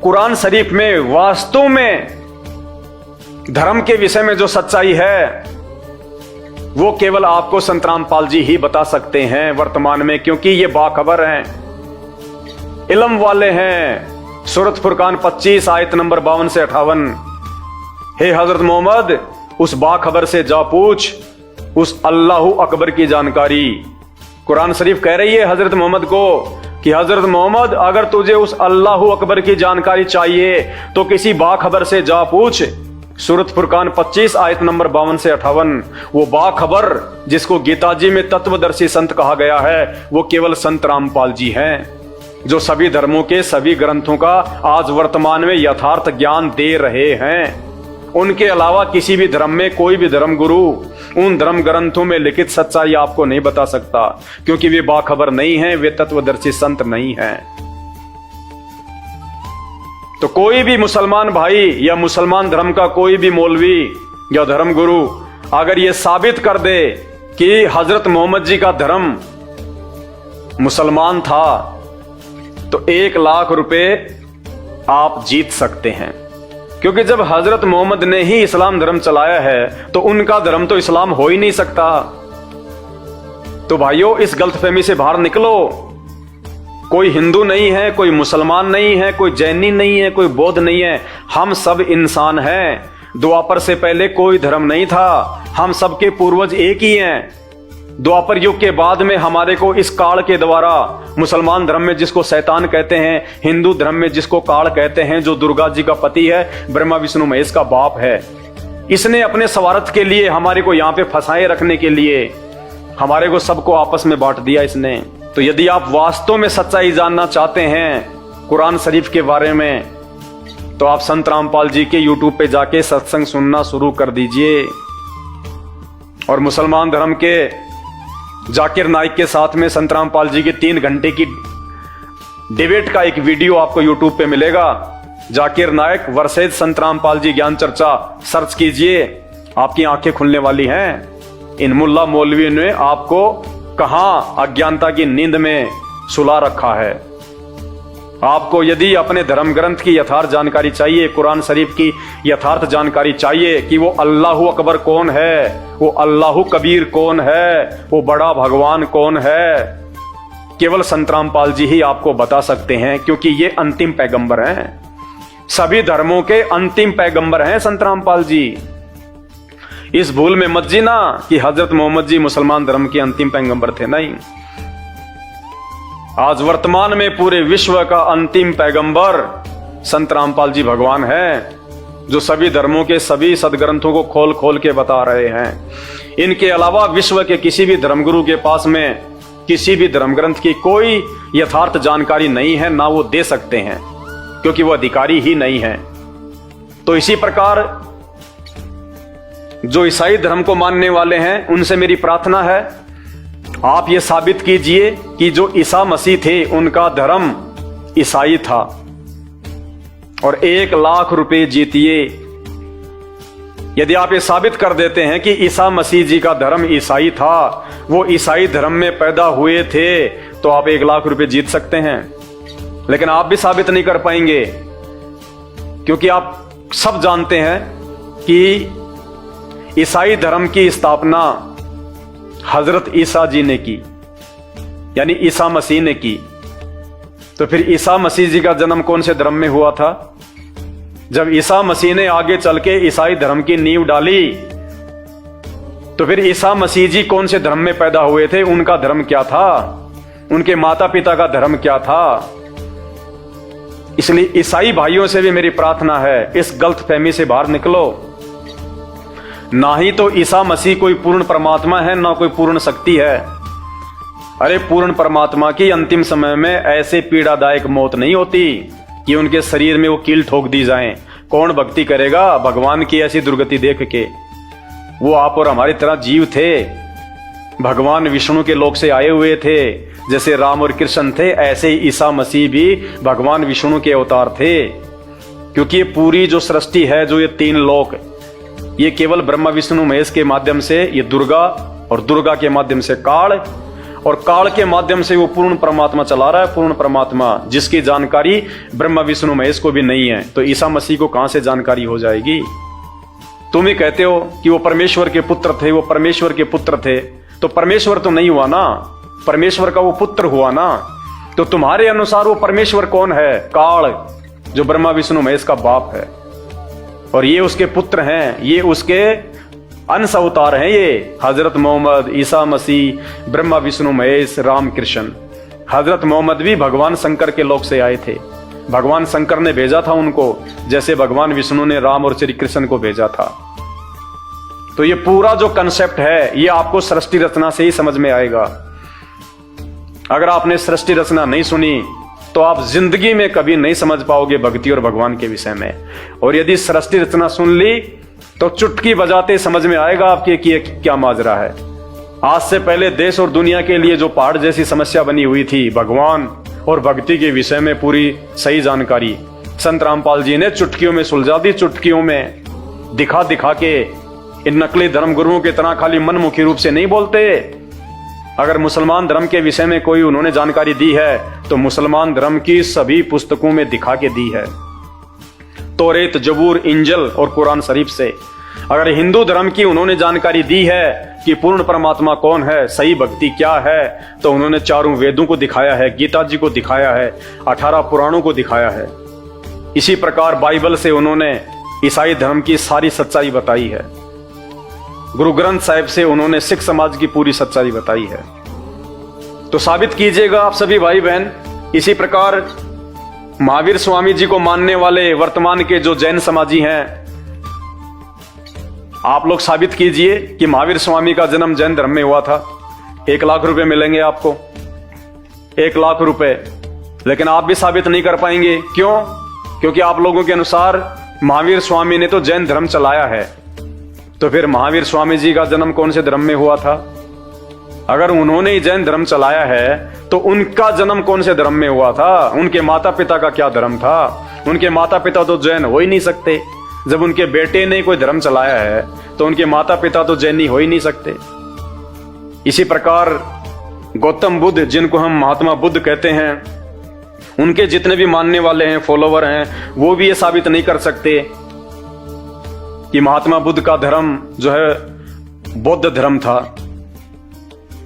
कुरान शरीफ में वास्तव में धर्म के विषय में जो सच्चाई है वो केवल आपको संत रामपाल जी ही बता सकते हैं वर्तमान में, क्योंकि ये बाखबर हैं, इल्म वाले हैं। सूरत फुरकान 25 आयत नंबर 52 से 58। हे हजरत मोहम्मद, उस बाखबर से जा पूछ उस अल्लाहु अकबर की जानकारी। कुरान शरीफ कह रही है हजरत मोहम्मद को कि हजरत मोहम्मद, अगर तुझे उस अल्लाहु अकबर की जानकारी चाहिए तो किसी बाखबर से जा पूछ। सूरत फुरकान 25 आयत नंबर 52 से 58। वो बाखबर जिसको गीता जी में तत्वदर्शी संत कहा गया है वो केवल संत रामपाल जी हैं, जो सभी धर्मों के सभी ग्रंथों का आज वर्तमान में यथार्थ ज्ञान दे रहे हैं। उनके अलावा किसी भी धर्म में कोई भी धर्म गुरु उन धर्म ग्रंथों में लिखित सच्चाई आपको नहीं बता सकता, क्योंकि वे बाखबर नहीं हैं, वे तत्वदर्शी संत नहीं हैं। तो कोई भी मुसलमान भाई या मुसलमान धर्म का कोई भी मौलवी या धर्म गुरु अगर ये साबित कर दे कि हजरत मोहम्मद जी का धर्म मुसलमान था तो 1 लाख रुपए आप जीत सकते हैं, क्योंकि जब हजरत मोहम्मद ने ही इस्लाम धर्म चलाया है तो उनका धर्म तो इस्लाम हो ही नहीं सकता। तो भाइयों, इस गलतफहमी से बाहर निकलो। कोई हिंदू नहीं है, कोई मुसलमान नहीं है, कोई जैनी नहीं है, कोई बौद्ध नहीं है, हम सब इंसान हैं। द्वापर से पहले कोई धर्म नहीं था, हम सबके पूर्वज एक ही हैं। द्वापर युग के बाद में हमारे को इस काल के द्वारा मुसलमान धर्म में जिसको शैतान कहते हैं, हिंदू धर्म में जिसको काल कहते हैं, जो दुर्गा जी का पति है, ब्रह्मा विष्णु महेश का बाप है, इसने अपने स्वार्थ के लिए हमारे को यहाँ पे फंसाए रखने के लिए हमारे को सबको आपस में बांट दिया इसने। तो यदि आप वास्तव में सच्चाई जानना चाहते हैं कुरान शरीफ के बारे में तो आप संत रामपाल जी के यूट्यूब पे जाके सत्संग सुनना शुरू कर दीजिए। और मुसलमान धर्म के जाकिर नाइक के साथ में संत रामपाल जी की 3 घंटे की डिबेट का एक वीडियो आपको यूट्यूब पे मिलेगा। जाकिर नाइक वर्सेज संत रामपाल जी ज्ञान चर्चा सर्च कीजिए, आपकी आंखें खुलने वाली हैं। इन मुल्ला मौलवियों ने आपको कहां अज्ञानता की नींद में सुला रखा है। आपको यदि अपने धर्म ग्रंथ की यथार्थ जानकारी चाहिए, कुरान शरीफ की यथार्थ जानकारी चाहिए कि वो अल्लाहु अकबर कौन है, वो अल्लाहु कबीर कौन है, वो बड़ा भगवान कौन है, केवल संत रामपाल जी ही आपको बता सकते हैं, क्योंकि ये अंतिम पैगंबर हैं। सभी धर्मों के अंतिम पैगंबर हैं संत रामपाल जी। इस भूल में मत जीना कि हजरत मोहम्मद जी मुसलमान धर्म के अंतिम पैगंबर थे, नहीं। आज वर्तमान में पूरे विश्व का अंतिम पैगंबर संत रामपाल जी भगवान हैं, जो सभी धर्मों के सभी सदग्रंथों को खोल खोल के बता रहे हैं। इनके अलावा विश्व के किसी भी धर्मगुरु के पास में किसी भी धर्म ग्रंथ की कोई यथार्थ जानकारी नहीं है, ना वो दे सकते हैं, क्योंकि वो अधिकारी ही नहीं है। तो इसी प्रकार जो ईसाई धर्म को मानने वाले हैं उनसे मेरी प्रार्थना है, आप ये साबित कीजिए कि जो ईसा मसीह थे उनका धर्म ईसाई था और 1 लाख रुपए जीतिए। यदि आप ये साबित कर देते हैं कि ईसा मसीह जी का धर्म ईसाई था, वो ईसाई धर्म में पैदा हुए थे, तो आप 1 लाख रुपए जीत सकते हैं। लेकिन आप भी साबित नहीं कर पाएंगे, क्योंकि आप सब जानते हैं कि ईसाई धर्म की स्थापना हजरत ईसा जी ने की, यानी ईसा मसीह ने की। तो फिर ईसा मसीह जी का जन्म कौन से धर्म में हुआ था? जब ईसा मसीह ने आगे चल के ईसाई धर्म की नींव डाली, तो फिर ईसा मसीह जी कौन से धर्म में पैदा हुए थे? उनका धर्म क्या था? उनके माता पिता का धर्म क्या था? इसलिए ईसाई भाइयों से भी मेरी प्रार्थना है, इस गलतफहमी से बाहर निकलो। ना ही तो ईसा मसीह कोई पूर्ण परमात्मा है, ना कोई पूर्ण शक्ति है। अरे पूर्ण परमात्मा की अंतिम समय में ऐसे पीड़ादायक मौत नहीं होती कि उनके शरीर में वो कील ठोक दी जाए। कौन भक्ति करेगा भगवान की ऐसी दुर्गति देख के? वो आप और हमारी तरह जीव थे, भगवान विष्णु के लोक से आए हुए थे। जैसे राम और कृष्ण थे, ऐसे ही ईसा मसीह भी भगवान विष्णु के अवतार थे। क्योंकि ये पूरी जो सृष्टि है, जो ये 3 लोक ये केवल ब्रह्मा विष्णु महेश के माध्यम से ये दुर्गा, और दुर्गा के माध्यम से काल, और काल के माध्यम से वो पूर्ण परमात्मा चला रहा है। पूर्ण परमात्मा जिसकी जानकारी ब्रह्मा विष्णु महेश को भी नहीं है, तो ईसा मसीह को कहां से जानकारी हो जाएगी? तुम ही कहते हो कि वो परमेश्वर के पुत्र थे, वो परमेश्वर के पुत्र थे, तो परमेश्वर तो नहीं हुआ ना, परमेश्वर का वो पुत्र हुआ ना। तो तुम्हारे अनुसार वो परमेश्वर कौन है? काल, जो ब्रह्मा विष्णु महेश का बाप है, और ये उसके पुत्र हैं, ये उसके अंश अवतार हैं। ये हजरत मोहम्मद, ईसा मसीह, ब्रह्मा विष्णु महेश, राम कृष्ण। हजरत मोहम्मद भी भगवान शंकर के लोक से आए थे, भगवान शंकर ने भेजा था उनको, जैसे भगवान विष्णु ने राम और श्री कृष्ण को भेजा था। तो ये पूरा जो कंसेप्ट है ये आपको सृष्टि रचना से ही समझ में आएगा। अगर आपने सृष्टि रचना नहीं सुनी तो आप जिंदगी में कभी नहीं समझ पाओगे भक्ति और भगवान के विषय में। और यदि सृष्टि रचना सुन ली तो चुटकी बजाते समझ में आएगा आपके कि क्या माजरा है। आज से पहले देश और दुनिया के लिए जो पहाड़ जैसी समस्या बनी हुई थी, भगवान और भक्ति के विषय में पूरी सही जानकारी संत रामपाल जी ने चुटकियों में सुलझा दी। चुटकियों में दिखा दिखा के, इन नकली धर्म गुरुओं की तरह खाली मनमुखी रूप से नहीं बोलते। अगर मुसलमान धर्म के विषय में कोई उन्होंने जानकारी दी है तो मुसलमान धर्म की सभी पुस्तकों में दिखा के दी है, तौरेत, जबूर, इंजल और कुरान शरीफ से। अगर हिंदू धर्म की उन्होंने जानकारी दी है कि पूर्ण परमात्मा कौन है, सही भक्ति क्या है, तो उन्होंने चारों वेदों को दिखाया है, गीता जी को दिखाया है, 18 पुराणों को दिखाया है। इसी प्रकार बाइबल से उन्होंने ईसाई धर्म की सारी सच्चाई बताई है। गुरु ग्रंथ साहिब से उन्होंने सिख समाज की पूरी सच्चाई बताई है। तो साबित कीजिएगा आप सभी भाई बहन। इसी प्रकार महावीर स्वामी जी को मानने वाले वर्तमान के जो जैन समाजी हैं, आप लोग साबित कीजिए कि महावीर स्वामी का जन्म जैन धर्म में हुआ था। 1 लाख रुपए मिलेंगे आपको, 1 लाख रुपए। लेकिन आप भी साबित नहीं कर पाएंगे। क्यों? क्योंकि आप लोगों के अनुसार महावीर स्वामी ने तो जैन धर्म चलाया है। तो फिर महावीर स्वामी जी का जन्म कौन से धर्म में हुआ था? अगर उन्होंने ही जैन धर्म चलाया है तो उनका जन्म कौन से धर्म में हुआ था? उनके माता पिता का क्या धर्म था? उनके माता पिता तो जैन हो ही नहीं सकते। जब उनके बेटे ने कोई धर्म चलाया है तो उनके माता पिता तो जैनी हो ही नहीं सकते। इसी प्रकार गौतम बुद्ध, जिनको हम महात्मा बुद्ध कहते हैं, उनके जितने भी मानने वाले हैं, फॉलोवर हैं, वो भी ये साबित नहीं कर सकते कि महात्मा बुद्ध का धर्म जो है बौद्ध धर्म था।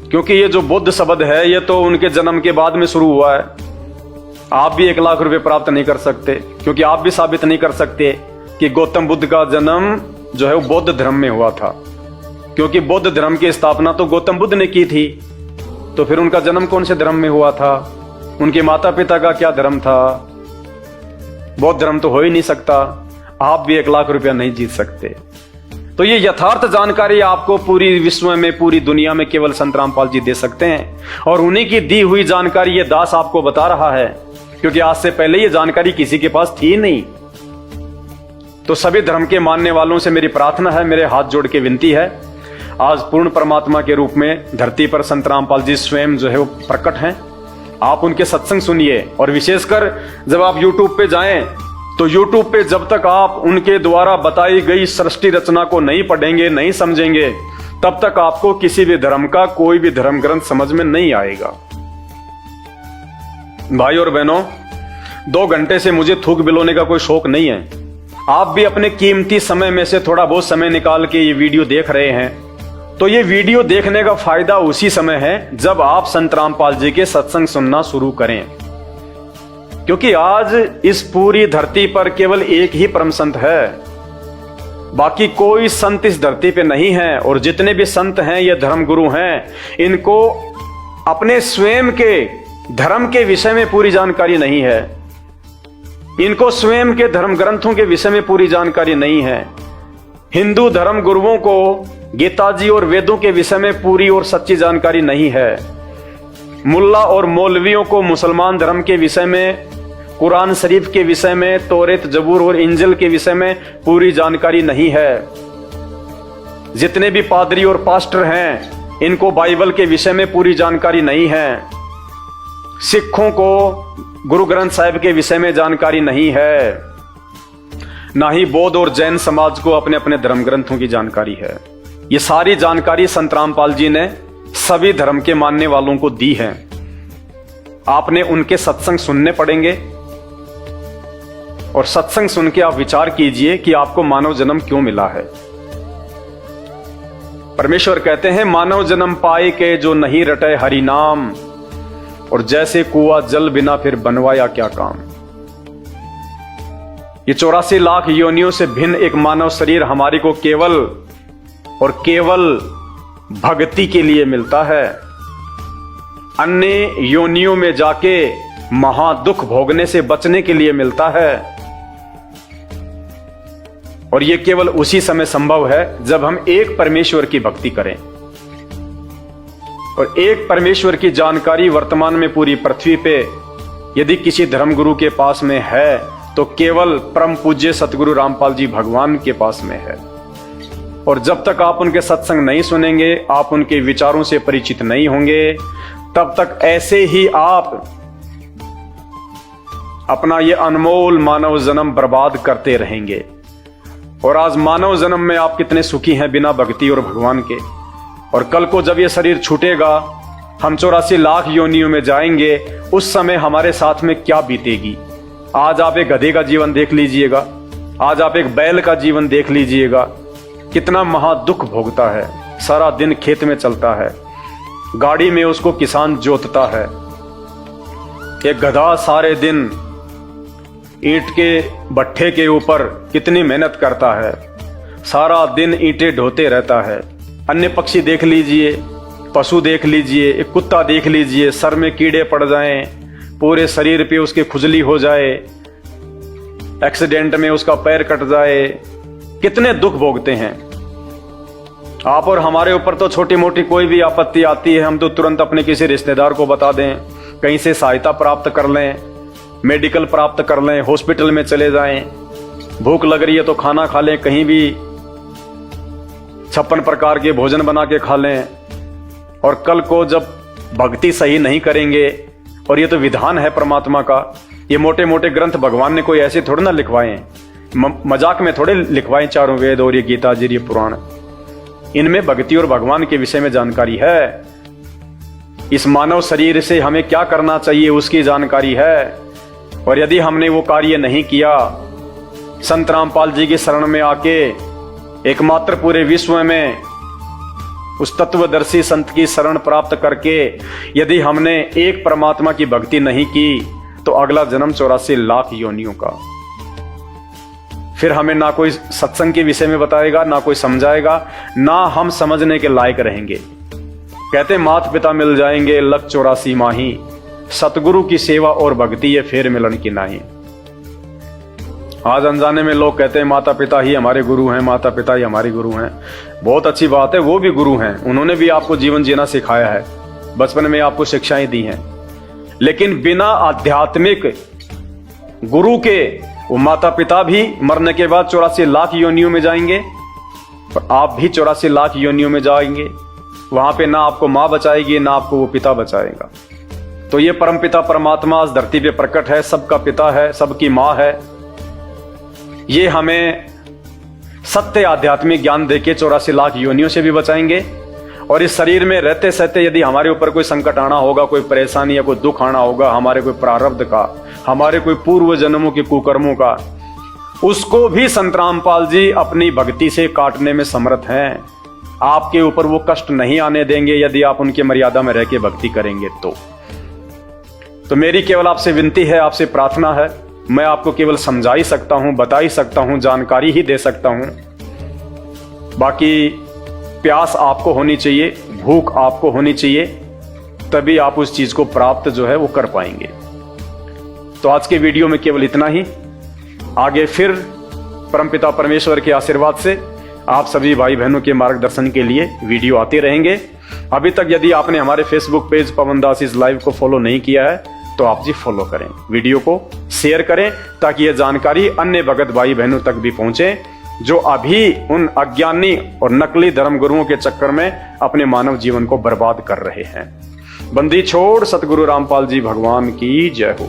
क्योंकि ये जो बुद्ध शब्द है ये तो उनके जन्म के बाद में शुरू हुआ है। आप भी 1 लाख रुपए प्राप्त नहीं कर सकते, क्योंकि आप भी साबित नहीं कर सकते कि गौतम बुद्ध का जन्म जो है वो बौद्ध धर्म में हुआ था। क्योंकि बौद्ध धर्म की स्थापना तो गौतम बुद्ध ने की थी। तो फिर उनका जन्म कौन से धर्म में हुआ था? उनके माता पिता का क्या धर्म था? बौद्ध धर्म तो हो ही नहीं सकता। आप भी 1 लाख रुपया नहीं जीत सकते। तो ये यथार्थ जानकारी आपको पूरी विश्व में, पूरी दुनिया में केवल संत रामपाल जी दे सकते हैं। और उन्हीं की दी हुई जानकारी ये दास आपको बता रहा है, क्योंकि आज से पहले ये जानकारी किसी के पास थी नहीं। तो सभी धर्म के मानने वालों से मेरी प्रार्थना है, मेरे हाथ जोड़ के विनती है, आज पूर्ण परमात्मा के रूप में धरती पर संत रामपाल जी स्वयं जो है वो प्रकट हैं। आप उनके सत्संग सुनिए। और विशेषकर जब आप YouTube पे जाएं तो YouTube पे जब तक आप उनके द्वारा बताई गई सृष्टि रचना को नहीं पढ़ेंगे, नहीं समझेंगे, तब तक आपको किसी भी धर्म का कोई भी धर्म ग्रंथ समझ में नहीं आएगा। भाई और बहनों, 2 घंटे से मुझे थूक बिलोने का कोई शौक नहीं है। आप भी अपने कीमती समय में से थोड़ा बहुत समय निकाल के ये वीडियो देख रहे हैं, तो ये वीडियो देखने का फायदा उसी समय है जब आप संत रामपाल जी के सत्संग सुनना शुरू करें। क्योंकि आज इस पूरी धरती पर केवल एक ही परम संत है, बाकी कोई संत इस धरती पे नहीं है। और जितने भी संत हैं ये धर्म गुरु हैं, इनको अपने स्वयं के धर्म के विषय में पूरी जानकारी नहीं है। इनको स्वयं के धर्म ग्रंथों के विषय में पूरी जानकारी नहीं है। हिंदू धर्म गुरुओं को गीता जी और वेदों के विषय में पूरी और सच्ची जानकारी नहीं है। मुल्ला और मौलवियों को मुसलमान धर्म के विषय में, कुरान शरीफ के विषय में, तौरेत, जबूर और इंजल के विषय में पूरी जानकारी नहीं है। जितने भी पादरी और पास्टर हैं, इनको बाइबल के विषय में पूरी जानकारी नहीं है। सिखों को गुरु ग्रंथ साहिब के विषय में जानकारी नहीं है। ना ही बौद्ध और जैन समाज को अपने अपने धर्म ग्रंथों की जानकारी है। ये सारी जानकारी संत रामपाल जी ने सभी धर्म के मानने वालों को दी है। आपने उनके सत्संग सुनने पड़ेंगे और सत्संग सुन के आप विचार कीजिए कि आपको मानव जन्म क्यों मिला है। परमेश्वर कहते हैं, मानव जन्म पाए के जो नहीं रटे हरि नाम, और जैसे कुआं जल बिना फिर बनवाया क्या काम। ये 84 लाख योनियों से भिन्न एक मानव शरीर हमारी को केवल और केवल भक्ति के लिए मिलता है। अन्य योनियों में जाके महादुख भोगने से बचने के लिए मिलता है, और यह केवल उसी समय संभव है जब हम एक परमेश्वर की भक्ति करें। और एक परमेश्वर की जानकारी वर्तमान में पूरी पृथ्वी पे यदि किसी धर्मगुरु के पास में है तो केवल परम पूज्य सतगुरु रामपाल जी भगवान के पास में है। और जब तक आप उनके सत्संग नहीं सुनेंगे, आप उनके विचारों से परिचित नहीं होंगे, तब तक ऐसे ही आप अपना ये अनमोल मानव जन्म बर्बाद करते रहेंगे। और आज मानव जन्म में आप कितने सुखी हैं बिना भक्ति और भगवान के। और कल को जब ये शरीर छूटेगा, हम 84 लाख योनियों में जाएंगे, उस समय हमारे साथ में क्या बीतेगी। आज आप एक गधे का जीवन देख लीजिएगा, आज आप एक बैल का जीवन देख लीजिएगा, कितना महादुख भोगता है। सारा दिन खेत में चलता है, गाड़ी में उसको किसान जोतता है। एक गधा सारे दिन ईंट के भट्ठे के ऊपर कितनी मेहनत करता है, सारा दिन ईंटें ढोते रहता है। अन्य पक्षी देख लीजिए, पशु देख लीजिए, एक कुत्ता देख लीजिए, सर में कीड़े पड़ जाएं, पूरे शरीर पे उसके खुजली हो जाए, एक्सीडेंट में उसका पैर कट जाए, कितने दुख भोगते हैं। आप और हमारे ऊपर तो छोटी मोटी कोई भी आपत्ति आती है, हम तो तुरंत अपने किसी रिश्तेदार को बता दें, कहीं से सहायता प्राप्त कर लें, मेडिकल प्राप्त कर लें, हॉस्पिटल में चले जाएं। भूख लग रही है तो खाना खा लें, कहीं भी 56 प्रकार के भोजन बना के खा लें। और कल को जब भक्ति सही नहीं करेंगे, और ये तो विधान है परमात्मा का, ये मोटे मोटे ग्रंथ भगवान ने कोई ऐसे थोड़े ना लिखवाए, मजाक में थोड़े लिखवाए। चारों वेद और ये गीता जी, ये पुराण, इनमें भक्ति और भगवान के विषय में जानकारी है। इस मानव शरीर से हमें क्या करना चाहिए उसकी जानकारी है। और यदि हमने वो कार्य नहीं किया, संत रामपाल जी की शरण में आके एकमात्र पूरे विश्व में उस तत्वदर्शी संत की शरण प्राप्त करके यदि हमने एक परमात्मा की भक्ति नहीं की, तो अगला जन्म 84 लाख योनियों का। फिर हमें ना कोई सत्संग के विषय में बताएगा, ना कोई समझाएगा, ना हम समझने के लायक रहेंगे। कहते माता पिता मिल जाएंगे लख 84 माही, सतगुरु की सेवा और भक्ति ये फेर मिलन की नाही। आज अनजाने में लोग कहते हैं माता पिता ही हमारे गुरु हैं, माता पिता ही हमारे गुरु हैं। बहुत अच्छी बात है, वो भी गुरु हैं, उन्होंने भी आपको जीवन जीना सिखाया है, बचपन में आपको शिक्षाएं दी हैं। लेकिन बिना आध्यात्मिक गुरु के वो माता पिता भी मरने के बाद 84 लाख योनियों में जाएंगे, और आप भी 84 लाख योनियों में जाएंगे। वहां पे ना आपको मां बचाएगी, ना आपको वो पिता बचाएगा। तो ये परम पिता परमात्मा इस धरती पे प्रकट है, सबका पिता है, सबकी मां है। ये हमें सत्य आध्यात्मिक ज्ञान देके 84 लाख योनियों से भी बचाएंगे। और इस शरीर में रहते सहते यदि हमारे ऊपर कोई संकट आना होगा, कोई परेशानी या कोई दुख आना होगा, हमारे कोई प्रारब्ध का, हमारे कोई पूर्व जन्मों के कुकर्मों का, उसको भी संत रामपाल जी अपनी भक्ति से काटने में समर्थ हैं। आपके ऊपर वो कष्ट नहीं आने देंगे यदि आप उनकी मर्यादा में रह के भक्ति करेंगे। तो मेरी केवल आपसे विनती है, आपसे प्रार्थना है, मैं आपको केवल समझा ही सकता हूं, बता ही सकता हूं, जानकारी ही दे सकता हूं। बाकी प्यास आपको होनी चाहिए, भूख आपको होनी चाहिए, तभी आप उस चीज को प्राप्त जो है वो कर पाएंगे। तो आज के वीडियो में केवल इतना ही। आगे फिर परमपिता परमेश्वर के आशीर्वाद से आप सभी भाई बहनों के मार्गदर्शन के लिए वीडियो आते रहेंगे। अभी तक यदि आपने हमारे Facebook page Pawan Das is live को फॉलो नहीं किया है तो आप जी फॉलो करें, वीडियो को शेयर करें, ताकि यह जानकारी अन्य भगत भाई बहनों तक भी पहुंचे जो अभी उन अज्ञानी और नकली धर्मगुरुओं के चक्कर में अपने मानव जीवन को बर्बाद कर रहे हैं। बंदी छोड़ सतगुरु रामपाल जी भगवान की जय हो।